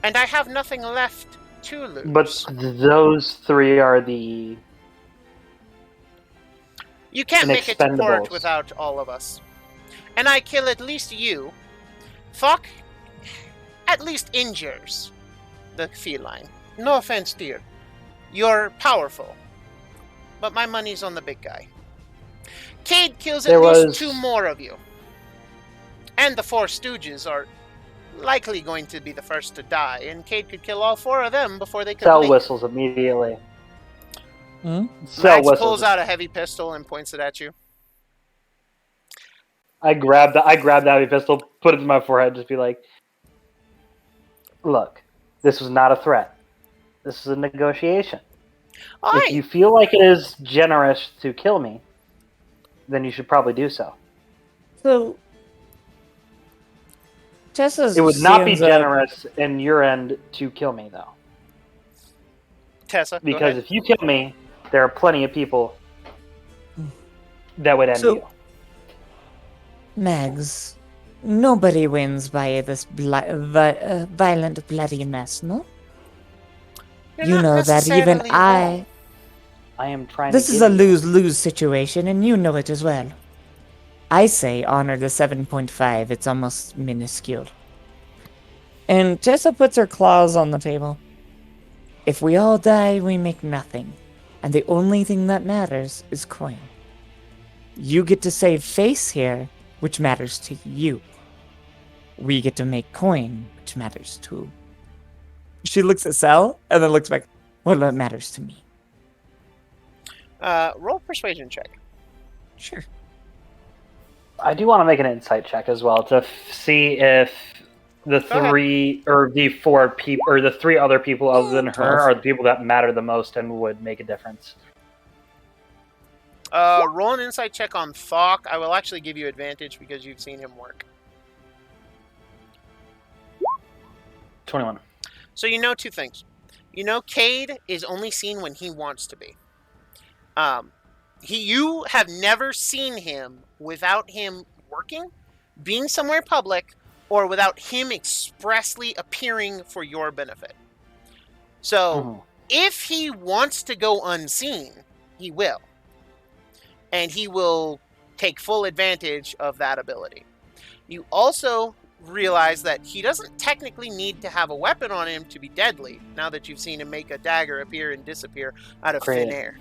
and I have nothing left to lose. But those 3 are the... You can't make it to port Inexpendables. without all of us. And I kill at least you. Thok at least injures the feline. No offense, dear. You're powerful. But my money's on the big guy. Cade kills at least 2 more of you. And the 4 Stooges are likely going to be the first to die, and Cade could kill all 4 of them before they could Cell blink. whistles immediately. Hmm? Cell Max whistles. pulls out a heavy pistol and points it at you. I grab the heavy pistol, put it to my forehead, just be like, look, This was not a threat. This is a negotiation. All If right. you feel like it is generous to kill me, then you should probably do so. So, Tessa It would not be stands up. generous in your end to kill me, though. Tessa, go Because ahead. if you kill me, there are plenty of people that would end you. Mags, nobody wins by this violent, bloody mess, no? You're You not know that even necessarily I... wrong. I am trying This to is give a you- lose-lose situation, and you know it as well. I say honor the 7.5. It's almost minuscule. And Tessa puts her claws on the table. If we all die, we make nothing. And the only thing that matters is coin. You get to save face here, which matters to you. We get to make coin, which matters to... She looks at Sal, and then looks back. Well, that matters to me. Roll persuasion check. Sure. I do want to make an insight check as well to see if the three or the four people or the three other people other than her 12. are the people that matter the most and would make a difference. Roll an insight check on Thok. I will actually give you advantage because you've seen him work. 21. So you know two things. You know Cade is only seen when he wants to be. You have never seen him without him working, being somewhere public, or without him expressly appearing for your benefit. So if he wants to go unseen, he will. And he will take full advantage of that ability. You also realize that he doesn't technically need to have a weapon on him to be deadly, now that you've seen him make a dagger appear and disappear out of thin air.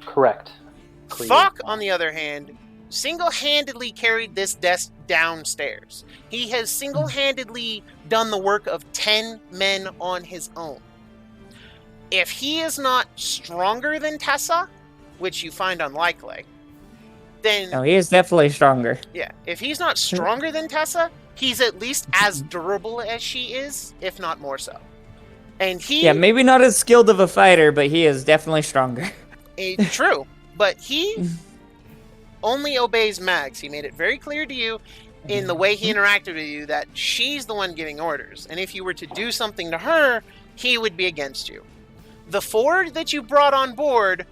Correct. Thok, on the other hand, single-handedly carried this desk downstairs. He has single-handedly done the work of 10 men on his own. If he is not stronger than Tessa, which you find unlikely, then... No, he is definitely stronger. Yeah, if he's not stronger than Tessa, he's at least as durable as she is, if not more so. And he... Yeah, maybe not as skilled of a fighter, but he is definitely stronger. True, but he only obeys Mags. He made it very clear to you in the way he interacted with you that she's the one giving orders. And if you were to do something to her, he would be against you. The four that you brought on board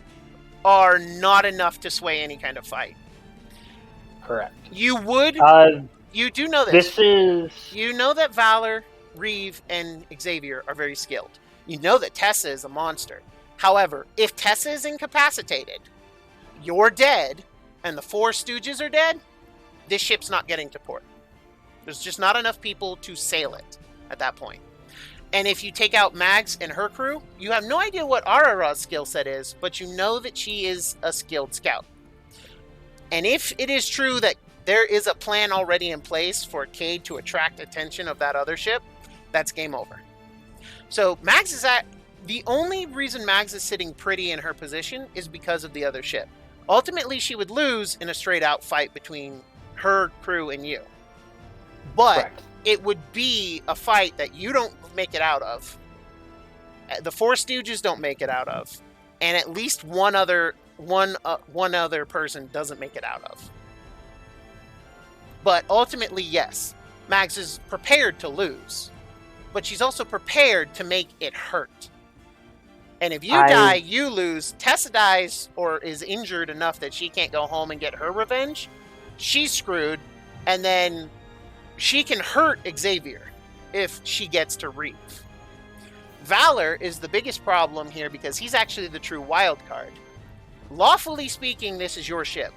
are not enough to sway any kind of fight. Correct. You would... you do know this. You know that Valor, Reeve, and Xavier are very skilled. You know that Tessa is a monster. However, if Tessa is incapacitated, you're dead, and the four stooges are dead, this ship's not getting to port. There's just not enough people to sail it at that point. And if you take out Mags and her crew, you have no idea what Arara's skill set is, but you know that she is a skilled scout. And if it is true that there is a plan already in place for Cade to attract attention of that other ship, that's game over. So Mags is at... The only reason Mags is sitting pretty in her position is because of the other ship. Ultimately, she would lose in a straight-out fight between her crew and you. But it would be a fight that you don't make it out of. The Four Stooges don't make it out of. And at least one other person doesn't make it out of. But ultimately, yes, Mags is prepared to lose. But she's also prepared to make it hurt. And if you die, you lose. Tessa dies or is injured enough that she can't go home and get her revenge. She's screwed. And then she can hurt Xavier if she gets to Reeve. Valor is the biggest problem here because he's actually the true wild card. Lawfully speaking, this is your ship.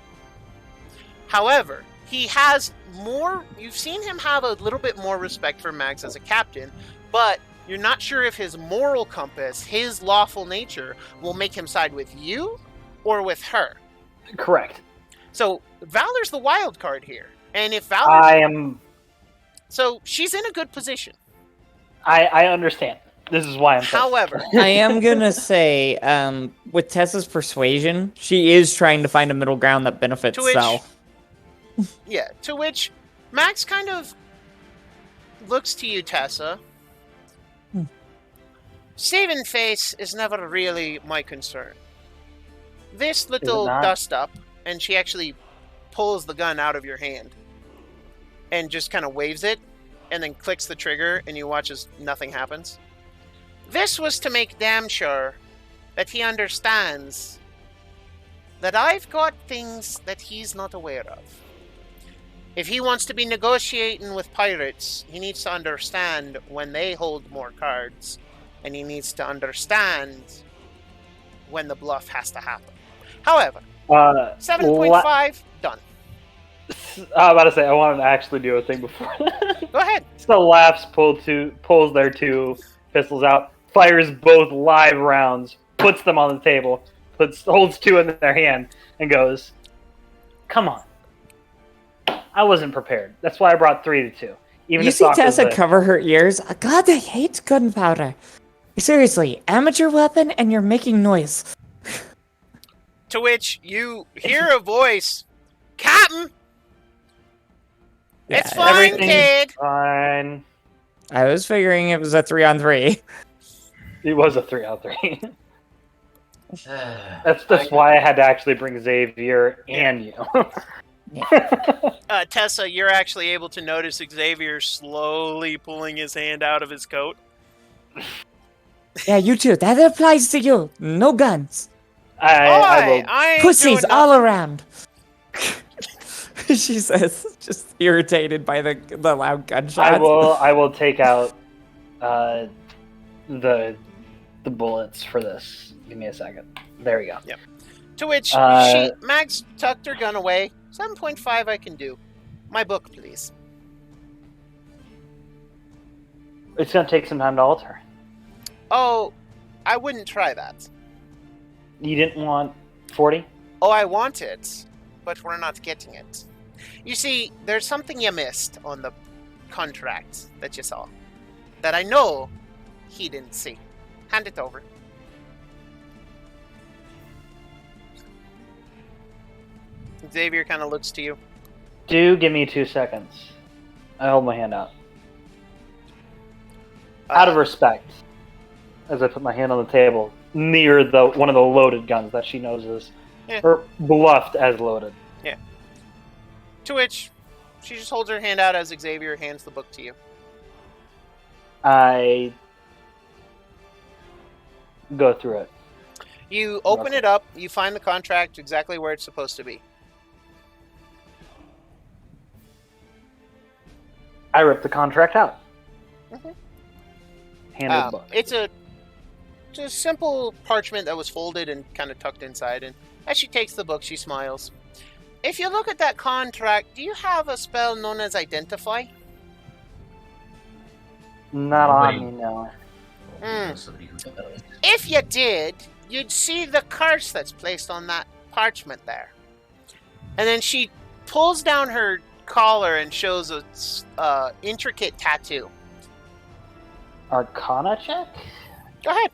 However, he has more... You've seen him have a little bit more respect for Mags as a captain, but... You're not sure if his moral compass, his lawful nature, will make him side with you or with her. Correct. So, Valor's the wild card here. And if Valor... So, she's in a good position. I understand. This is why I'm... However... I am gonna say, with Tessa's persuasion, she is trying to find a middle ground that benefits Sal. Yeah, to which Max kind of looks to you, Tessa, Saving face is never really my concern. This it little not? dust up, and she actually pulls the gun out of your hand and just kind of waves it and then clicks the trigger, and you watch as nothing happens. This was to make damn sure that he understands that I've got things that he's not aware of. If he wants to be negotiating with pirates, he needs to understand when they hold more cards, and he needs to understand when the bluff has to happen. However, 7.5, done. I'm about to say, I wanted to actually do a thing before that. Go ahead. So laughs, pulls their 2 pistols out, fires both live rounds, puts them on the table, holds 2 in their hand, and goes, "Come on. I wasn't prepared. That's why I brought 3 to 2. Even You if see Doc was Tessa there." cover her ears. God, I hate gunpowder. Seriously, amateur weapon and you're making noise. To which you hear a voice, "Captain! Yeah, It's fine, Everything's kid!" fine. I was figuring it was a 3-on-3. It was a 3-on-3. Uh, That's why I had to actually bring Xavier and you. Tessa, you're actually able to notice Xavier slowly pulling his hand out of his coat. Yeah, you too. That applies to you. No guns. I will. I ain't Pussies doing all nothing. around. She says, just irritated by the loud gunshots. I will take out the bullets for this. Give me a second. There we go. Yep. To which Max tucked her gun away. 7.5 I can do. My book, please. It's gonna take some time to alter. Oh, I wouldn't try that. You didn't want 40? Oh, I want it, but we're not getting it. You see, there's something you missed on the contract that you saw that I know he didn't see. Hand it over. Xavier kind of looks to you. Do give me 2 seconds. I hold my hand out. Out of respect, as I put my hand on the table near one of the loaded guns that she knows is, or bluffed as loaded. Yeah. To which she just holds her hand out as Xavier hands the book to you. I go through it. You open it up, you find the contract exactly where it's supposed to be. I rip the contract out. Mm-hmm. Handed book. It's a simple parchment that was folded and kind of tucked inside, and as she takes the book, she smiles. If you look at that contract, do you have a spell known as Identify? Not on me, no. Somebody who does. If you did, you'd see the curse that's placed on that parchment there. And then she pulls down her collar and shows a intricate tattoo. Arcana check? Go ahead.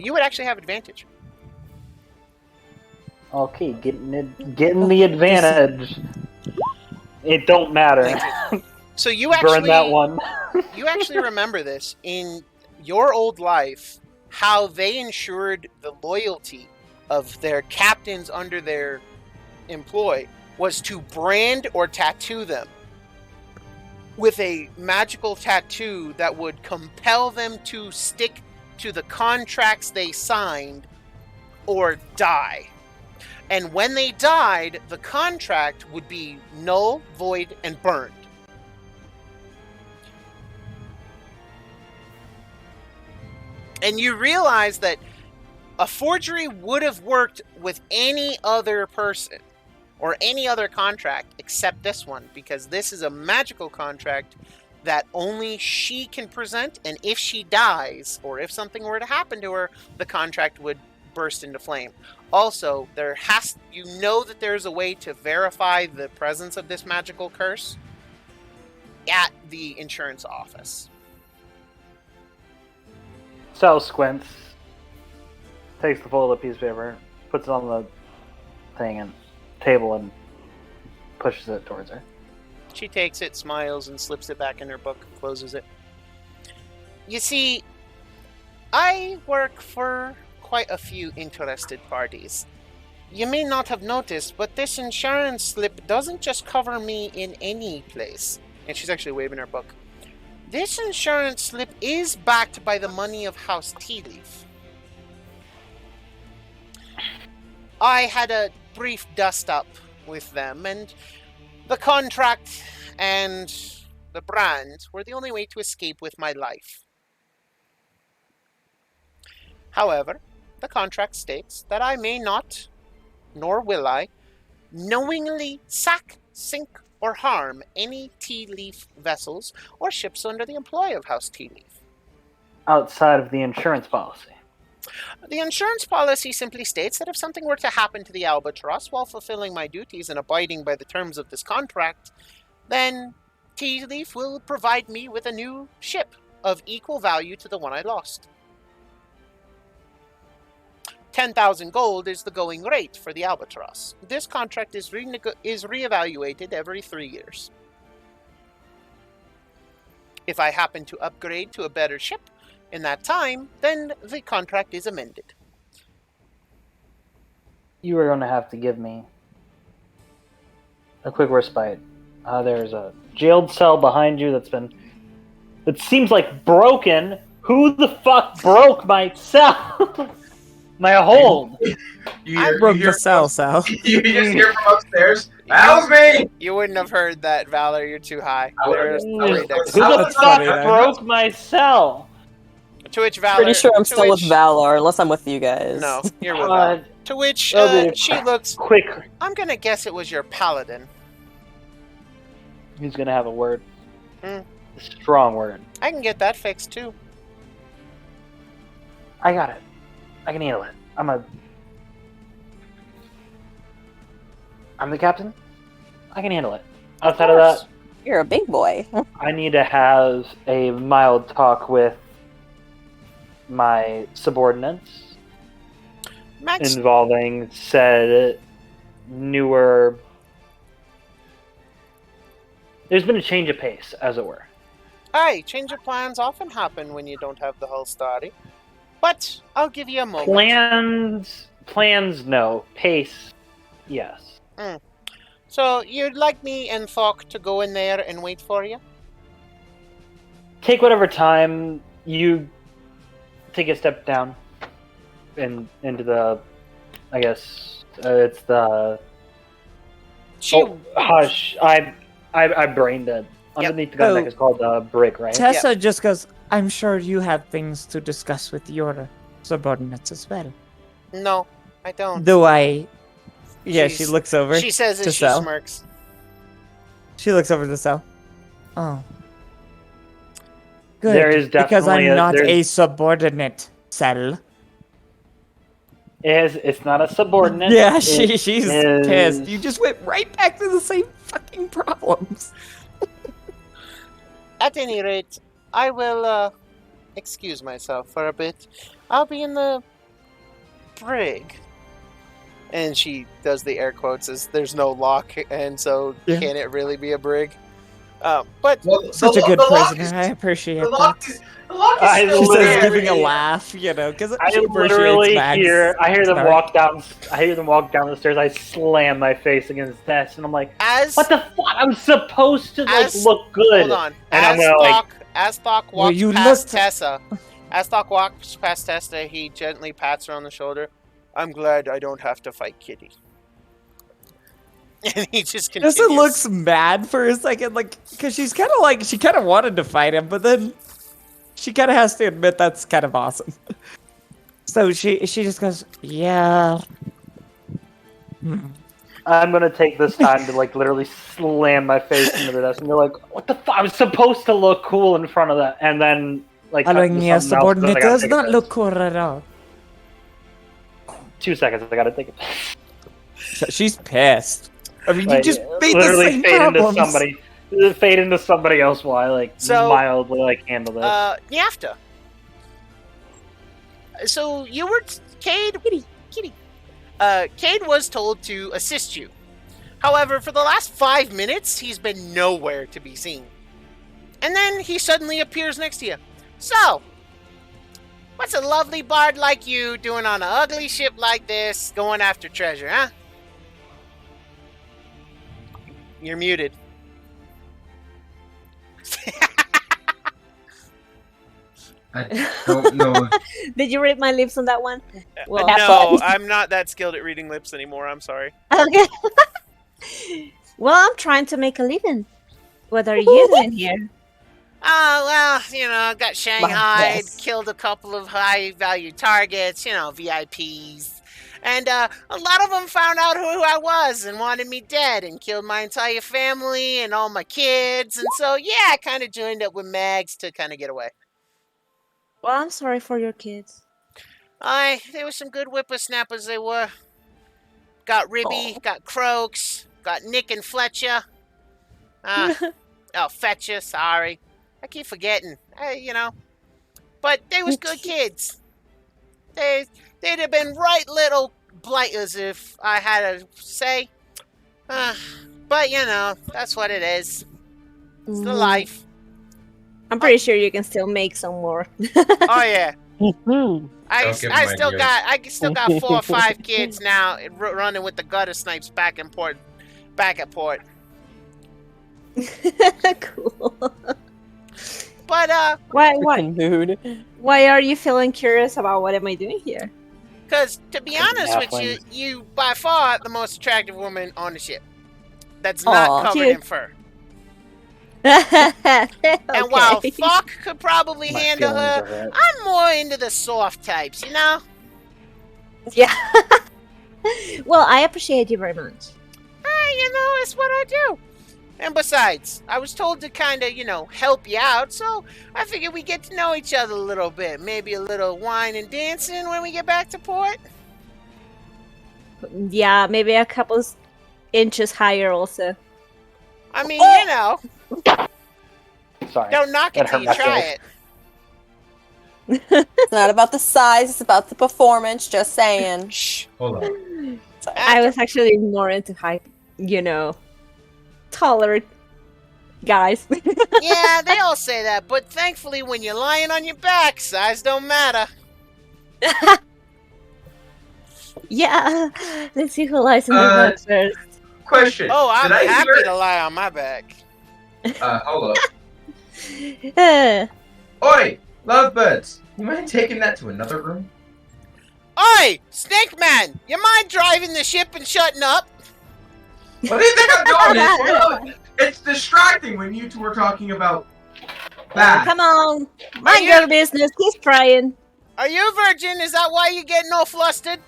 You would actually have advantage. Okay, getting the advantage. It don't matter. So you actually burn that one. You actually remember this in your old life, how they ensured the loyalty of their captains under their employ was to brand or tattoo them with a magical tattoo that would compel them to stick to the contracts they signed or die. And when they died, the contract would be null, void, and burned. And you realize that a forgery would have worked with any other person or any other contract except this one, because this is a magical contract that only she can present, and if she dies or if something were to happen to her, the contract would burst into flame. Also, you know that there's a way to verify the presence of this magical curse at the insurance office. Sal squints, takes the folded piece of paper, puts it on the thing and table and pushes it towards her. She takes it, smiles, and slips it back in her book and closes it. You see, I work for quite a few interested parties. You may not have noticed, but this insurance slip doesn't just cover me in any place. And she's actually waving her book. This insurance slip is backed by the money of House Tea Leaf. I had a brief dust-up with them, and the contract and the brand were the only way to escape with my life. However, the contract states that I may not, nor will I, knowingly sack, sink, or harm any tea leaf vessels or ships under the employ of House Tea Leaf. Outside of the insurance policy. The insurance policy simply states that if something were to happen to the Albatross while fulfilling my duties and abiding by the terms of this contract, then Tea Leaf will provide me with a new ship of equal value to the one I lost. 10,000 gold is the going rate for the Albatross. This contract is reevaluated every 3 years. If I happen to upgrade to a better ship in that time, then the contract is amended. You are going to have to give me a quick respite. There's a jailed cell behind you that seems like broken. Who the fuck broke my cell? My hold. I broke the cell. You just hear from upstairs. That was me. You wouldn't have heard that, Valor. You're too high. Who the fuck broke my cell? To which Valor... Pretty sure I'm still with Valor, unless I'm with you guys. No, you're with Valor. To which she looks... Quick. I'm gonna guess it was your paladin. He's gonna have a word. A strong word. I can get that fixed, too. I got it. I can handle it. I'm the captain. I can handle it. Outside of that, you're a big boy. I need to have a mild talk with my subordinates involving said newer... There's been a change of pace, as it were. Aye, change of plans often happen when you don't have the whole story. But I'll give you a moment. Plans, no. Pace, yes. So you'd like me and Thok to go in there and wait for you? Take whatever time. You take a step down into the... I guess it's the... Hush. I brain dead. Underneath the gun deck is called the brig, right? Tessa just goes, I'm sure you have things to discuss with your subordinates as well. No, I don't. Do I? Yeah, she looks over. She says to as she Sel. smirks. She looks over to Sel. Oh. Good. There is definitely because I'm not a subordinate, Sel. It's not a subordinate. Yeah, she's pissed. You just went right back to the same fucking problems. At any rate, I will excuse myself for a bit. I'll be in the brig. And she does the air quotes as there's no lock, and so can it really be a brig? But such a good prisoner. I appreciate that. She says, giving a laugh, because I literally hear them walk down. I hear them walk down the stairs. I slam my face against the desk, and I'm like, "What the fuck? I'm supposed to look good." Hold on. As Thok walks past Tessa, he gently pats her on the shoulder. I'm glad I don't have to fight Kitty. And he just continues. Tessa looks mad for a second, because she's kind of she kind of wanted to fight him, but then she kind of has to admit that's kind of awesome. So she just goes, yeah. I'm gonna take this time to literally slam my face into the desk, and they're like, "What the fuck? I'm supposed to look cool in front of that," and then following me as subordinate does not look cool at all. 2 seconds. I gotta take it. She's pissed. I mean, you just made the same problems. Fade into somebody else while I mildly handle this. Nyafta. So you were Cade. Kitty. Cade was told to assist you. However, for the last 5 minutes, he's been nowhere to be seen. And then he suddenly appears next to you. So, What's a lovely bard like you doing on an ugly ship like this, going after treasure, huh? You're muted. I don't know. Did you read my lips on that one? Well, No, I'm not that skilled at reading lips anymore. I'm sorry. okay. Well, I'm trying to make a living. What are you doing here? Oh, well, you know, got shanghaied, yes. killed a couple of high-value targets, you know, VIPs. And a lot of them found out who I was and wanted me dead and killed my entire family and all my kids. And so, yeah, I kind of joined up with Mags to kind of get away. Well, I'm sorry for your kids. They were some good whippersnappers, they were. Got Ribby, got Croaks, got Nick and Fletcher. Fetcher, sorry. I keep forgetting, you know. But they was good kids. They'd have been right little blighters if I had to say. But, you know, that's what it is. It's the life. I'm pretty sure you can still make some more. Oh, yeah. I Don't give 'em I still got 4 or 5 kids now running with the gutter snipes back at port. Cool. But Why are you feeling curious about what am I doing here? because to be honest with you, halflings. you by far the most attractive woman on the ship. That's not covered Cute. in fur. Okay. And while Fuck could probably My handle feelings her, are hurt. I'm more into the soft types, you know? Yeah. Well, I appreciate you very much. You know, it's what I do. And besides, I was told to kind of, you know, help you out, so I figured we get to know each other a little bit. Maybe a little wine and dancing when we get back to port. Yeah, maybe a couple inches higher also. I mean, you know, Sorry. don't knock it That till hurt you my try feelings. it. It's not about the size, it's about the performance, just saying. Shh. Hold on. I was actually more into height, taller guys. Yeah, they all say that, but thankfully when you're lying on your back, size don't matter. Yeah. Let's see who lies in the back first. Question. Oh, I'm Did I happy hear? to lie on my back. Hold up. Uh, Oi, lovebirds. You mind taking that to another room? Oi, Snake Man, you mind driving the ship and shutting up? What do you think I'm doing? It's distracting when you two are talking about that. Come on. Mind your business. He's trying. Are you a virgin? Is that why you're getting all flustered?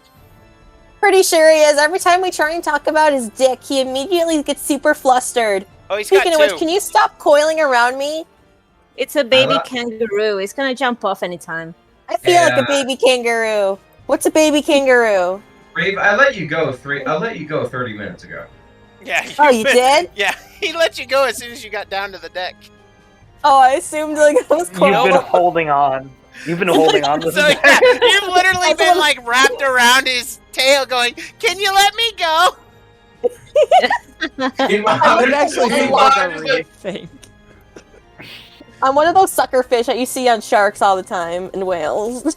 Pretty sure he is. Every time we try and talk about his dick, he immediately gets super flustered. Oh, he's Speaking got of 2. which, can you stop coiling around me? It's a baby Hello? kangaroo. It's gonna jump off anytime. I feel like a baby kangaroo. What's a baby kangaroo? Rave, I let you go 30 minutes ago. Yeah. Oh, you did? Yeah, he let you go as soon as you got down to the deck. Oh, I assumed like I was You've coiled. been holding on. You've been holding on this So entire yeah, you've literally That's been what- like wrapped around his tail going, "Can you let me go?" I would actually be like a reef thing. I'm one of those sucker fish that you see on sharks all the time in whales.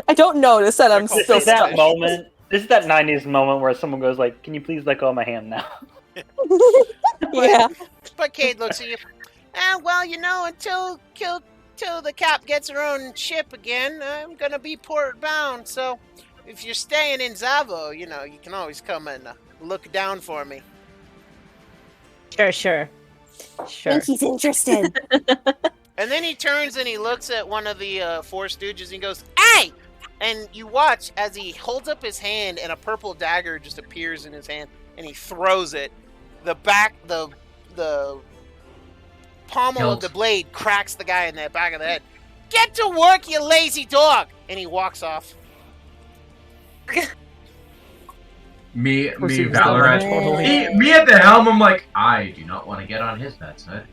I don't notice that I'm They're still This is that stuck. moment. This is that '90s moment where someone goes like, "Can you please let go of my hand now?" Yeah. But Cade looks at you. Well, you know, until the Cap gets her own ship again, I'm gonna be port bound. So, if you're staying in Zavo, you know, you can always come and look down for me. Sure. I think he's interested. And then he turns and he looks at one of the 4 Stooges and he goes, "Hey!" And you watch as he holds up his hand and a purple dagger just appears in his hand and he throws it. The pommel of the blade cracks the guy in the back of the head. "Get to work, you lazy dog!" And he walks off. Me, course he was Valorant. totally- Me at the helm, I'm like, I do not want to get on his bad side.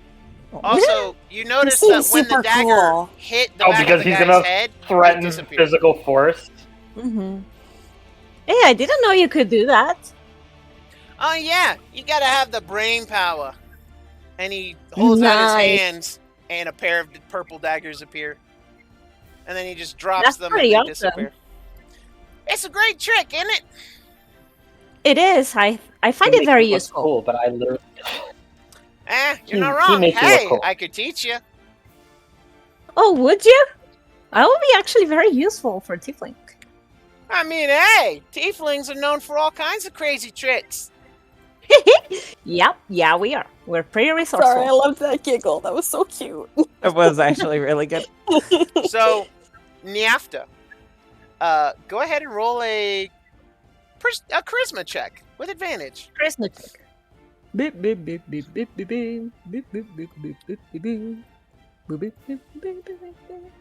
Also, you notice He that seems when the super dagger cool. hit the Oh, back because of the he's guy's gonna head, he Threaten disappeared. physical force. Mm-hmm. Hey, I didn't know you could do that. Oh yeah, you gotta have the brain power. And he holds out his Nice. hands, and a pair of purple daggers appear. And then he just drops That's them pretty and they awesome. disappear. It's a great trick, isn't it? It is. I find He it makes very look useful. Cool, but I literally. You're not He wrong. makes you look Hey, cool. I could teach you. Oh, would you? I would be actually very useful for Tiefling. I mean, hey, tieflings are known for all kinds of crazy tricks. Yep, yeah, we are. We're pretty resourceful. Sorry, I loved that giggle. That was so cute. It was actually really good. So, Niafta, go ahead and roll a charisma check with advantage. Charisma check. Beep beep beep beep beep beep beep beep beep beep beep beep beep beep. Boop, beep, beep, beep, beep, beep, beep,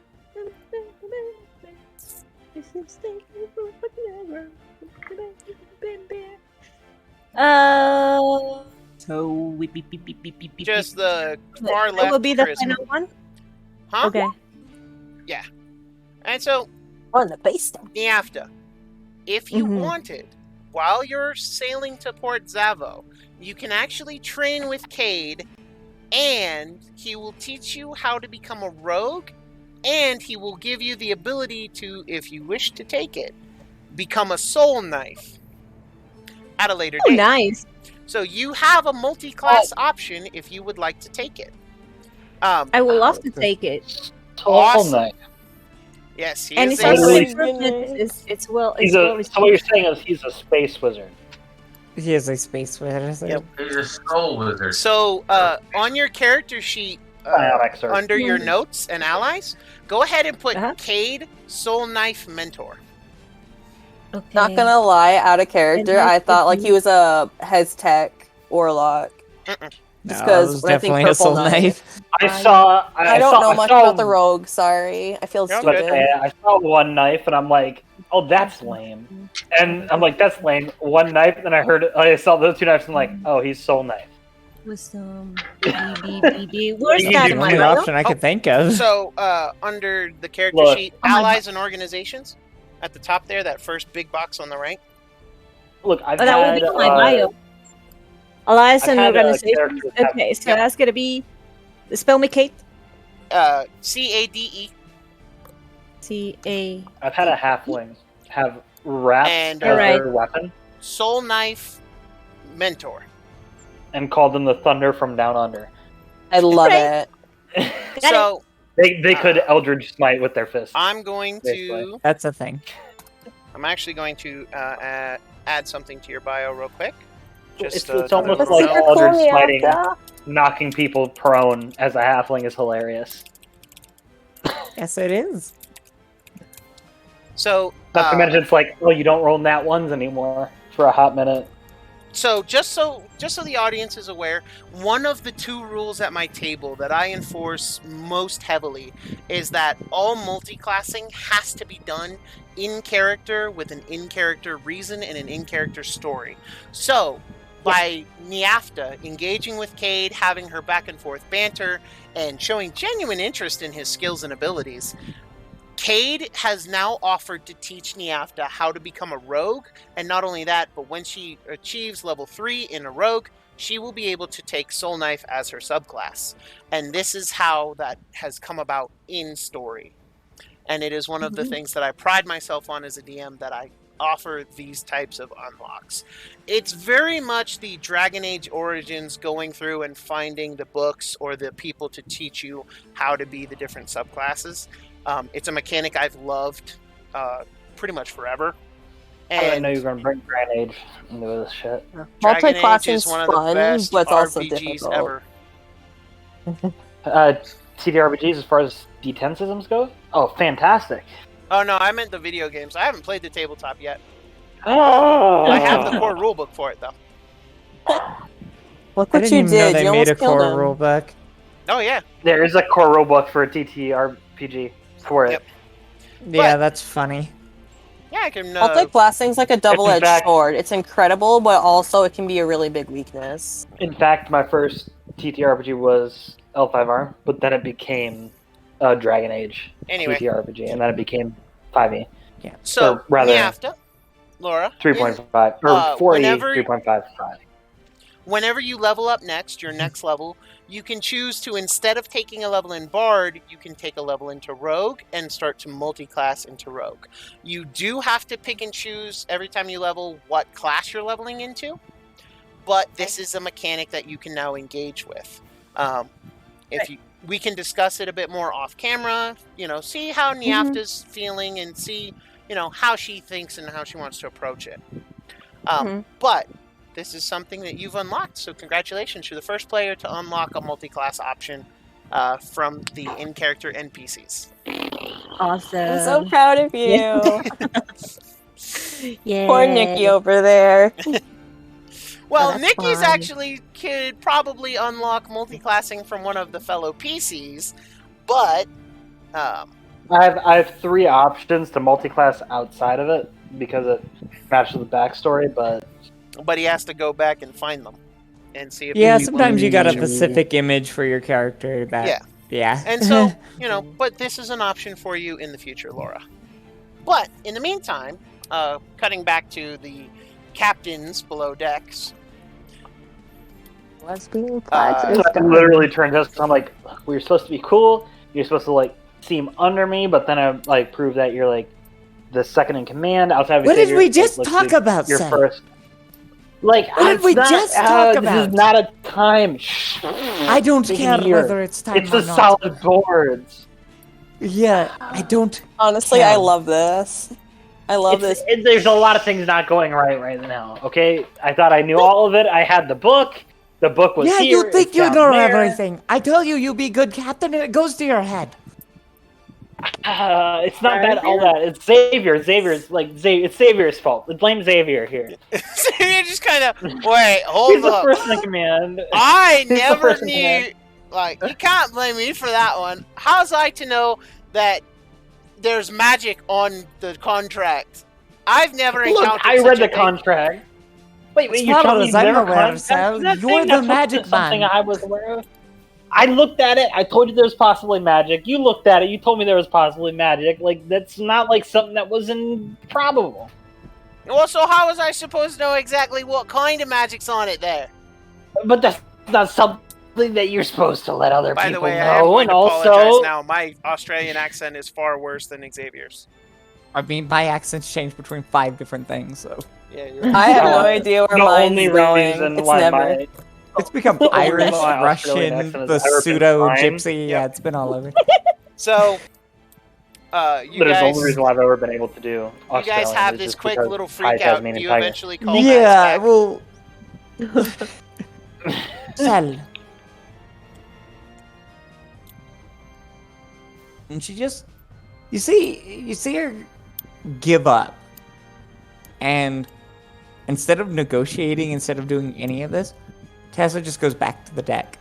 so beep, beep, beep, beep, beep, beep, beep, Just beep. the far That left will be the charisma. final one. Huh? Okay. And so, On the base stamp. Niafta, if you Mhm. wanted, while you're sailing to Port Zavo, you can actually train with Cade, and he will teach you how to become a rogue, and he will give you the ability to, if you wish to take it, become a soul knife at a later Oh, date. nice. So you have a multi-class option if you would like to take it. I will love to take it. Awesome. Nice. Yes, he And is it's also literally- improvement. It's well. He's It's well so received. what you're saying is he's a space wizard. He is a space wizard. Yep. He's a soul wizard. So on your character sheet, Psionic sword. under your notes and allies, go ahead and put Uh-huh. Cade Soul Knife Mentor. Okay. Not gonna lie, out of character, And I that's thought like the- he was a Heztech Warlock. Just No, 'cause it was when I think definitely a Purple soul Knight- knife. I don't know much about the rogue, sorry. I feel You're stupid. good. I saw one knife and I'm like, oh, that's lame. And I'm like, that's lame. One knife, and I saw those two knives and I'm like, oh, he's soul knife. Wisdom. B. Where's He's that The in my only bio? option I could think of. So under the character Look. sheet, Oh my allies and organizations, at the top there, that first big box on the right. Look, I've Oh, that would had be my bio. Allies I've and had, organizations. characters have- Okay, so Yep. that's gonna be. Spell me, Kate. CADE. CA. I've had a halfling have rats And, as Alright. their weapon Soul Knife Mentor. and called them the Thunder from Down Under. I love Right. it. Got So They could Eldritch Smite with their fists. I'm going Basically. to. That's a thing. I'm actually going to add something to your bio real quick. It's another almost little like note. Eldritch Smiting, knocking people prone as a halfling is hilarious. Yes, it is. So Not to mention, it's like, oh, you don't roll nat ones anymore for a hot minute. So just so the audience is aware, one of the two rules at my table that I enforce most heavily is that all multi-classing has to be done in character with an in-character reason and an in-character story. So by Niafta engaging with Cade, having her back and forth banter, and showing genuine interest in his skills and abilities, Cade has now offered to teach Niafta how to become a rogue, and not only that, but when she achieves level 3 in a rogue, she will be able to take Soul Knife as her subclass. And this is how that has come about in story. And it is one of the things that I pride myself on as a DM, that I offer these types of unlocks. It's very much the Dragon Age Origins, going through and finding the books or the people to teach you how to be the different subclasses. It's a mechanic I've loved pretty much forever. I didn't And know you were going to bring Grand Age into this shit. Dragon Age Multi-classing's is one of the fun, best but it's also RPGs difficult. ever. TTRPGs as far as D10 systems go? Oh, fantastic. Oh no, I meant the video games. I haven't played the tabletop yet. Oh, I have the core rulebook for it though. Look I what didn't you even know did. they You made a almost killed core him. rulebook. Oh yeah. There is a core rulebook for a TTRPG for it. Yep. Yeah, But- that's funny. Yeah, I can. Multi-classing's like a double-edged fact- sword. It's incredible, but also it can be a really big weakness. In fact, my first TTRPG was L5R, but then it became Dragon Age Anyway. TTRPG, and then it became 5e. So or rather- Niafta, Laura, 3.5. Or 4e, whenever- 3.5. whenever you level up next, your next level, you can choose to, instead of taking a level in Bard, you can take a level into Rogue and start to multi-class into Rogue. You do have to pick and choose every time you level what class you're leveling into, but this is a mechanic that you can now engage with. We can discuss it a bit more off camera, see how Nyafta's feeling and see, how she thinks and how she wants to approach it. But this is something that you've unlocked, so congratulations. You're the first player to unlock a multi-class option from the in-character NPCs. Awesome. I'm so proud of you. Yeah. Poor Nikki over there. Well, that's Nikki's fine. actually could probably unlock multi-classing from one of the fellow PCs, but I have 3 options to multi-class outside of it because it matches the backstory, but he has to go back and find them and see if Yeah, they sometimes you got a want to- specific image for your character that. Yeah. And so, but this is an option for you in the future, Laura. But in the meantime, cutting back to the captains below decks. Let's go. so I literally turned to us. I'm like, we were supposed to be cool. You're supposed to seem under me, but then I prove that you're the second in command outside of. What did Xavier, we just talk about, Your Sam? first. What did we just talk This about? is not a time. I don't care whether it's time It's or a not. solid boards. Yeah, I don't. Honestly, care. I love this. I love this. There's a lot of things not going right now. Okay, I thought I knew all of it. I had the book. The book was Yeah, here. you think it's you down know there. everything. I tell you, you be good captain, and it goes to your head. It's not that all that. It's Xavier. It's Xavier's fault. Blame Xavier here. Xavier just kind of wait. Hold He's the up. first in command. I He's the never first in knew. command. You can't blame me for that one. How's I to know that there's magic on the contract? I've never encountered. Look, I such read a the thing. contract. Wait, As you're far telling me as I'm their aware, contract? Sal, That you're thing, the that's magic something man. I was aware of. I looked at it. I told you there was possibly magic. You looked at it. You told me there was possibly magic. That's not something that was improbable. Well, so how was I supposed to know exactly what kind of magic's on it there? But that's not something that you're supposed to let other By people the way, know. I am going And to apologize also, now. My Australian accent is far worse than Xavier's. I mean, my accents change between 5 different things, so Yeah, you're right. I have no idea where the mine's only going. reason It's why never. it's become only Irish, reason why Australian Russian, accent the has ever been pseudo fine. gypsy. Yep. Yeah, it's been all over. So, you that is the guys, only reason why I've ever been able to do. you guys Australian have is this just quick because little Thai freak out. Do Tasmanian you tiger. eventually call Max Yeah, back? well, Sal. And she just, you see her give up, and instead of negotiating, instead of doing any of this, Tessa just goes back to the deck.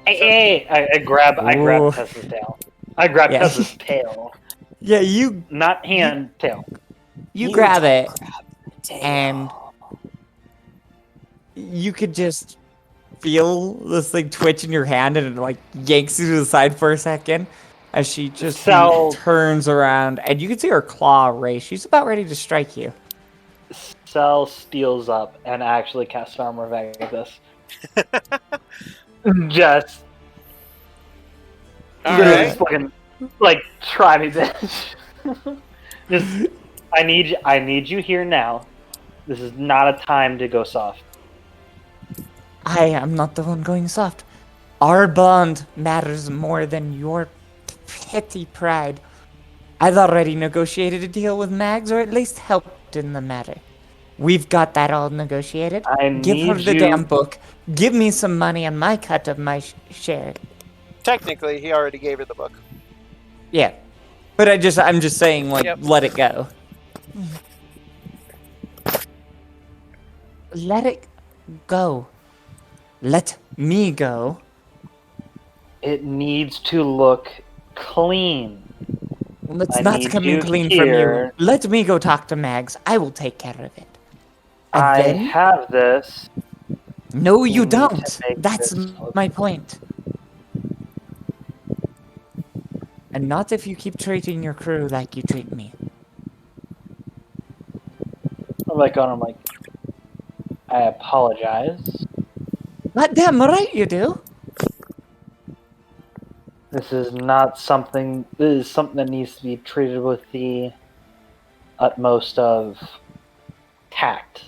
Hey, I grab Ooh. Tessa's tail. I grab Yeah. Tessa's tail, Yeah, you not hand, tail. grab it, and you could just feel this thing twitch in your hand, and it yanks you to the side for a second as she just turns around, and you can see her claw raise. She's about ready to strike you. Cell steals up and actually casts armor back at this. Just Alright. fucking try me, bitch. Just I need you here now. This is not a time to go soft. I am not the one going soft. Our bond matters more than your petty pride. I've already negotiated a deal with Mags, or at least helped in the matter. We've got that all negotiated. Give her the damn book. Give me some money on my cut of my share. Technically, he already gave her the book. Yeah, but I'm just saying, Yep. let it go. Let it go. Let me go. It needs to look clean. It's I not need coming you clean from you. here. Let me go talk to Mags. I will take care of it. And I then, have this. no, you need to don't. make That's this look- my point. And not if you keep treating your crew like you treat me. I'm like, I apologize. Goddamn right you do. This is something that needs to be treated with the utmost of tact.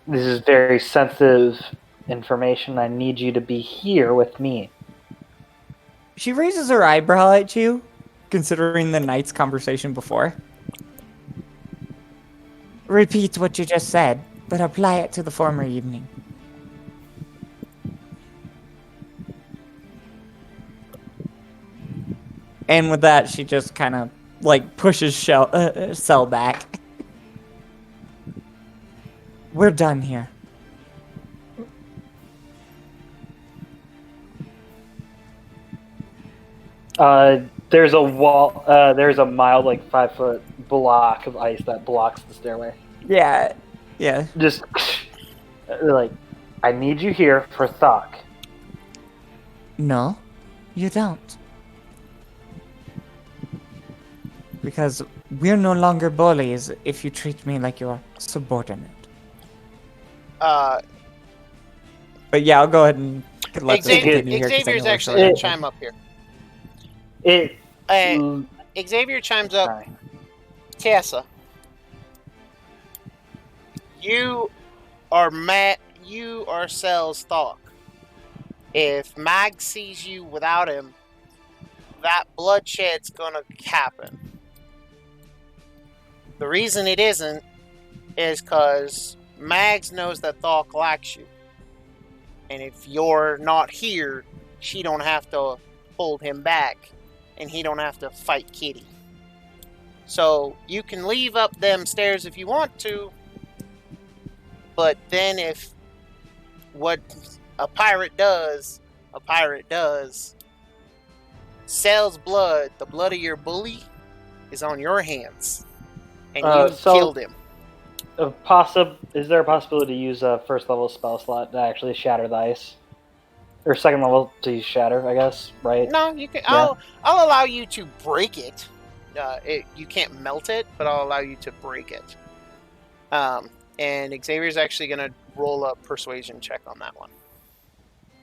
This is very sensitive information. I need you to be here with me. She raises her eyebrow at you, considering the night's conversation before. Repeat what you just said, but apply it to the former evening. And with that, she just kind of, like, pushes Cell back. We're done here. There's a wall. There's a mild, like 5-foot block of ice that blocks the stairway. Yeah. Just like, I need you here for Thok. No, you don't. Because we're no longer bullies if you treat me like your subordinate. But yeah, I'll go ahead and let this continue here. Xavier's actually going to chime up here. Xavier chimes up. Sorry. Tessa, you are Cell's Thok. If Mag sees you without him, that bloodshed's gonna happen. The reason it isn't is because Mags knows that Thok likes you. And if you're not here, she don't have to hold him back, and he don't have to fight Kitty. So you can leave up them stairs if you want to, but then if what a pirate does, Cell's blood, the blood of your bully, is on your hands, and you killed him. Is there a possibility to use a first level spell slot to actually shatter the ice? Or second level to use shatter, I guess, right? No, you can. Yeah. I'll allow you to break it. You can't melt it, but I'll allow you to break it. And Xavier's actually going to roll a persuasion check on that one.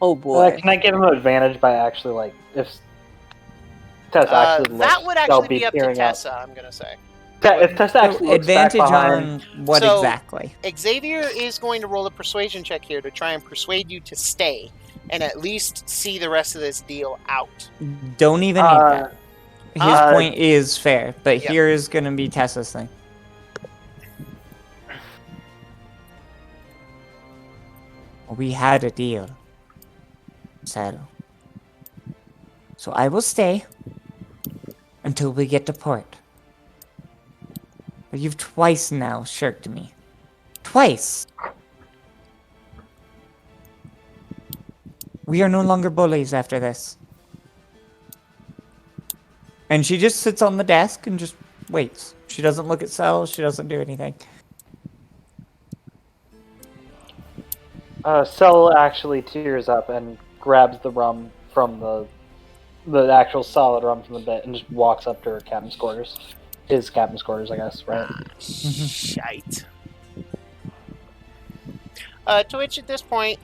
Oh boy. Can I give him an advantage by actually, like, if Tessa actually looks, that would actually be up to Tessa, I'm going to say. If Tessa actually looks advantage back behind, on what exactly? Xavier is going to roll a persuasion check here to try and persuade you to stay and at least see the rest of this deal out. Don't even need that. His point is fair, but here is going to be Tessa's thing. We had a deal. So I will stay until we get to port. But you've twice now shirked me. Twice! We are no longer bullies after this. And she just sits on the desk and just waits. She doesn't look at cells, she doesn't do anything. Cell actually tears up and grabs the rum from the actual solid rum from the bit and just walks up to her captain's quarters. His captain's quarters, I guess, right? Shite. To which at this point,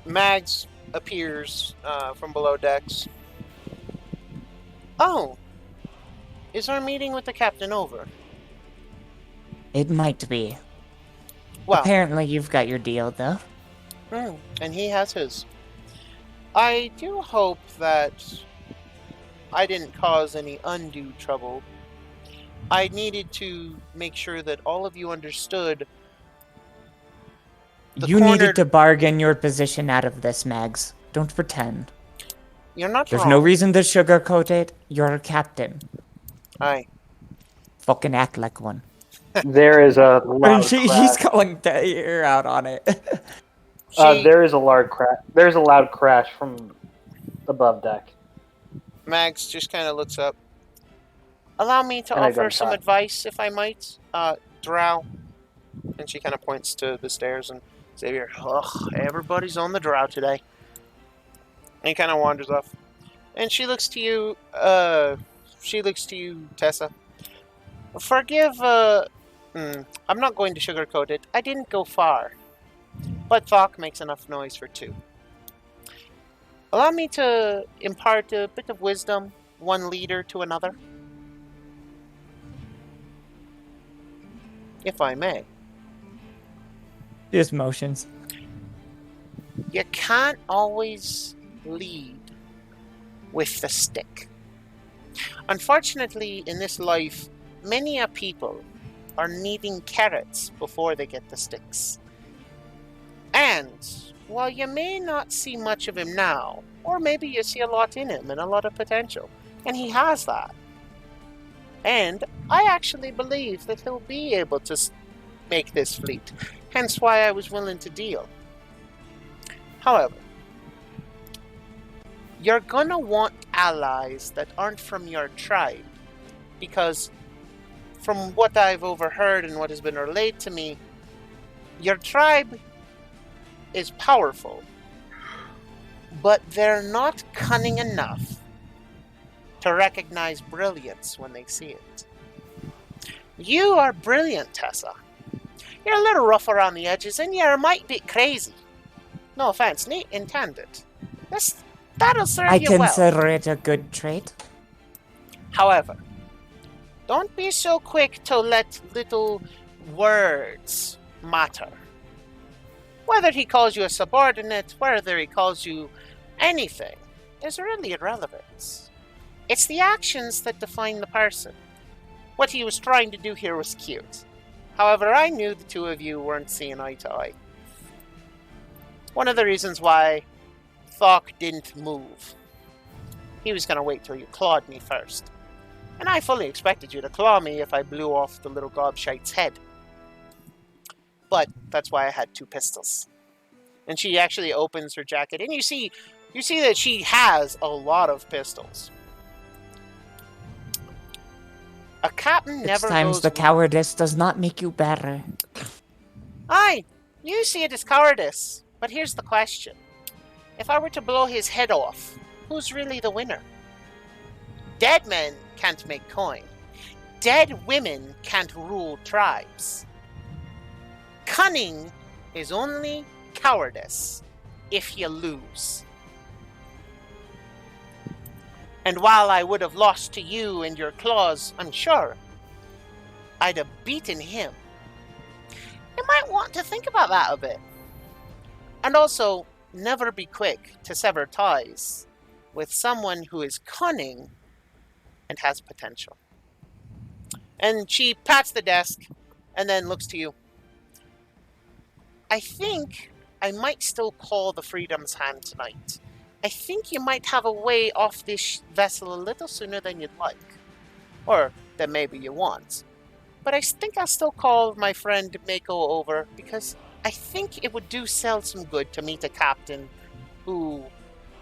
Mags appears from below decks. Oh, is our meeting with the captain over? It might be. Well, apparently you've got your deal, though. And he has his. I do hope that I didn't cause any undue trouble. I needed to make sure that all of you understood. You needed to bargain your position out of this, Mags. Don't pretend. You're not There's wrong. no reason to sugarcoat it. You're a captain. Aye. Fucking act like one. There is a loud He's calling her out on it. there is a loud crash. There's a loud crash from above deck. Mags just kind of looks up. Allow me to offer some advice, if I might. Drow. And she kind of points to the stairs, and Xavier, everybody's on the drow today. And he kind of wanders off. And she looks to you, Tessa. Forgive I'm not going to sugarcoat it. I didn't go far. But Thok makes enough noise for two. Allow me to impart a bit of wisdom, one leader to another. If I may. Just motions. You can't always lead with the stick. Unfortunately, in this life, many a people are needing carrots before they get the sticks. And while you may not see much of him now, or maybe you see a lot in him and a lot of potential, and he has that. And I actually believe that he'll be able to make this fleet, hence why I was willing to deal. However, you're gonna want allies that aren't from your tribe, because from what I've overheard and what has been relayed to me, your tribe is powerful, but they're not cunning enough to recognize brilliance when they see it. You are brilliant, Tessa. You're a little rough around the edges, and you're a mite bit crazy. No offense, neat intended. That'll serve I you well. consider it a good trait. However, don't be so quick to let little words matter. Whether he calls you a subordinate, whether he calls you anything, is really irrelevant. It's the actions that define the person. What he was trying to do here was cute. However, I knew the two of you weren't seeing eye to eye. One of the reasons why Thok didn't move. He was going to wait till you clawed me first. And I fully expected you to claw me if I blew off the little gobshite's head. But that's why I had two pistols. And she actually opens her jacket, and you see that she has a lot of pistols. A captain never Times goes... the cowardice does not make you better. Aye, you see it as cowardice. But here's the question. If I were to blow his head off, who's really the winner? Dead men can't make coin. Dead women can't rule tribes. Cunning is only cowardice if you lose. And while I would have lost to you and your claws, I'm sure, I'd have beaten him. You might want to think about that a bit. And also, never be quick to sever ties with someone who is cunning and has potential. And she pats the desk and then looks to you. I think I might still call the Freedom's Hand tonight. I think you might have a way off this vessel a little sooner than you'd like. Or than maybe you want. But I think I'll still call my friend Mako over, because I think it would do Sel some good to meet a captain who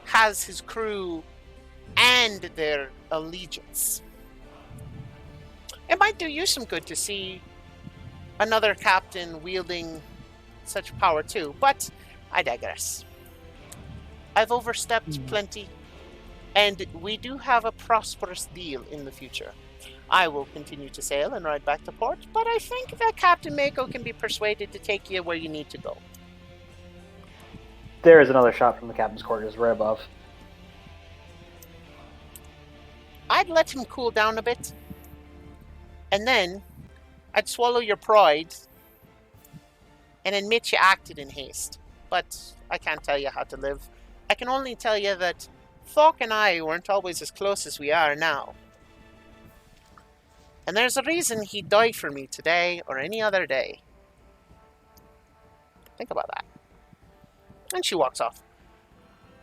has his crew and their allegiance. It might do you some good to see another captain wielding such power too, but I digress. I've overstepped plenty, and we do have a prosperous deal in the future. I will continue to sail and ride back to port, but I think that Captain Mako can be persuaded to take you where you need to go. There is another shot from the captain's quarters right above. I'd let him cool down a bit, and then I'd swallow your pride and admit you acted in haste. But I can't tell you how to live. I can only tell you that Thok and I weren't always as close as we are now. And there's a reason he'd die for me today or any other day. Think about that. And she walks off.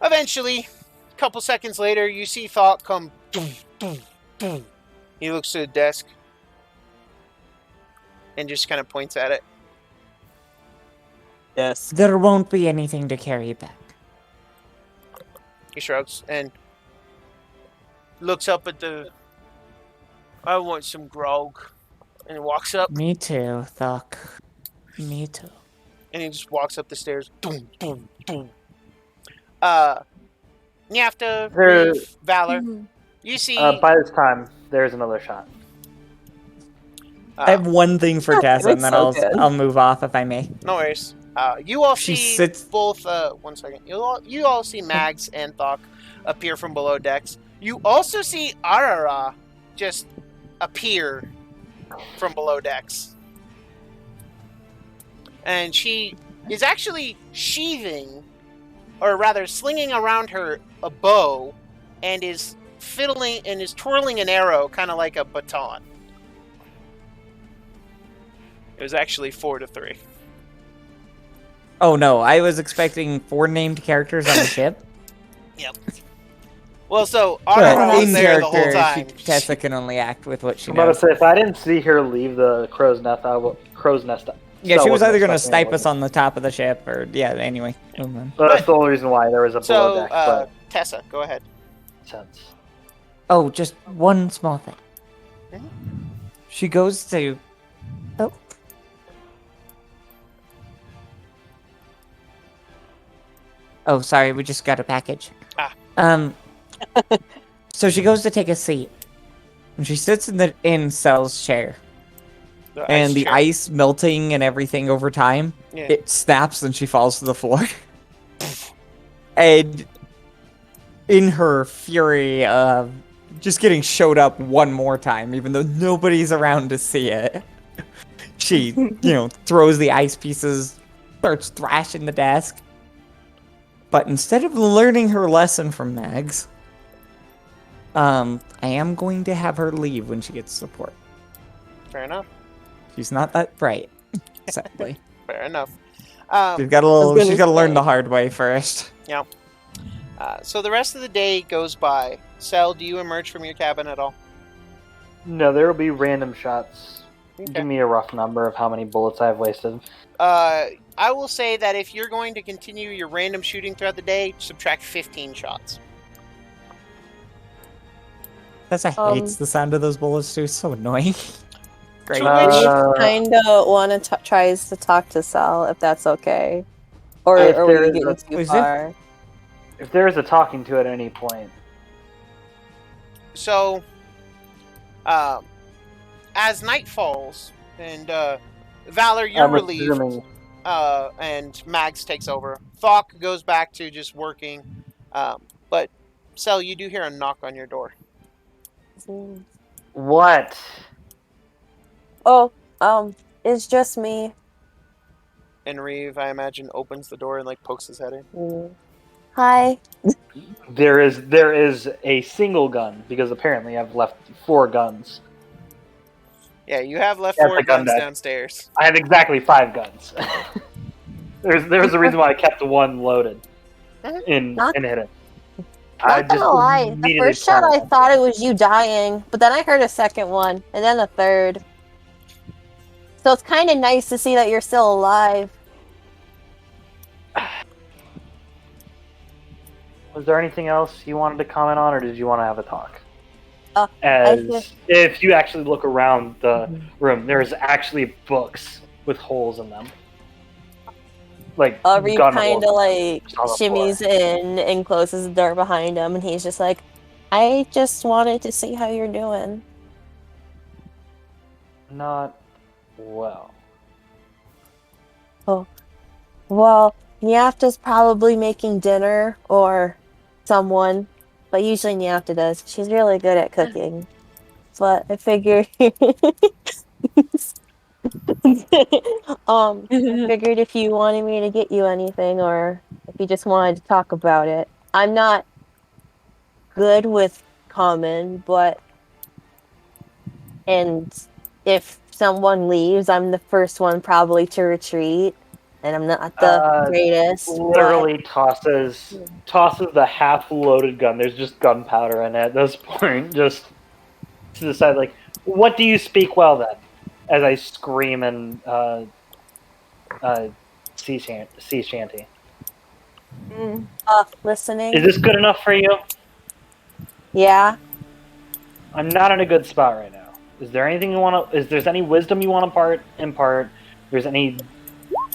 Eventually, a couple seconds later, you see Thok come. He looks to the desk and just kind of points at it. Yes. There won't be anything to carry back. He shrugs and looks up at the... I want some grog. And he walks up. Me too, Thok. Me too. And he just walks up the stairs. Boom, boom, boom. You have to leave Valor. You see... by this time, there's another shot. I have one thing for Tessa, and then so good. I'll move off if I may. No worries. You all She see sits- both. 1 second. You all see Mags and Thok appear from below decks. You also see Arara just appear from below decks, and she is actually sheathing, or rather, slinging around her a bow, and is fiddling and is twirling an arrow, kind of like a baton. It was actually 4-3. Oh no, I was expecting 4 named characters on the ship. Yep. Well, so But Arara was in there the whole character, time. Tessa can only act with what she I'm about to knows. say, if I didn't see her leave the crow's nest, Yeah, so she was wasn't either going to expecting snipe us on the top of the ship, or yeah. Anyway, move on. But that's the only reason why there was a below So, deck. But Tessa, go ahead. sense. Oh, just one small thing. Mhm. She goes to. Oh. Oh, sorry, we just got a package. Ah. So she goes to take a seat, and she sits in Cell's chair, and the chair. ice melting and everything over time, Yeah. it snaps and she falls to the floor. And in her fury of just getting showed up one more time, even though nobody's around to see it, she, throws the ice pieces, starts thrashing the desk. But instead of learning her lesson from Mags, I am going to have her leave when she gets support. Fair enough. She's not that bright, sadly. Fair enough. She's got to learn the hard way first. Yeah. So the rest of the day goes by. Cell, do you emerge from your cabin at all? No, there will be random shots. Okay. Give me a rough number of how many bullets I've wasted. I will say that if you're going to continue your random shooting throughout the day, subtract 15 shots. Tessa hates the sound of those bullets too. It's so annoying. Great. Kind of tries to talk to Sal, if that's okay, or are we getting too far? If there is a talking to at any point. So, as night falls, and Valor, you're relieved, assuming... and Mags takes over. Thok goes back to just working, but Cell, you do hear a knock on your door. What? Oh, it's just me. And Reeve, I imagine, opens the door and pokes his head in. Hi. There is a single gun, because apparently I've left 4 guns. Yeah, you have left That's 4 a gun guns deck. downstairs. I have exactly 5 guns. there's a reason why I kept 1 loaded in hidden. Not gonna lie, the first shot I thought it was you dying, but then I heard a second one, and then a third. So it's kind of nice to see that you're still alive. Was there anything else you wanted to comment on, or did you want to have a talk? If you actually look around the room, there's actually books with holes in them. Reeve kind of shimmies in and closes the door behind him, and he's just like, I just wanted to see how you're doing. Not well. Oh, well, Nyafta's probably making dinner, or someone, but usually Nyafta does. She's really good at cooking. But I figured... I figured if you wanted me to get you anything, or if you just wanted to talk about it. I'm not good with common, and if someone leaves, I'm the first one probably to retreat, and I'm not the greatest. Literally tosses the half-loaded gun. There's just gunpowder in it at this point, just to the side, what do you speak well then? As I scream in sea shanty. Listening. Is this good enough for you? Yeah. I'm not in a good spot right now. Is there anything you want to... Is there any wisdom you want to impart? If there's anything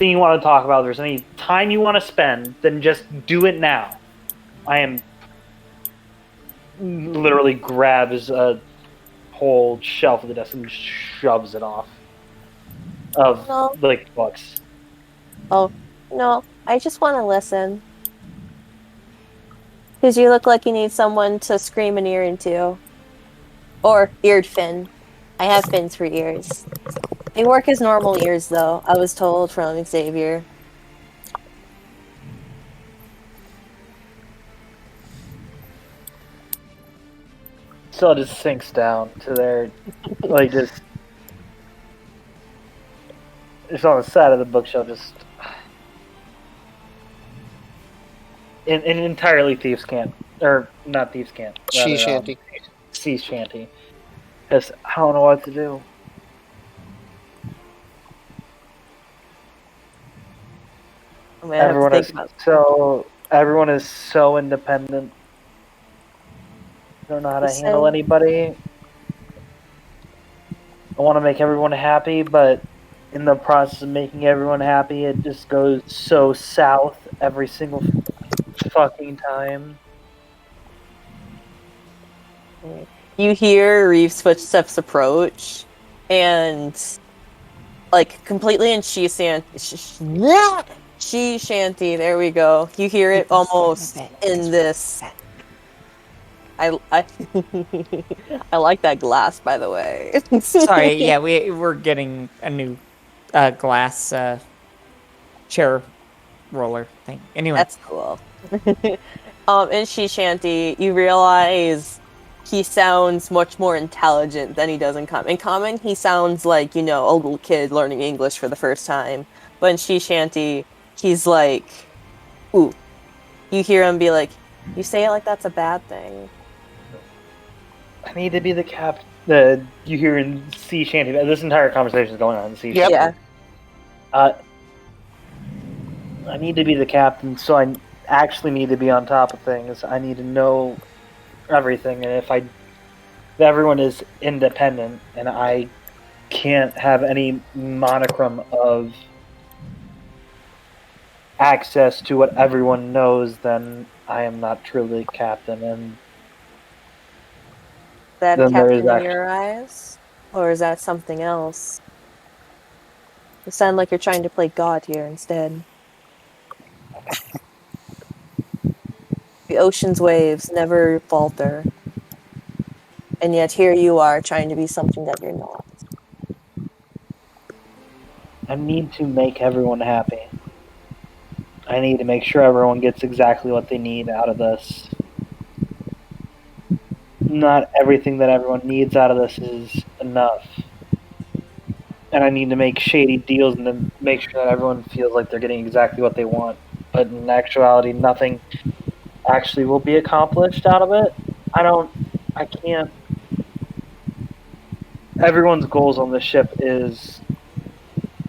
you want to talk about, if there's any time you want to spend, then just do it now. I am... Literally grabs a whole shelf of the desk and shoves it off of No. like books. Oh, no. I just want to listen. Because you look like you need someone to scream an ear into. Or eared fin. I have fins for ears. They work as normal ears, though, I was told from Xavier. So it just sinks down to their, like, just on the side of the bookshelf, just. And entirely thieves can't, or not thieves can't. She shanty. Sea shanty. Because I don't know what to do. I'm gonna have to think about Everyone is so independent. They don't know how to handle anybody. I want to make everyone happy, but in the process of making everyone happy, it just goes so south every single fucking time. You hear Reeve's footsteps approach, and like completely in she shanty. There we go. You hear it almost in this. I I like that glass, by the way. Sorry, yeah, we're getting a new glass chair roller thing. Anyway, That's cool. In she shanty, you realize he sounds much more intelligent than he does in common. In common, he sounds like, a little kid learning English for the first time. But in she shanty, he's like, ooh. You hear him be like, you say it like that's a bad thing. I need to be the captain. You hear in sea shanty. This entire conversation is going on in sea shanty. Yeah. I need to be the captain, so I actually need to be on top of things. I need to know everything, and if everyone is independent, and I can't have any monochrome of access to what everyone knows, then I am not truly captain, and That then there is captain in your eyes? Or is that something else? You sound like you're trying to play God here instead. The ocean's waves never falter. And yet here you are trying to be something that you're not. I need to make everyone happy. I need to make sure everyone gets exactly what they need out of this. Not everything that everyone needs out of this is enough. And I need to make shady deals and then make sure that everyone feels like they're getting exactly what they want. But in actuality, nothing actually will be accomplished out of it. I can't. Everyone's goals on this ship is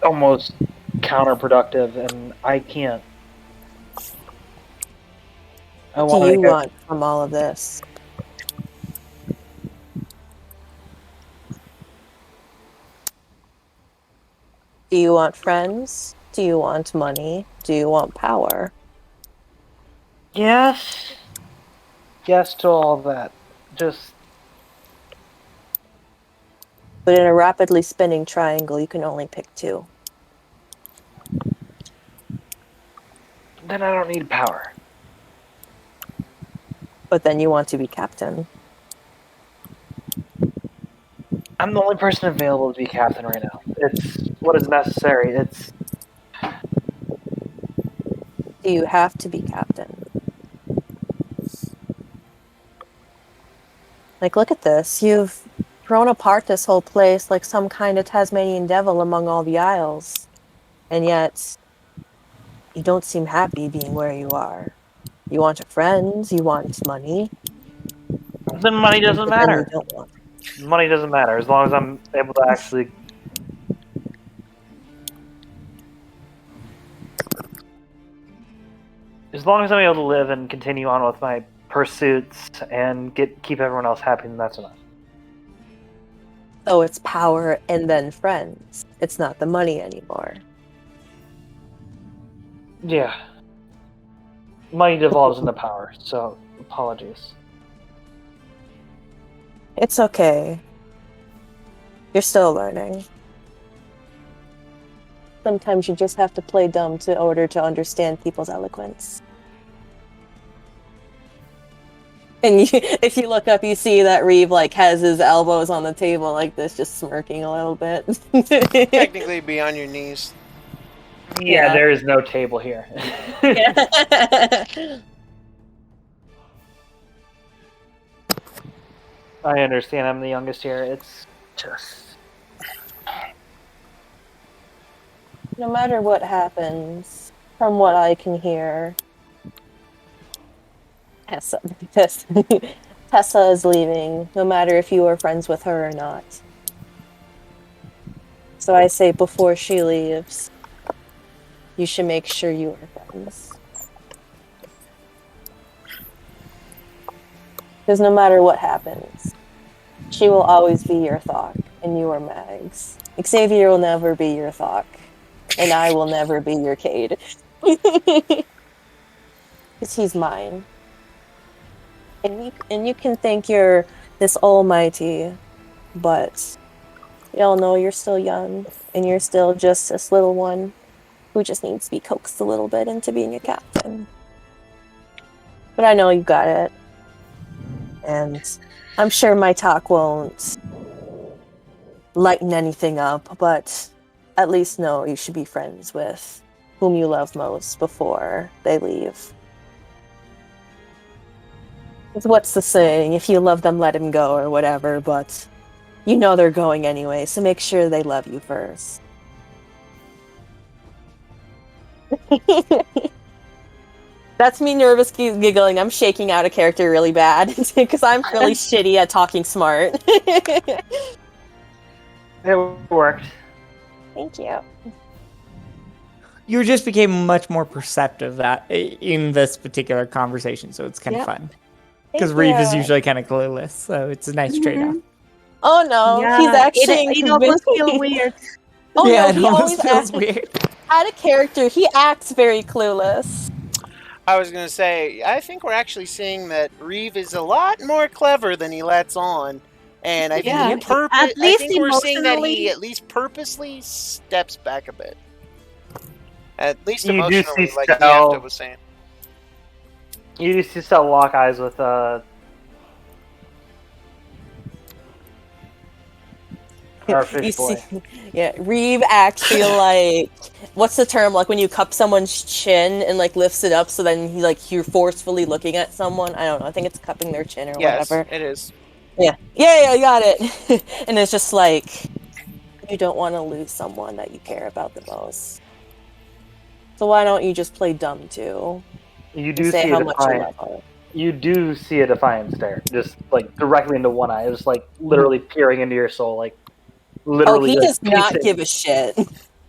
almost counterproductive, and I can't. What do you want from all of this? Do you want friends? Do you want money? Do you want power? Yes. Yes to all of that. Just. But in a rapidly spinning triangle, you can only pick two. Then I don't need power. But then you want to be captain. I'm the only person available to be captain right now. It's what is necessary. Do you have to be captain? Like, look at this. You've thrown apart this whole place like some kind of Tasmanian devil among all the isles. And yet, you don't seem happy being where you are. You want friends, you want money. Then money doesn't matter. You don't want. Money doesn't matter as long as I'm able to actually. As long as I'm able to live and continue on with my pursuits and keep everyone else happy, then that's enough. So it's power and then friends. It's not the money anymore. Yeah. Money devolves into power, so apologies. It's okay. You're still learning. Sometimes you just have to play dumb in order to understand people's eloquence. And if you look up, you see that Reeve like has his elbows on the table like this, just smirking a little bit. Technically, be on your knees. Yeah, Yeah. there is no table here. Yeah. I understand I'm the youngest here. It's just... No matter what happens, from what I can hear, Tessa is leaving, no matter if you are friends with her or not. So I say before she leaves, you should make sure you are friends. Because no matter what happens, she will always be your Thok, and you are Mags. Xavier will never be your Thok, and I will never be your Cade. Because he's mine. And you can think you're this almighty, but you all know you're still young, and you're still just this little one who just needs to be coaxed a little bit into being a captain. But I know you got it. And I'm sure my talk won't lighten anything up, but at least know you should be friends with whom you love most before they leave. What's the saying? If you love them, let them go, or whatever, but you know they're going anyway, so make sure they love you first. That's me nervous giggling. I'm shaking out a character really bad because I'm really shitty at talking smart. It worked. Thank you. You just became much more perceptive in this particular conversation, so it's kind of fun. Because Reeve is usually kind of clueless, so it's a nice trade-off. Oh no, Yeah, he's actually it almost feels weird. Oh yeah, no, it he almost always feels acts, weird. out of character. He acts very clueless. I was gonna say, I think we're actually seeing that Reeve is a lot more clever than he lets on, and I think Yeah, at I least think we're seeing that he emotionally. at least purposely steps back a bit. At least You do emotionally, see like Stell. Diefta was saying. You do see Stell lock eyes with our fish boy. Yeah, Reeve actually like what's the term? Like when you cup someone's chin and like lifts it up, so then he like you're forcefully looking at someone. I don't know. I think it's cupping their chin or Yes, whatever. it is. Yeah, you got it. And it's just like you don't want to lose someone that you care about the most. So why don't you just play dumb too? You And do say see how a much you defiant. love her. You do see a defiant stare, just like directly into one eye, just like literally peering into your soul, like Oh, literally. he like, does not piecing. give a shit.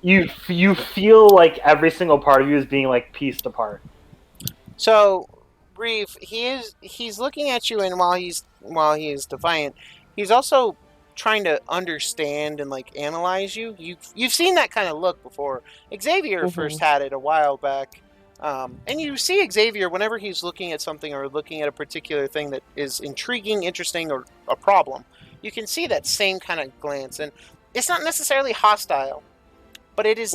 You feel like every single part of you is being like pieced apart. So, Reeve, he's looking at you, and while he is defiant, he's also trying to understand and like analyze you. You've seen that kind of look before. Xavier first had it a while back, and you see Xavier whenever he's looking at something or looking at a particular thing that is intriguing, interesting, or a problem. You can see that same kind of glance, and it's not necessarily hostile. But it is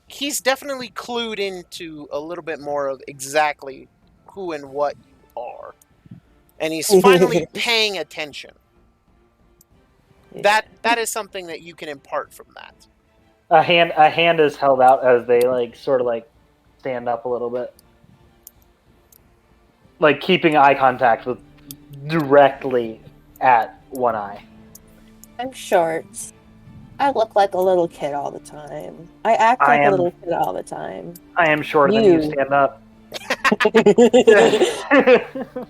he's definitely clued into a little bit more of exactly who and what you are. And he's finally paying attention. That is something that you can impart from that. A hand is held out as they like sort of like stand up a little bit. Like keeping eye contact with directly at one eye. I'm short. I look like a little kid all the time. I act like a little kid all the time. I am shorter than you. Stand up.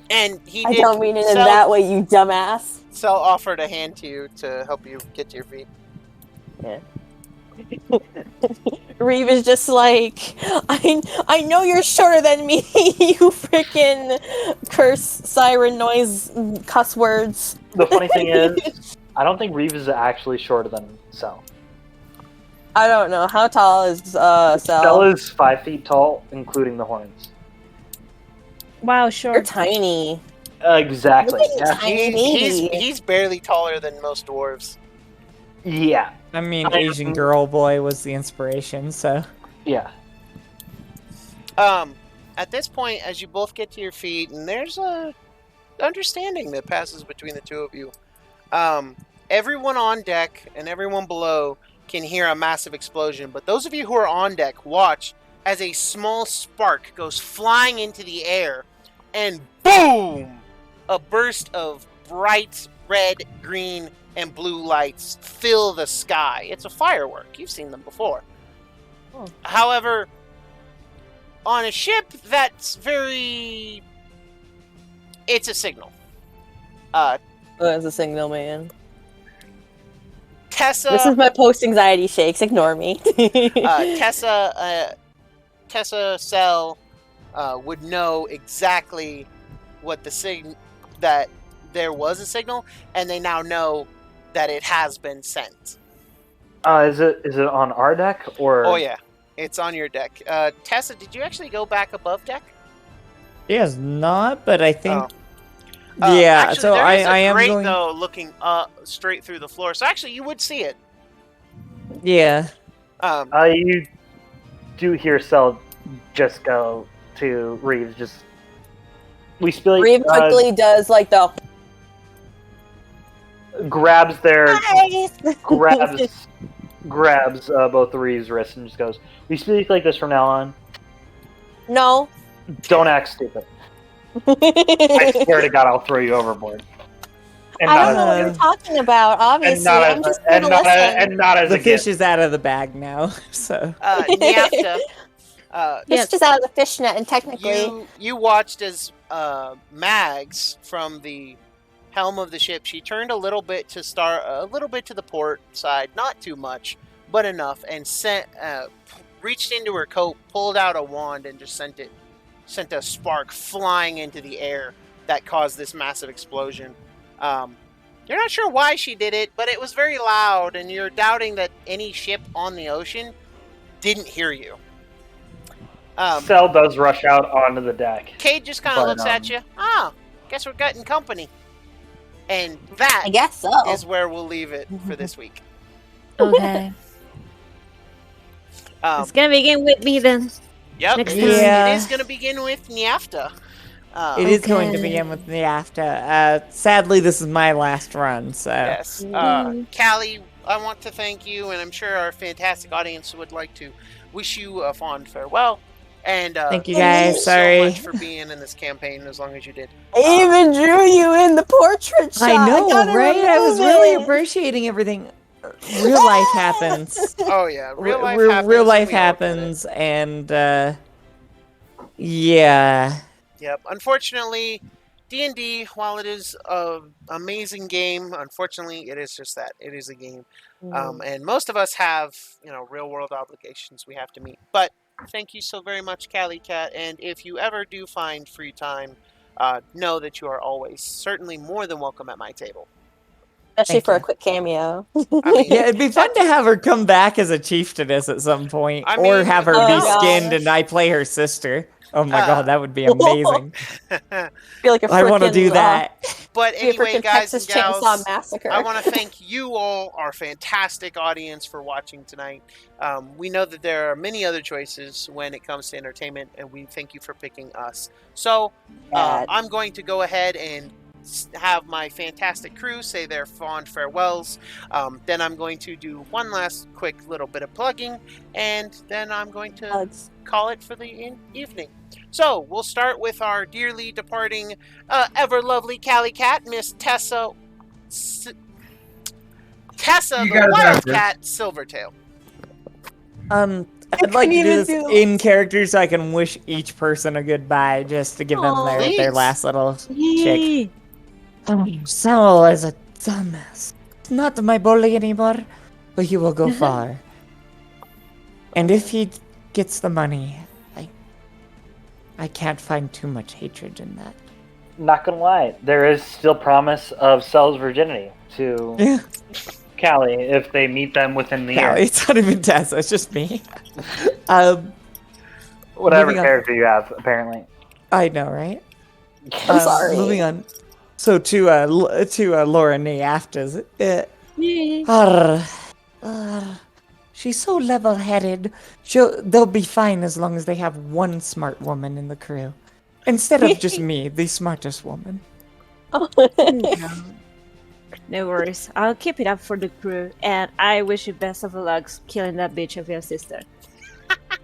And he I don't mean it in that way, you dumbass. Cell offered a hand to you to help you get to your feet. Yeah. Reeve is just like, I know you're shorter than me, you freaking curse, siren noise, cuss words. The funny thing is, I don't think Reeve is actually shorter than Cell. I don't know. How tall is Cell? Cell is 5 feet tall, including the horns. Wow, short. You're tiny. Exactly. Look at you, tiny baby. He's barely taller than most dwarves. Yeah. I mean, Asian girl boy was the inspiration, so. Yeah. At this point, as you both get to your feet, and there's a understanding that passes between the two of you. Everyone on deck and everyone below can hear a massive explosion, but those of you who are on deck watch as a small spark goes flying into the air, and boom! A burst of bright red, green, and blue lights fill the sky. It's a firework. You've seen them before. Oh. However, on a ship that's very... It's a signal. As a signal man. Tessa... This is my post-anxiety shakes. Ignore me. Tessa, Cell, would know exactly what the that there was a signal, and they now know that it has been sent. Is it on our deck or? Oh yeah, it's on your deck. Tessa, did you actually go back above deck? He has not, but I think. Oh. Yeah, actually, so there is I a am grate, going. though, looking straight through the floor. So actually, you would see it. Yeah. You do hear Cell just go to Reeves. Just we spill. Reeve quickly does like the grabs their Nice! grabs both Reeves' wrists and just goes. We speak like this from now on. No. Don't act stupid. I swear to God, I'll throw you overboard. And I don't know what you're talking about. Obviously, I'm just going to listen. And not as The a fish gift. is out of the bag now, so. Niafta, It's just out of the fishnet, and technically, you watched as Mags from the helm of the ship. She turned a little bit to the port side, not too much, but enough, and reached into her coat, pulled out a wand, and just sent a spark flying into the air that caused this massive explosion. You're not sure why she did it, but it was very loud, and you're doubting that any ship on the ocean didn't hear you. Cell does rush out onto the deck. Cade just kind of looks at you. Guess we're getting company. And that I guess so. is where we'll leave it for this week. Okay. It's gonna begin with me then. Yep, Next it time. is going to begin with Niafta. It is going to begin with the after. Sadly, this is my last run, so. Yes. Callie, I want to thank you, and I'm sure our fantastic audience would like to wish you a fond farewell. And thank you guys. Sorry. so much for being in this campaign as long as you did. I even drew you in the portrait shot. I know, right? I was really appreciating. appreciating everything. Real life happens. Oh yeah, real life Real happens. real life we all get it. happens, and yeah. Yep. Unfortunately, D&D, while it is an amazing game, unfortunately, it is just that. It is a game. And most of us have, real-world obligations we have to meet. But thank you so very much, Callie Cat. And if you ever do find free time, know that you are always certainly more than welcome at my table. Especially Thank for you. a quick cameo. I mean, Yeah, it'd be fun to have her come back as a chieftainess at some point, I or mean, have her oh be gosh. skinned and I play her sister. Oh my god, that would be amazing. Feel like a I want to frickin', do that. But be a anyway, frickin' guys Texas and gals, Chainsaw Massacre. I want to thank you all, our fantastic audience, for watching tonight. We know that there are many other choices when it comes to entertainment, and we thank you for picking us. So, I'm going to go ahead and have my fantastic crew say their fond farewells. Then I'm going to do one last quick little bit of plugging, and then I'm going to call it for the evening. So, we'll start with our dearly departing, ever-lovely Callie Cat, Miss Tessa... Tessa, You the got it Wild backwards. Cat Silvertail. I'd like to do this in character so I can wish each person a goodbye, just to give them their Please. last little check. Yay. Saul is a dumbass. Not my bully anymore, but he will go far. And if he gets the money, I can't find too much hatred in that. Not gonna lie, there is still promise of Cell's virginity to Yeah. Callie if they meet them within the year. It's not even Tessa, it's just me. Whatever moving on. character you have, apparently. I know, right? I'm sorry. Moving on. So to Laura Niafta's, Arr. She's so level-headed. They'll be fine as long as they have one smart woman in the crew. Instead of just me, the smartest woman. No worries. I'll keep it up for the crew, and I wish you best of luck killing that bitch of your sister.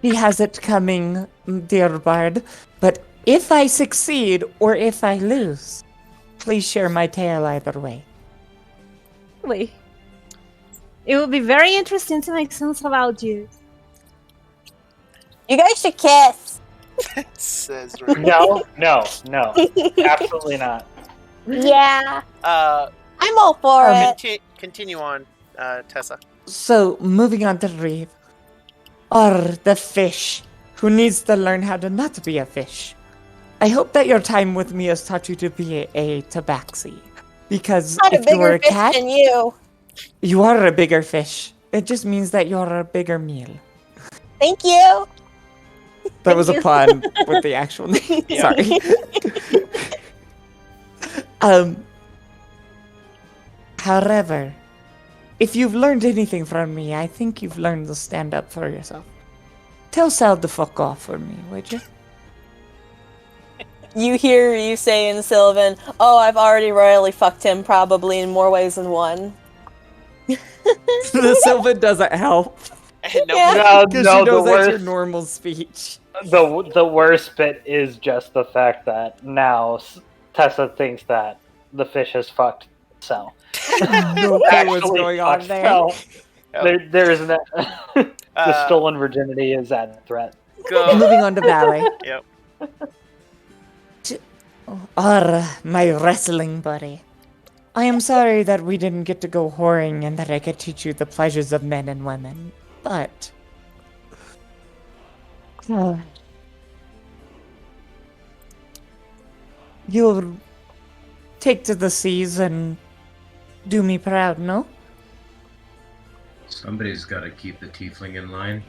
He has it coming, dear Bard. But if I succeed or if I lose, please share my tale either way. Wait. It will be very interesting to make sense about you. You guys should kiss. Says No, absolutely not. Yeah. I'm all for it. Continue on, Tessa. So, moving on to Reeve. The fish, who needs to learn how to not be a fish. I hope that your time with me has taught you to be a tabaxi. Because I'm if a you were bigger a fish cat, than you. you are a bigger fish. It just means that you're a bigger meal. Thank you. That was a pun with the actual name. Yeah. Sorry. However, if you've learned anything from me, I think you've learned to stand up for yourself. Tell Sal to fuck off for me, would you? You hear you say in Sylvan, oh, I've already royally fucked him, probably in more ways than one. The Sylvan doesn't help. Yeah. No, Because no, she knows the that's your worst, normal speech. the worst bit is just the fact that now Tessa thinks that the fish has fucked Sel. No clue what's going on there. Sel. Yep. There is the stolen virginity is at threat. Go. Moving on to Ballet. Yep. My wrestling buddy. I am sorry that we didn't get to go whoring and that I could teach you the pleasures of men and women, but... You'll take to the seas and do me proud, no? Somebody's got to keep the tiefling in line.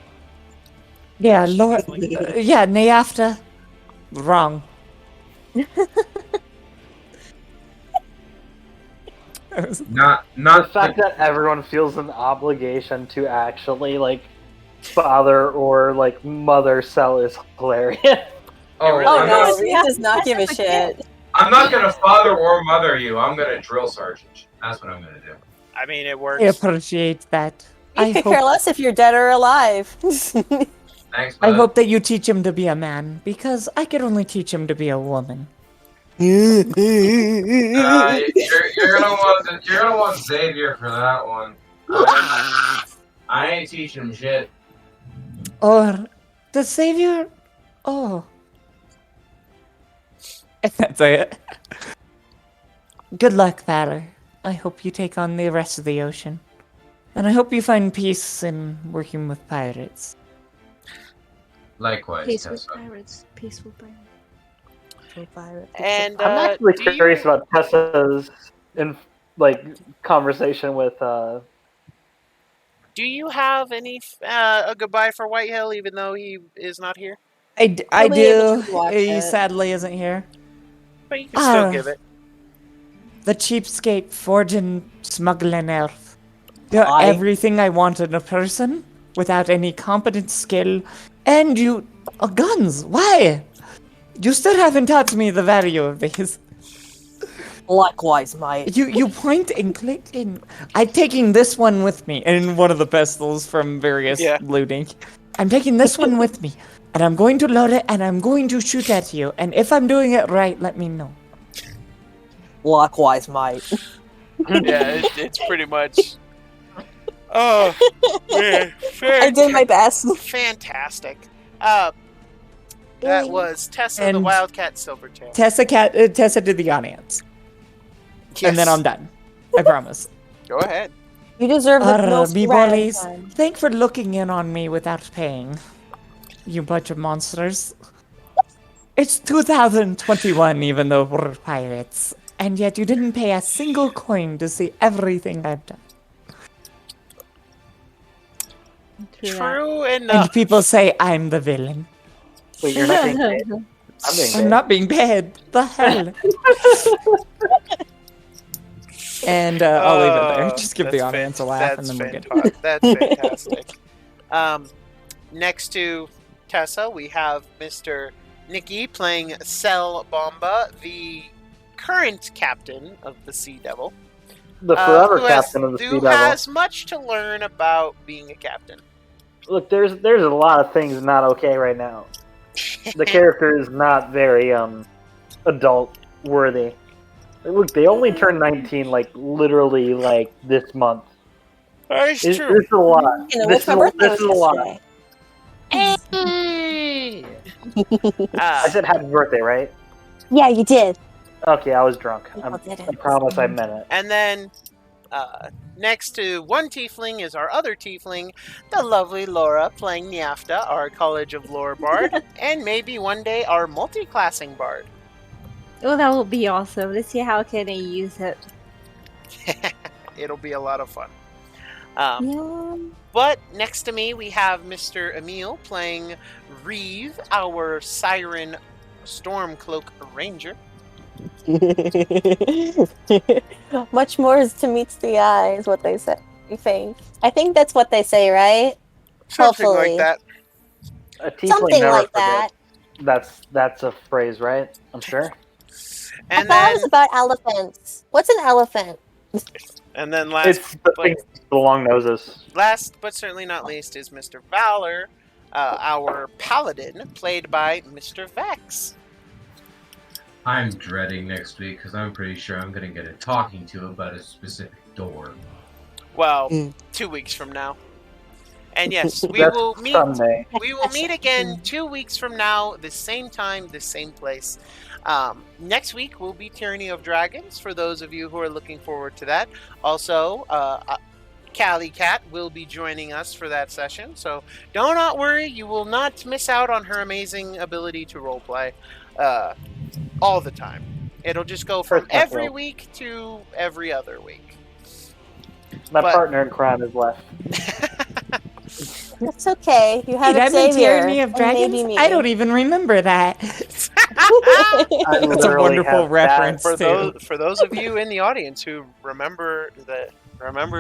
Yeah, Lord... yeah, Neafta. Wrong. Not The fact that everyone feels an obligation to actually like father or like mother Sel is hilarious. Oh, Oh I'm no, not- Reeve does not give a shit. I'm not gonna father or mother you. I'm gonna drill sergeant. That's what I'm gonna do. I mean, it I works. appreciate that. You could care less if you're dead or alive. Thanks, I bud. hope that you teach him to be a man, because I could only teach him to be a woman. You're gonna want Xavier for that one. I ain't teaching him shit. Or the savior? Oh. That's it. Good luck, Valor. I hope you take on the rest of the ocean. And I hope you find peace in working with pirates. Likewise, Peaceful Tessa. pirates. Peaceful pirates. And I'm actually do curious you- about Tessa's conversation with Do you have any a goodbye for Whitehill, even though he is not here? I You'll be able do. to watch He it. sadly isn't here. But you can still Ah. give it. The cheapskate forging smuggling elf. You're Aye. everything I want in a person, without any competent skill, and you... guns! Why? You still haven't taught me the value of these. Likewise, mate. You point and click and... I'm taking this one with me, and one of the pistols from various Yeah. looting. I'm taking this one with me, and I'm going to load it, and I'm going to shoot at you, and if I'm doing it right, let me know. Likewise, mate. Yeah, it's pretty much. Oh, man. I did my best. Fantastic. That was Tessa the And- Wildcat Silvertail. Tessa did the audience. And then Yes. I'm done. I promise. Go ahead. You deserve the most me rad bullies. time. Thanks for looking in on me without paying. You bunch of monsters. It's 2021, even though we're pirates. And yet you didn't pay a single coin to see everything I've done. True And enough. people say I'm the villain. Wait, you're not being paid. I'm being I'm paid. not being paid. The hell? And I'll leave it there. Oh, Just give the that's audience a laugh, and that's then we're good. That's fantastic. Next to Tessa, we have Mr. Nikki playing Cell Bomba, the current captain of the Sea Devil. The forever who captain of the Sea who Devil. has much to learn about being a captain. Look, there's a lot of things not okay right now. The character is not very adult worthy. Look, they only turned 19 literally this month. That's This true. is a lot. This is a lot. Hey! I said happy birthday, right? Yeah, you did. Okay, I was drunk. I didn't. promise I meant it. And then, next to one tiefling is our other tiefling, the lovely Laura, playing Niafta, our College of Lore bard, and maybe one day our multi-classing bard. Oh, that will be awesome. Let's see how can I use it. It'll be a lot of fun. Yeah. But next to me, we have Mr. Emil playing Reeve, our Siren Stormcloak Ranger. Much more is to meet the eye, is what they say. I think that's what they say, right? Something Hopefully. like that. A tiefling Something never like forgets. that. That's a phrase, right? I'm sure. And I thought it was about elephants. What's an elephant? And then It's the thing with the long noses. last but certainly not least is Mr. Valor, our paladin, played by Mr. Vex. I'm dreading next week because I'm pretty sure I'm going to get a talking to about a specific door. Well, 2 weeks from now. And yes, we That's will meet. Sunday. We will meet again 2 weeks from now, the same time, the same place. Next week will be Tyranny of Dragons, for those of you who are looking forward to that. Also, Callie Cat will be joining us for that session, so do not worry, you will not miss out on her amazing ability to roleplay all the time. It'll just go from every week to every other week. My partner in crime is left. That's okay. You have Wait, I'm in Xavier. Tyranny of and maybe Dragons? me. I don't even remember that. I That's a literally wonderful have reference, For too. those of you in the audience who remember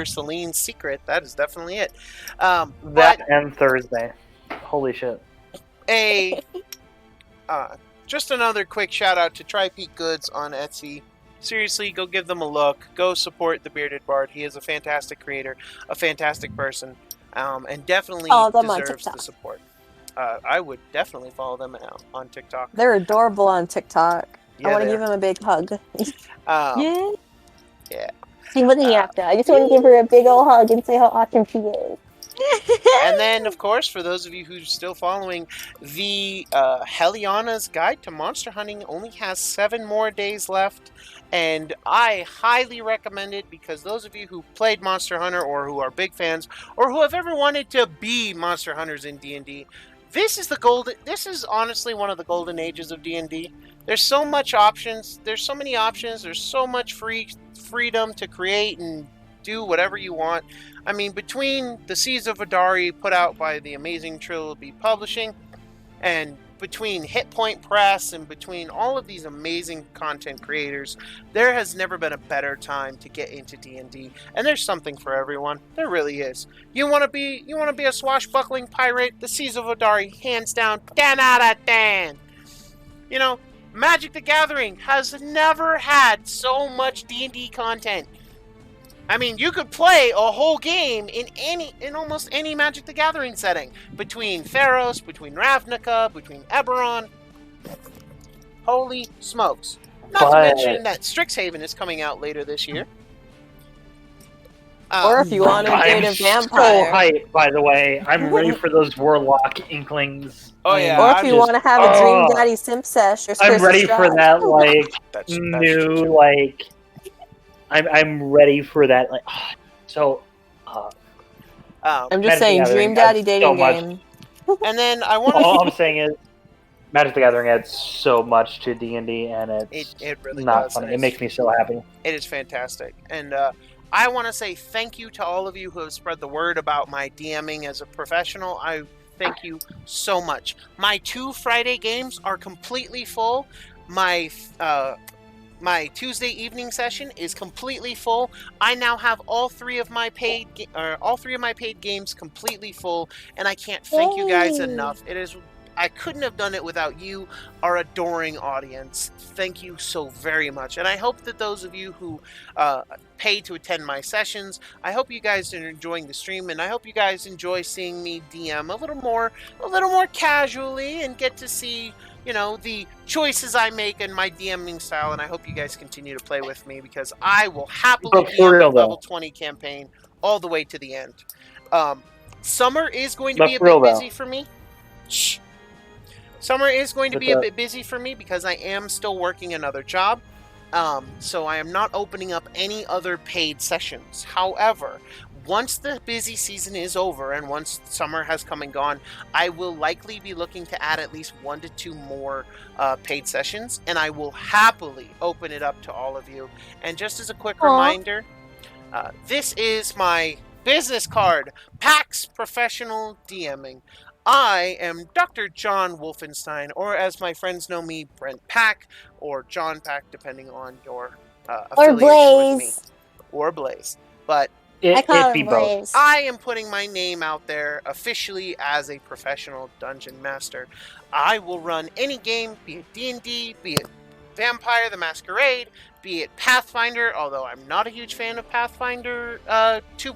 Celine's secret, that is definitely it. That and Thursday. Holy shit. Just another quick shout out to Tri-Peak Goods on Etsy. Seriously, go give them a look. Go support the Bearded Bard. He is a fantastic creator, a fantastic person, and definitely deserves the support. I would definitely follow them on TikTok. They're adorable on TikTok. Yeah, I want to give them a big hug. Yeah. Same with Niafta. I just want to give her a big old hug and say how awesome she is. And then, of course, for those of you who are still following, the Heliana's Guide to Monster Hunting only has 7 more days left, and I highly recommend it because those of you who played Monster Hunter or who are big fans or who have ever wanted to be Monster Hunters in D&D, this is honestly one of the golden ages of D&D. There's so much options. There's so many options. There's so much freedom to create and do whatever you want. I mean, between the Seas of Vodari put out by the amazing Trilogy Publishing, and between Hit Point Press, and between all of these amazing content creators, there has never been a better time to get into D&D. And there's something for everyone. There really is. You want to be a swashbuckling pirate? The Seas of Vodari, hands down, 10 out of 10. You know, Magic the Gathering has never had so much D&D content. I mean, you could play a whole game in almost any Magic the Gathering setting. Between Theros, between Ravnica, between Eberron. Holy smokes. Not to mention that Strixhaven is coming out later this year. Or if you want to date a vampire. So hyped, by the way. I'm ready for those Warlock Inklings. Oh, yeah. Or if you want to have a Dream Daddy Simp Sesh or I'm ready for that, that's new, like... I'm ready for that. Like, I'm just saying, Dream Daddy dating game. And then I want all I'm saying is, Magic the Gathering adds so much to D&D, and it really not does. funny. It makes me so happy. It is fantastic, and I want to say thank you to all of you who have spread the word about my DMing as a professional. I thank you so much. My 2 Friday games are completely full. My my Tuesday evening session is completely full. I now have all three of my paid games completely full, and I can't thank you guys Yay. enough. I couldn't have done it without you, our adoring audience. Thank you so very much. And I hope that those of you who pay to attend my sessions, I hope you guys are enjoying the stream, and I hope you guys enjoy seeing me DM a little more casually and get to see, the choices I make in my DMing style. And I hope you guys continue to play with me, because I will happily But for DM real, the level though. 20 campaign all the way to the end. Summer is going to But be a for real, bit though. busy for me. Shh. Summer is going to With be a the- bit busy for me because I am still working another job. So I am not opening up any other paid sessions. However, once the busy season is over and once summer has come and gone, I will likely be looking to add at least 1 to 2 more paid sessions, and I will happily open it up to all of you. And just as a quick Aw. reminder, this is my business card, PAX Professional DMing. I am Dr. John Wolfenstein, or as my friends know me, Brent Pack, or John Pack, depending on your Or affiliation with me. Blaze. Or Blaze. But I call it be him both. Blaze. I am putting my name out there officially as a professional dungeon master. I will run any game, be it D&D, be it Vampire the Masquerade, be it Pathfinder, although I'm not a huge fan of Pathfinder 2.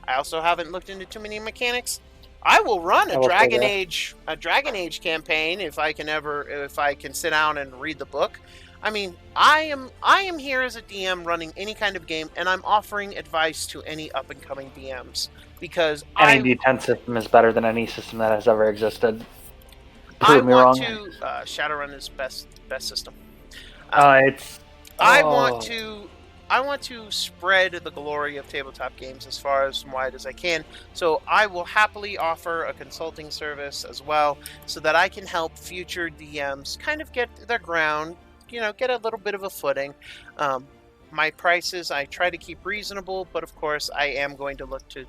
I also haven't looked into too many mechanics. I will run I a will say Dragon that. Age campaign if I can sit down and read the book. I mean, I am here as a DM running any kind of game, and I'm offering advice to any up and coming DMs, because Any D10 system is better than any system that has ever existed. I Prove me want wrong. to Shadowrun is best system. It's. I oh. want to spread the glory of tabletop games as far as wide as I can. So I will happily offer a consulting service as well, so that I can help future DMs kind of get their ground, get a little bit of a footing. My prices I try to keep reasonable, but of course I am going to look to,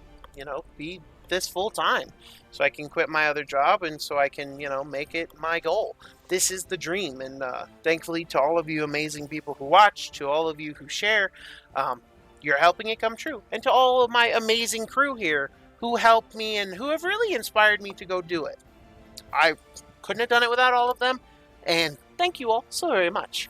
be this full time, so I can quit my other job and so I can, make it my goal. This is the dream, and thankfully to all of you amazing people who watch, to all of you who share, you're helping it come true. And to all of my amazing crew here who helped me and who have really inspired me to go do it. I couldn't have done it without all of them, and thank you all so very much.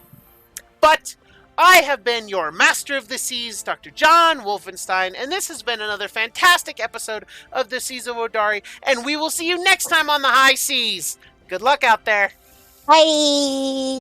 But I have been your Master of the Seas, Dr. John Wolfenstein, and this has been another fantastic episode of the Seas of Vodari, and we will see you next time on the high seas. Good luck out there. Bye.